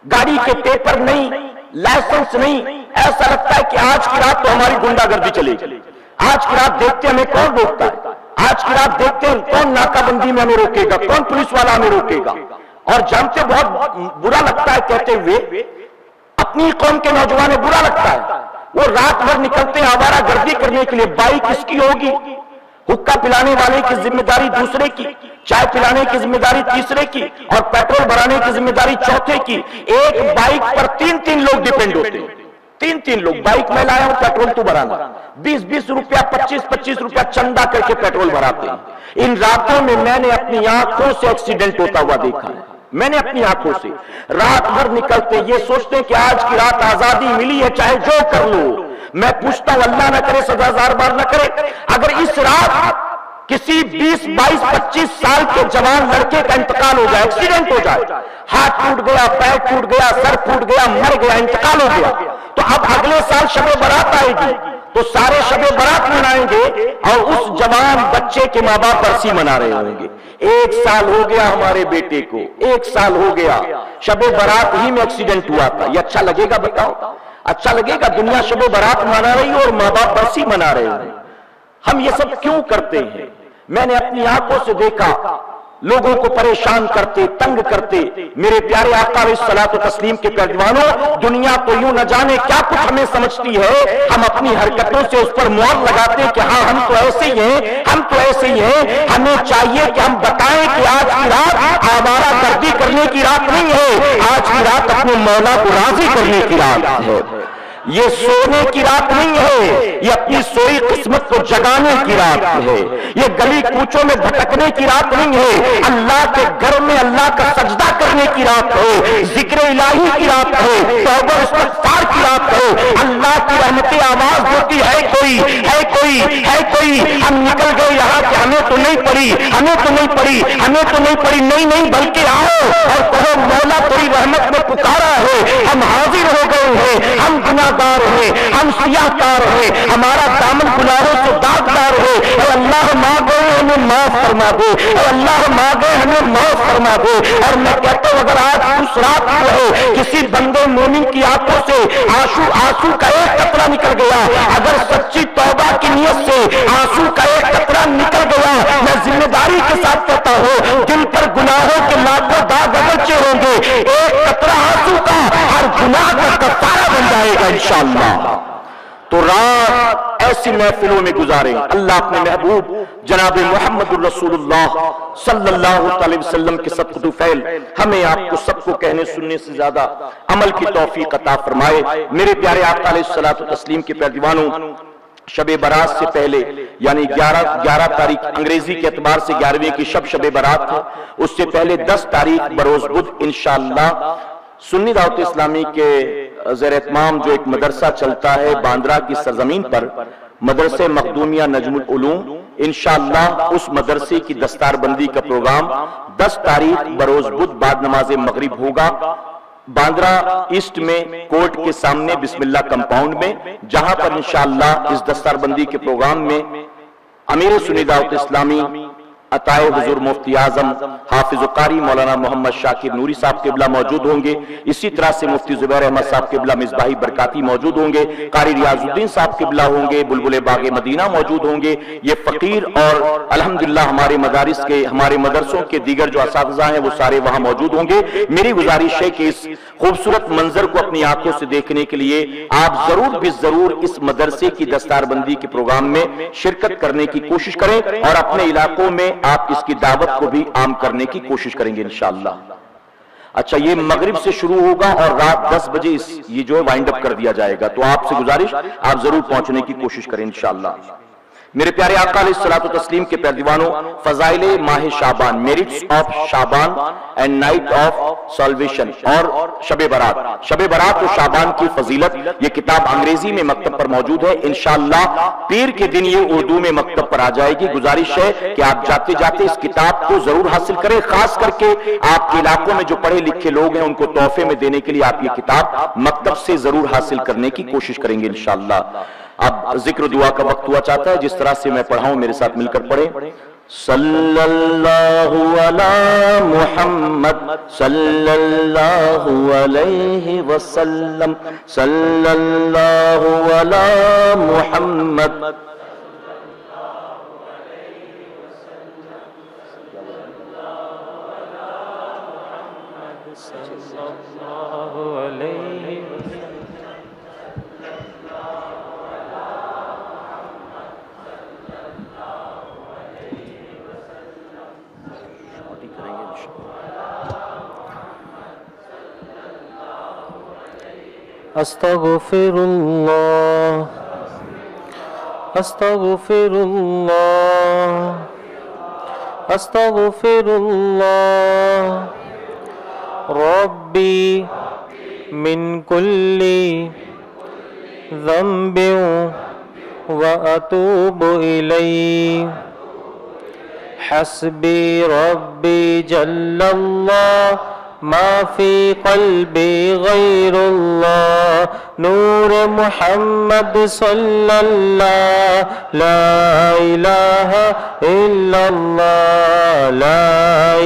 Speaker 5: गाड़ी के पेपर नहीं, लाइसेंस नहीं, ऐसा लगता है कि आज की रात तो हमारी गुंडागर्दी चलेगी। आज की रात देखते हमें कौन रोकता है, आज की रात देखते हैं कौन नाकाबंदी में हमें रोकेगा, कौन पुलिस वाला हमें रोकेगा। और जानते बहुत बुरा लगता है कहते हुए, अपनी कौम के नौजवान बुरा लगता है, वो रात भर निकलते हैं आवारा गर्दी करने के लिए। बाइक किसकी होगी, हुक्का पिलाने वाले की जिम्मेदारी दूसरे की, चाय पिलाने की जिम्मेदारी तीसरे की, और पेट्रोल भराने की जिम्मेदारी चौथे की। एक बाइक पर 3-3 लोग डिपेंड होते हैं, 3-3 लोग। बाइक में लाया हूं, पेट्रोल तो भराना, 20-20 रुपया, 25-25 रुपया चंदा करके पेट्रोल भराते हैं। इन रातों में मैंने अपनी आंखों से एक्सीडेंट होता हुआ देखा है, मैंने अपनी आंखों से। रात भर निकलते ये सोचते हैं कि आज की रात आजादी मिली है, चाहे जो कर लो। मैं पूछता हूं, अल्लाह ना करे, सजा हजार बार ना करे, अगर इस रात किसी 20, 22, 25 साल के जवान लड़के का इंतकाल हो जाए, एक्सीडेंट हो जाए, हाथ टूट गया, पैर टूट गया, सर फूट गया, मर गया, इंतकाल हो गया, तो अब अगले साल शबे बारात आएगी, तो सारे शबे बारात मनाएंगे और उस जवान बच्चे के माँ बाप बरसी मना रहे होंगे। 1 साल हो गया हमारे बेटे को, 1 साल हो गया, शबे बारात ही में एक्सीडेंट हुआ था। ये अच्छा लगेगा बताओ? अच्छा लगेगा? दुनिया शबे बारात मना रही हो और माँ बाप बरसी मना रहे हो। हम ये सब क्यों करते हैं? मैंने अपनी आंखों से देखा, लोगों को परेशान करते, तंग करते। मेरे प्यारे आका अलैहिस्सलातु तस्लीम के प्यारदीवानों, दुनिया तो यूं न जाने क्या कुछ हमें समझती है। हम अपनी हरकतों से उस पर मुहर लगाते कि हाँ हम तो ऐसे ही हैं, हम तो ऐसे ही हैं। हमें चाहिए कि हम बताएं कि आज की रात आवारा गर्दी करने की रात नहीं है, आज की रात अपने मौला को राजी करने की रात है। ये सोने की रात नहीं है, ये अपनी सोई किस्मत को जगाने की रात है। ये गली कूचों में भटकने की रात नहीं है, अल्लाह के घर में अल्लाह का सजदा करने की रात है, जिक्र इलाही की रात है, तौबा इस्तिग़फ़ार की रात है। अल्लाह की रहमतें आवाज देती है कोई है, कोई है, कोई। हम निकल गए यहाँ से, हमें तो नहीं पड़ी, हमें तो नहीं पड़ी, हमें तो नहीं पड़ी। नहीं नहीं, बल्कि आओ और कहो मौला तेरी रहमत में पुकारा है, हम हाजिर हो गए हैं, हम गुनाहगार हैं, हम सियाहकार हैं, हमारा दामन गुनाहों से दागदार है। ऐ अल्लाह मांगो हमें माफ फरमा दे, ऐ अल्लाह मांगो हमें माफ फरमा दे। और मैं कहता हूं अगर आज उस रात को है किसी बंदे मोमिन की आंखों से आंसू का एक कतरा निकल गया, अगर सच्ची तौबा की नियत से आंसू का एक कतरा निकल गया, मैं जिम्मेदारी के साथ कहता हूं दिल पर गुनाहों के लाखों दाग अगरचे होंगे, एक कतरा आंसू का हर गुनाह का कफारा बन जाएगा इंशाअल्लाह। तो रात ऐसी महफिलों में गुजारें। अल्लाह अपने महबूब जनाब मुहम्मदुर रसूलुल्लाह सल्लल्लाहु अलैहि वसल्लम के सदक़े फैल हमें आपको सबको कहने सुनने से ज्यादा अमल की तौफीक अता फरमाए। मेरे प्यारे आका अलैहिस्सलातु तस्लीम के प्यारे दीवानों, शबे बारात से पहले यानी 11 तारीख अंग्रेजी के एतबार से 11वीं की शबे बारात है, उससे पहले 10 तारीख बरोज बुध इंशाअल्लाह सुन्नी दावत इस्लामी के ज़ेर एहतमाम जो एक मदरसा चलता है बांद्रा की सरजमीन पर, मदरसे मखदूमिया नजमुल उलूम, इंशाअल्लाह उस मदरसे की दस्तारबंदी का प्रोग्राम 10 तारीख बरोज बुध बाद नमाज मगरिब होगा बांद्रा ईस्ट में कोर्ट के सामने बिस्मिल्लाह कंपाउंड में, जहां पर इंशाअल्लाह इस दस्तारबंदी के प्रोग्राम में अमीर सुन्नी दावत इस्लामी अताए हुजूर मुफ्ती आजम हाफिज कारी मौलाना मोहम्मद शाकिर नूरी साहब किबला मौजूद होंगे। इसी तरह से मुफ्ती जुबैर अहमद साहब किबला मिसबाही बरकाती मौजूद होंगे, कारी रियाजुद्दीन साहब किबला होंगे, बुलबुल बागे मदीना मौजूद होंगे। ये फकीर और अल्हम्दुलिल्लाह हमारे मदारिस के, हमारे मदरसों के दीगर जो असातिज़ा हैं वो सारे वहां मौजूद होंगे। मेरी गुजारिश है कि इस खूबसूरत मंजर को अपनी आंखों से देखने के लिए आप जरूर भी जरूर इस मदरसे की दस्तारबंदी के प्रोग्राम में शिरकत करने की कोशिश करें और अपने इलाकों में आप इसकी दावत को भी आम करने की कोशिश करेंगे इंशाअल्लाह। अच्छा, ये मगरिब से शुरू होगा और रात 10 बजे ये जो है वाइंड अप कर दिया जाएगा, तो आपसे गुजारिश आप जरूर पहुंचने की कोशिश करें इंशाअल्लाह। मेरे प्यारे आका अलैहिस्सलातु तस्लीम के प्यारे दीवानों, फजाइले माह Shaban, merits of Shaban and night of salvation और शबे बारात, शबे बारात और शाबान की फजीलत, ये किताब अंग्रेजी में मकतब पर मौजूद है। इंशाअल्लाह पीर के दिन ये उर्दू में मकतब पर आ जाएगी। गुजारिश है कि आप जाते जाते इस किताब को जरूर हासिल करें, खास करके आपके इलाकों में जो पढ़े लिखे लोग हैं उनको तोहफे में देने के लिए आप ये किताब मकतब से जरूर हासिल करने की कोशिश करेंगे इंशाअल्लाह। अब जिक्र दुआ का वक्त हुआ चाहता है, जिस तरह से मैं पढ़ाऊं मेरे साथ मिलकर पढ़े। सल्लल्लाहु अला मुहम्मद सल्लल्लाहु अलैहि वसल्लम, सल्लल्लाहु अला मुहम्मद
Speaker 6: अस्तगफिरुल्लाह अस्तगफिरुल्लाह अस्तगफिरुल्लाह रब्बी मिन कुल्ली ज़ंबिन व अतूबु इलैहि हस्बी रब्बी जल्लल्लाह मा फी क़ल्बी गैरुल्लाह नूर मुहम्मद सल्लल्लाह ला इलाहा इल्लल्लाह ला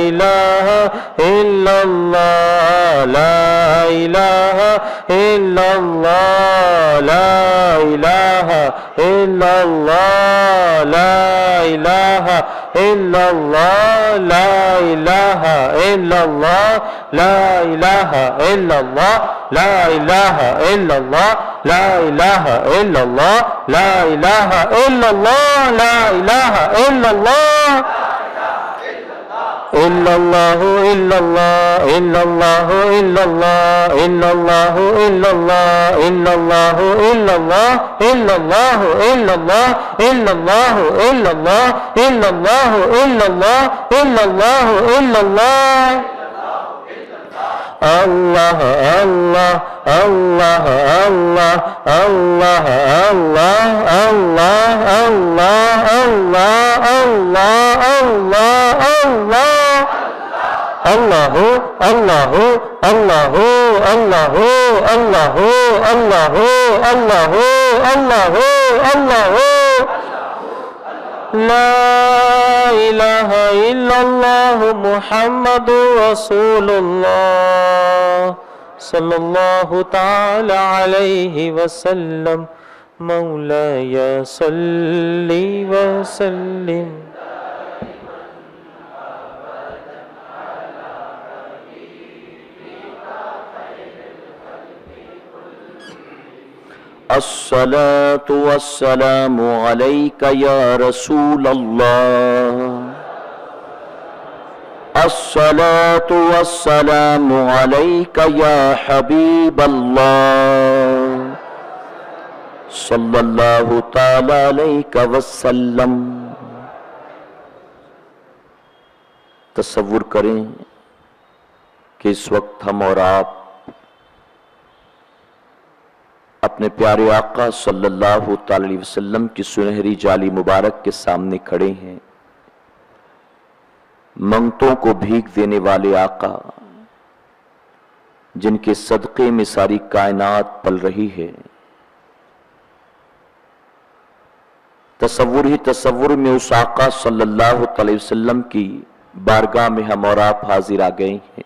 Speaker 6: इलाहा इल्लल्लाह ला इलाहा इल्लल्लाह ला इलाहा इल्लल्लाह ला इलाहा illallah, la ilaha illallah, la ilaha illallah, la ilaha illallah, la ilaha illallah, la ilaha illallah, la ilaha illallah. Illallahu illallah, illallahu illallah, illallahu illallah, illallahu illallah, illallahu illallah, illallahu illallah, illallahu illallah, illallahu illallah. Allah Allah Allah Allah Allah Allah Allah Allah Allah Allah Allah Allahu Allahu Allahu Allahu Allahu Allahu Allahu Allahu Allahu La ilaha illallah Muhammadur Rasulullah sallallahu ta'ala alayhi wa sallam. Maulaya salli wa sallim.
Speaker 5: الصلاة والسلام عليك يا رسول الله. الصلاة والسلام عليك يا حبيب الله صلى الله تعالى عليك وسلم. تصور کریں کہ اس وقت ہم اور آپ اپنے پیارے آقا صلی اللہ تعالی علیہ وسلم کی سنہری جالی مبارک کے سامنے کھڑے ہیں. منگتوں کو بھیک دینے والے آقا جن کے صدقے میں ساری کائنات پل رہی ہے. تصور ہی تصور میں اس آقا صلی اللہ تعالی وسلم کی بارگاہ میں ہم اور آپ حاضر آ گئے ہیں.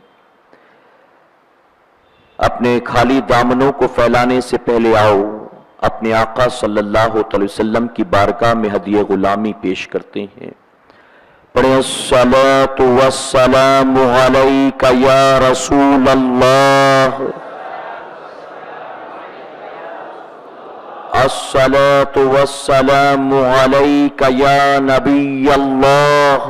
Speaker 5: اپنے خالی دامنوں کو پھیلانے سے پہلے آؤ اپنے آقا صلی اللہ علیہ وسلم کی بارگاہ میں ہدیہ غلامی پیش کرتے ہیں. پڑھیں الصلاۃ والسلام علیک یا رسول اللہ. الصلاۃ والسلام علیک یا نبی اللہ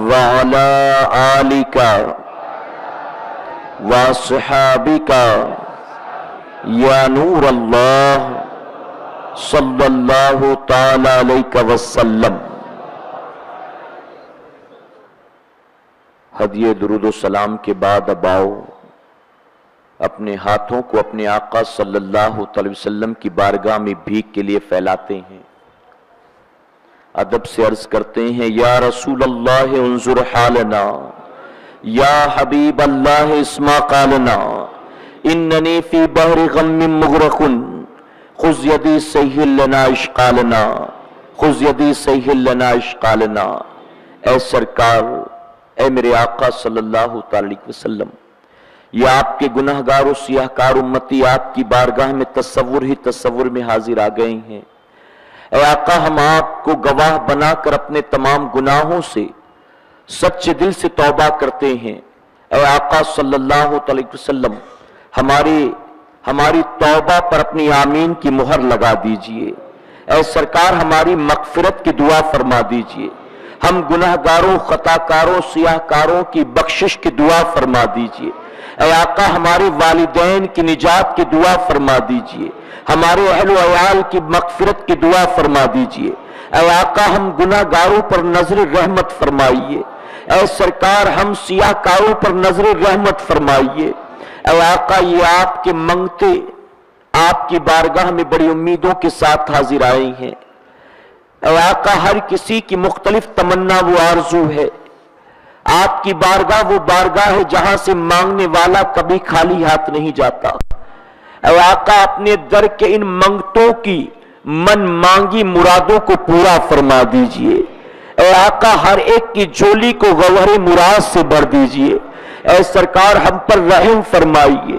Speaker 5: وعلى آلك وصحابك يا نور الله صلى الله تعالى عليك وسلم. ہدیہ درود و سلام کے بعد اب آؤ اپنے ہاتھوں کو اپنے آقا صلی اللہ علیہ وسلم کی بارگاہ میں بھیک کے لیے پھیلاتے ہیں. ادب سے عرض کرتے ہیں یا رسول اللہ انظر حالنا یا حبیب اللہ اسمع قالنا اننی فی بحر غم مغرق خذ یدی سہل لنا اشقالنا خذ یدی سہل لنا اشقالنا. اے سرکار، اے میرے آقا صلی اللہ تعالی وسلم، یہ آپ کے گناہگار و سیاہکار امتی آپ کی بارگاہ میں تصور ہی تصور میں حاضر آ گئے ہیں. اے آقا، ہم آپ کو گواہ بنا کر اپنے تمام گناہوں سے سچے دل سے توبہ کرتے ہیں. اے آقا صلی اللہ علیہ وسلم، ہماری توبہ پر اپنی آمین کی مہر لگا دیجئے. اے سرکار، ہماری مغفرت کی دعا فرما دیجئے. ہم گناہگاروں، خطاکاروں، سیاہکاروں کی بخشش کی دعا فرما دیجئے. اے آقا، ہمارے والدین کی نجات کی دعا فرما دیجئے. ہمارے اہل و عیال کی مغفرت کی دعا فرما دیجئے. اے آقا، ہم گناہگاروں پر نظر رحمت فرمائیے. اے سرکار، ہم سیاہکاروں پر نظر رحمت فرمائیے. اے آقا، یہ آپ کے منگتے آپ کی بارگاہ میں بڑی امیدوں کے ساتھ حاضر آئے ہیں. اے آقا، ہر کسی کی مختلف تمنا و آرزو ہے. آپ کی بارگاہ وہ بارگاہ ہے جہاں سے مانگنے والا کبھی خالی ہاتھ نہیں جاتا. اے آقا، اپنے در کے ان منگتوں کی من مانگی مرادوں کو پورا فرما دیجئے. اے آقا، ہر ایک کی جھولی کو گوہر مراد سے بھر دیجئے. اے سرکار، ہم پر رحم فرمائیے.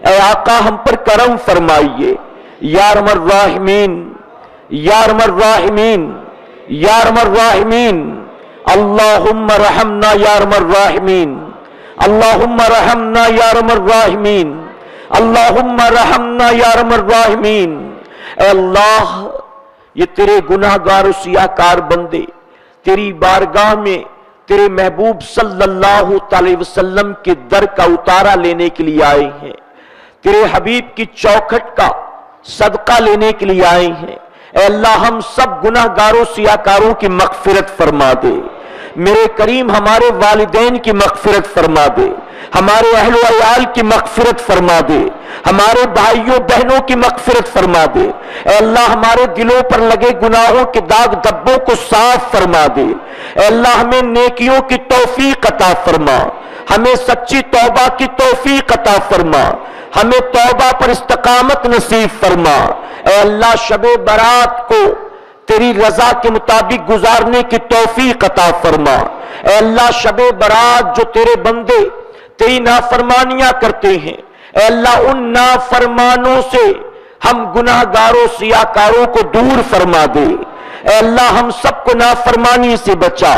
Speaker 5: اے آقا، ہم پر کرم فرمائیے. یا ارحم الراحمین، या अरहमर राहिमीन, या अरहमर राहिमीन, अल्लाहुम्मा रहमना या अरहमर राहिमीन, अल्लाहुम्मा रहमना या अरहमर राहिमीन, अल्लाहुम्मा रहमना या अरहमर राहिमीन। ऐ अल्लाह, ये तेरे गुनाहगार सियाकार बंदे तेरी बारगाह में तेरे महबूब सल्लल्लाहु अलैहि वसल्लम के दर का उतारा लेने के लिए आए हैं, तेरे हबीब की चौखट का सदका लेने के लिए आए हैं। ऐ अल्लाह, हम सब गुनाहगारों सियाकारों की मगफिरत फरमा दे। मेरे करीम हमारे वालिदैन की मगफिरत फरमा दे, हमारे अहलो अयाल की मगफिरत फरमा दे, हमारे भाइयों बहनों की मगफिरत फरमा दे। ऐ अल्लाह, हमारे दिलों पर लगे गुनाहों के दाग धब्बों को साफ फरमा दे। ऐ अल्लाह, हमें नेकियों की तौफीक अता फरमा, हमें सच्ची तौबा की तौफीक अता फरमा, हमें तौबा पर इस्तकामत नसीब फरमा। ऐ अल्लाह, शबे बारात को तेरी रजा के मुताबिक गुजारने की तौफीक अता फरमा। ऐ अल्लाह, शबे बारात जो तेरे बंदे तेरी नाफरमानियां करते हैं, ऐ अल्लाह, उन नाफरमानों से हम गुनाहगारों सियाकारों को दूर फरमा दे। ऐ अल्लाह, हम सबको नाफरमानी से बचा,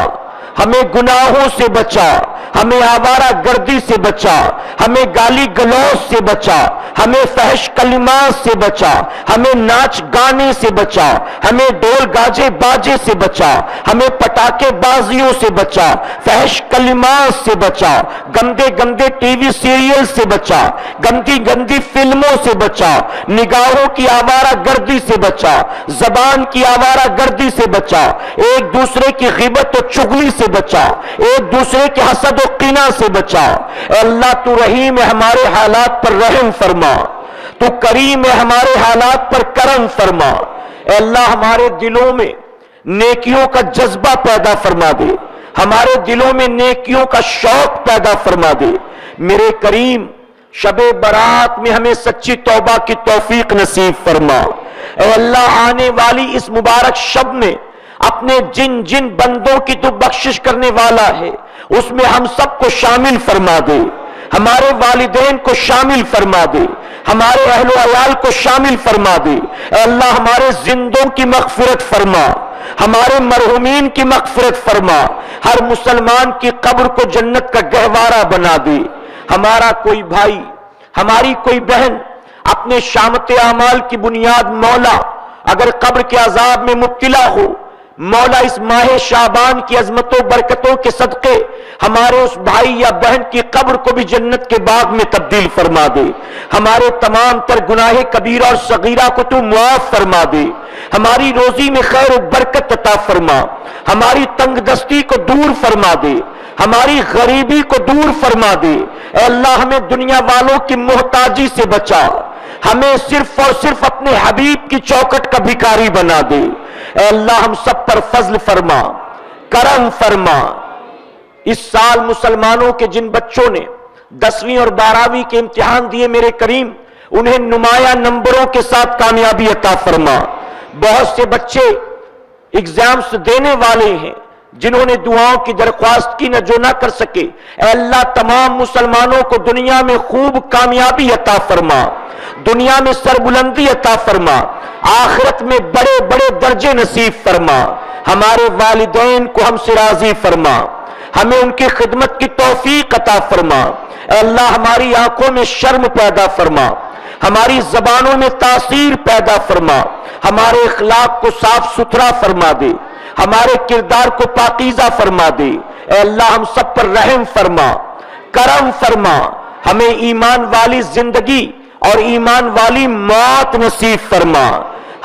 Speaker 5: हमें गुनाहों से बचा, हमें आवारा गर्दी से बचा, हमें गाली गलौज से बचा, हमें फहश कलिमात से बचा, हमें नाच गाने से बचा, हमें ढोल गाजे बाजे से बचा, हमें पटाखे बाजियों से बचा, फहश कलिमात से बचा, गंदे गंदे टीवी सीरियल से बचा, गंदी गंदी फिल्मों से बचा, निगाहों की आवारा गर्दी से बचा, जबान की आवारा गर्दी से बचा, एक दूसरे की गिबत और चुगली से बचा, एक दूसरे के हसद और कीना से बचा। अल्लाह, तू रहीम है, हमारे हालात पर रहम फरमा, तू करीम है, हमारे हालात पर करम फरमा। अल्लाह, हमारे दिलों में नेकियों का जज्बा पैदा फरमा दे, हमारे दिलों में नेकियों का शौक पैदा फरमा दे। मेरे करीम, शबे बारात में हमें सच्ची तौबा की तौफीक नसीब फरमा। अल्लाह, आने वाली इस मुबारक शब में अपने जिन जिन बंदों की तू बख्शिश करने वाला है उसमें हम सबको शामिल फरमा दे, हमारे वालिदैन को शामिल फरमा दे, हमारे अहलो अयाल को शामिल फरमा दे। अल्लाह, हमारे जिंदों की मगफिरत फरमा, हमारे मरहुमीन की मगफिरत फरमा, हर मुसलमान की कब्र को जन्नत का गहवारा बना दे। हमारा कोई भाई, हमारी कोई बहन अपने शामत आमाल की बुनियाद मौला अगर कब्र के अजाब में मुब्तला हो, मौला इस माह शाबान की अजमतों बरकतों के सदके हमारे उस भाई या बहन की कब्र को भी जन्नत के बाग में तब्दील फरमा दे। हमारे तमाम तर गुनाहे कबीरा और सगीरा को तू मुआफ फरमा दे, हमारी रोजी में खैर और बरकत अता फरमा, हमारी तंगदस्ती को दूर फरमा दे, हमारी गरीबी को दूर फरमा दे। ऐ अल्लाह, हमें दुनिया वालों की मोहताजी से बचा, हमें सिर्फ और सिर्फ अपने हबीब की चौखट का भिखारी बना दे। ऐ अल्लाह, हम सब पर फजल फरमा, करम फरमा। इस साल मुसलमानों के जिन बच्चों ने 10वीं और 12वीं के इम्तिहान दिए, मेरे करीम, उन्हें नुमाया नंबरों के साथ कामयाबी अता फरमा। बहुत से बच्चे एग्जाम्स देने वाले हैं जिन्होंने दुआओं की दरख्वास्त की न जो ना कर सके। ऐ अल्लाह, तमाम मुसलमानों को दुनिया में खूब कामयाबी अता फरमा, दुनिया में सरबुलंदी अता फरमा, आखिरत में बड़े बड़े दर्जे नसीब फरमा। हमारे वालिदैन को हमसे राजी फरमा, हमें उनकी खिदमत की तौफीक अता फरमा। ऐ अल्लाह, हमारी आंखों में शर्म पैदा फरमा, हमारी जबानों में तासीर पैदा फरमा, हमारे इखलाक को साफ सुथरा फरमा दे, हमारे किरदार को पाकीज़ा फरमा दे। ऐ अल्लाह, हम सब पर रहम फरमा, करम फरमा, हमें ईमान वाली जिंदगी और ईमान वाली मौत नसीब फरमा।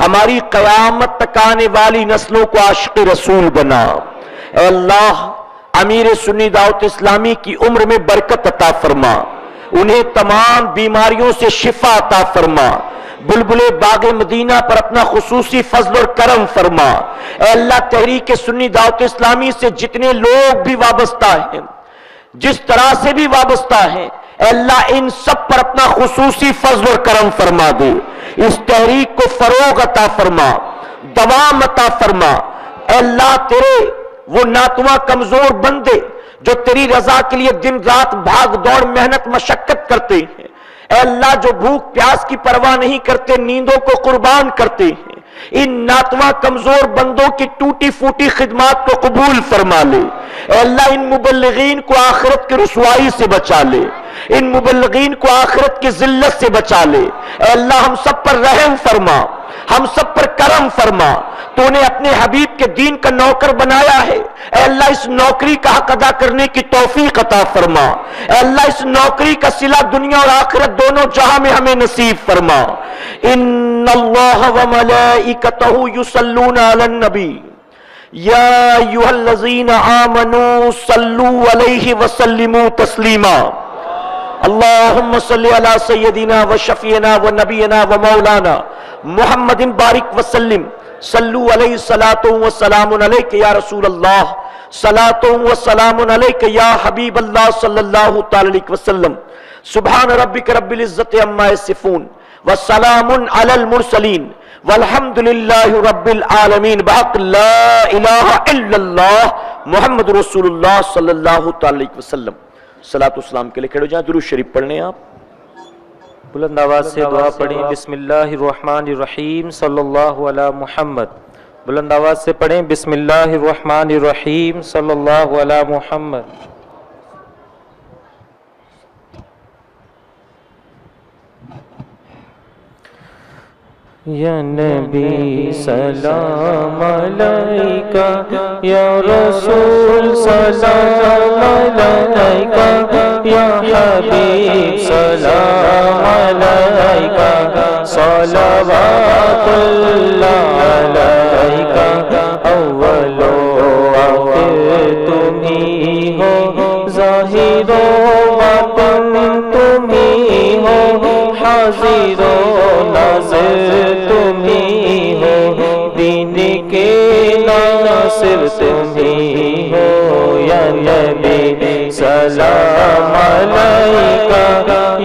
Speaker 5: हमारी कयामत तक आने वाली नस्लों को आशिक रसूल बना। ऐ अल्लाह, अमीर सुन्नी दावत इस्लामी की उम्र में बरकत अता फरमा, उन्हें तमाम बीमारियों से शिफा अता फरमा। बुलबुले बाग मदीना पर अपना खुसूसी फजल और करम फरमा। ऐ अल्लाह, तहरीक सुन्नी दावत इस्लामी से जितने लोग भी वाबस्ता हैं, जिस तरह से भी वाबस्ता हैं, अल्लाह, इन सब पर अपना खुसूसी फजल और करम फरमा दे। इस तहरीक को फरोग अता फरमा, दवाम अता फरमा। अल्लाह, तेरे वो नातवा कमजोर बंदे जो तेरी रजा के लिए दिन रात भाग दौड़ मेहनत मशक्कत करते हैं, अल्लाह, जो भूख प्यास की परवाह नहीं करते, नींदों को कुर्बान करते हैं, ان ناتواں کمزور بندوں کی ٹوٹی پھوٹی خدمات کو قبول فرما لے۔ اے اللہ ان مبلغین کو آخرت کی رسوائی سے بچا لے، ان مبلغین کو آخرت کی ذلت سے بچا لے۔ اے اللہ ہم سب پر رحم فرما، ہم سب پر کرم فرما، تو نے اپنے حبیب کے دین کا نوکر بنایا ہے، اے اللہ اس نوکری کا حق ادا کرنے کی توفیق عطا فرما۔ اے اللہ اس نوکری کا صلہ دنیا اور آخرت دونوں جہاں میں ہمیں نصیب فرما۔ ان اللہ وملائکتہ یصلون علی النبی یا ایھا الذین آمنوا صلوا علیہ وسلموا تسلیما۔ اللہم صلی علی سیدنا و شفیعنا و نبینا و مولانا محمد بارک وسلم۔ صلو علیہ الصلاۃ والسلام علیک یا رسول اللہ، صلاۃ والسلام علیک یا حبیب اللہ صلی اللہ تعالی علیہ وسلم۔ سبحان ربک رب العزت عما یصفون وسلام علی المرسلین والحمد للہ رب العالمین بحق لا الہ الا اللہ محمد رسول اللہ صلی اللہ تعالی علیہ وسلم۔ صلاۃ والسلام کے لئے کھڑے ہو جائیں، درود شریف پڑھنے آپ۔
Speaker 6: بلند آواز سے دعا پڑھیں، بسم اللہ الرحمن الرحیم صلی اللہ علی محمد۔ بلند آواز سے پڑھیں، بسم اللہ الرحمن الرحیم صلی اللہ علی محمد۔ یا نبی سلام علیکہ، یا رسول سلام علیکہ، یا حبیب سلام علیکہ، صلوات اللہ علیکہ، اول و آخر تم ہی ہو، ظاہر و باطن تم ہی ہو، حاضر و ناظر تم ہی ہو، دین کے ناصر تم ہی ہو۔ یا نبی سلام علیکہ،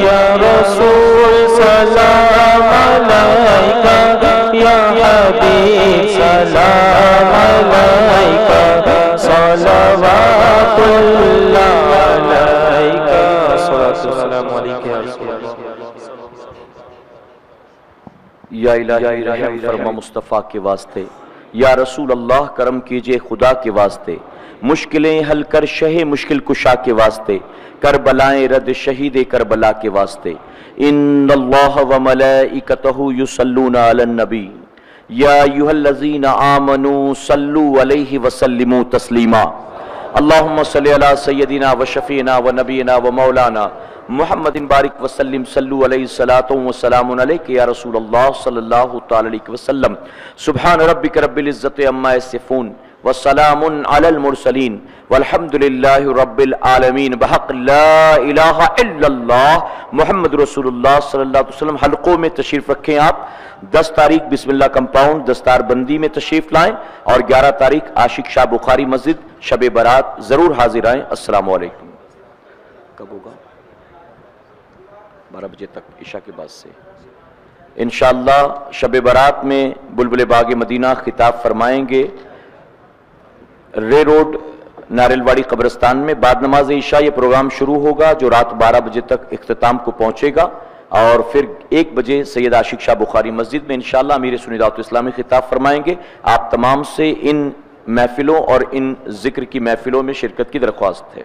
Speaker 6: یا رسول سلام علیکہ، یا حبیب سلام علیکہ، صلوات اللہ علیکہ، صلوات والسلام علیکہ یا رسول اللہ۔
Speaker 5: یا الہی رحم فرما مصطفیٰ کے واسطے، یا رسول اللہ کرم کیجئے خدا کے واسطے، مشکلیں حل کر شہ مشکل کشا کے واسطے، کربلائیں رد شہید کربلا کے واسطے۔ ان اللہ وملائکتہ یصلون علی النبی یا ایھا الذین آمنوا صلوا علیہ وسلموا تسلیما۔ اللہم صلی علی سیدنا و شفیعنا و نبینا و مولانا محمد بارک وسلم۔ صلو علیہ الصلاۃ والسلام علیک یا رسول اللہ صلی اللہ تعالی علیہ وسلم۔ سبحان ربک رب العزت عما یصفون وسلام علی المرسلین والحمد للہ رب العالمین بحق لا الہ الا اللہ محمد رسول اللہ صلی اللہ علیہ وسلم۔ حلقوں میں تشریف رکھیں آپ۔ 10 تاریخ بسم اللہ کمپاؤنڈ دستار بندی میں تشریف لائیں، اور 11 تاریخ عاشق شاہ بخاری مسجد شب برات ضرور حاضر آئیں۔ السلام علیکم۔ کب ہوگا؟ 12 بجے تک، عشاء کے بعد سے انشاءاللہ۔ شب برات میں بلبل باغ مدینہ خطاب فرمائیں گے رے روڈ ناریل واڑی قبرستان میں۔ بعد نماز عشاء یہ پروگرام شروع ہوگا جو رات 12 بجے تک اختتام کو پہنچے گا، اور پھر 1 بجے سید عاشق شاہ بخاری مسجد میں انشاءاللہ امیر سنی دعوت اسلامی خطاب فرمائیں گے۔ آپ تمام سے ان محفلوں اور ان ذکر کی محفلوں میں شرکت کی درخواست ہے۔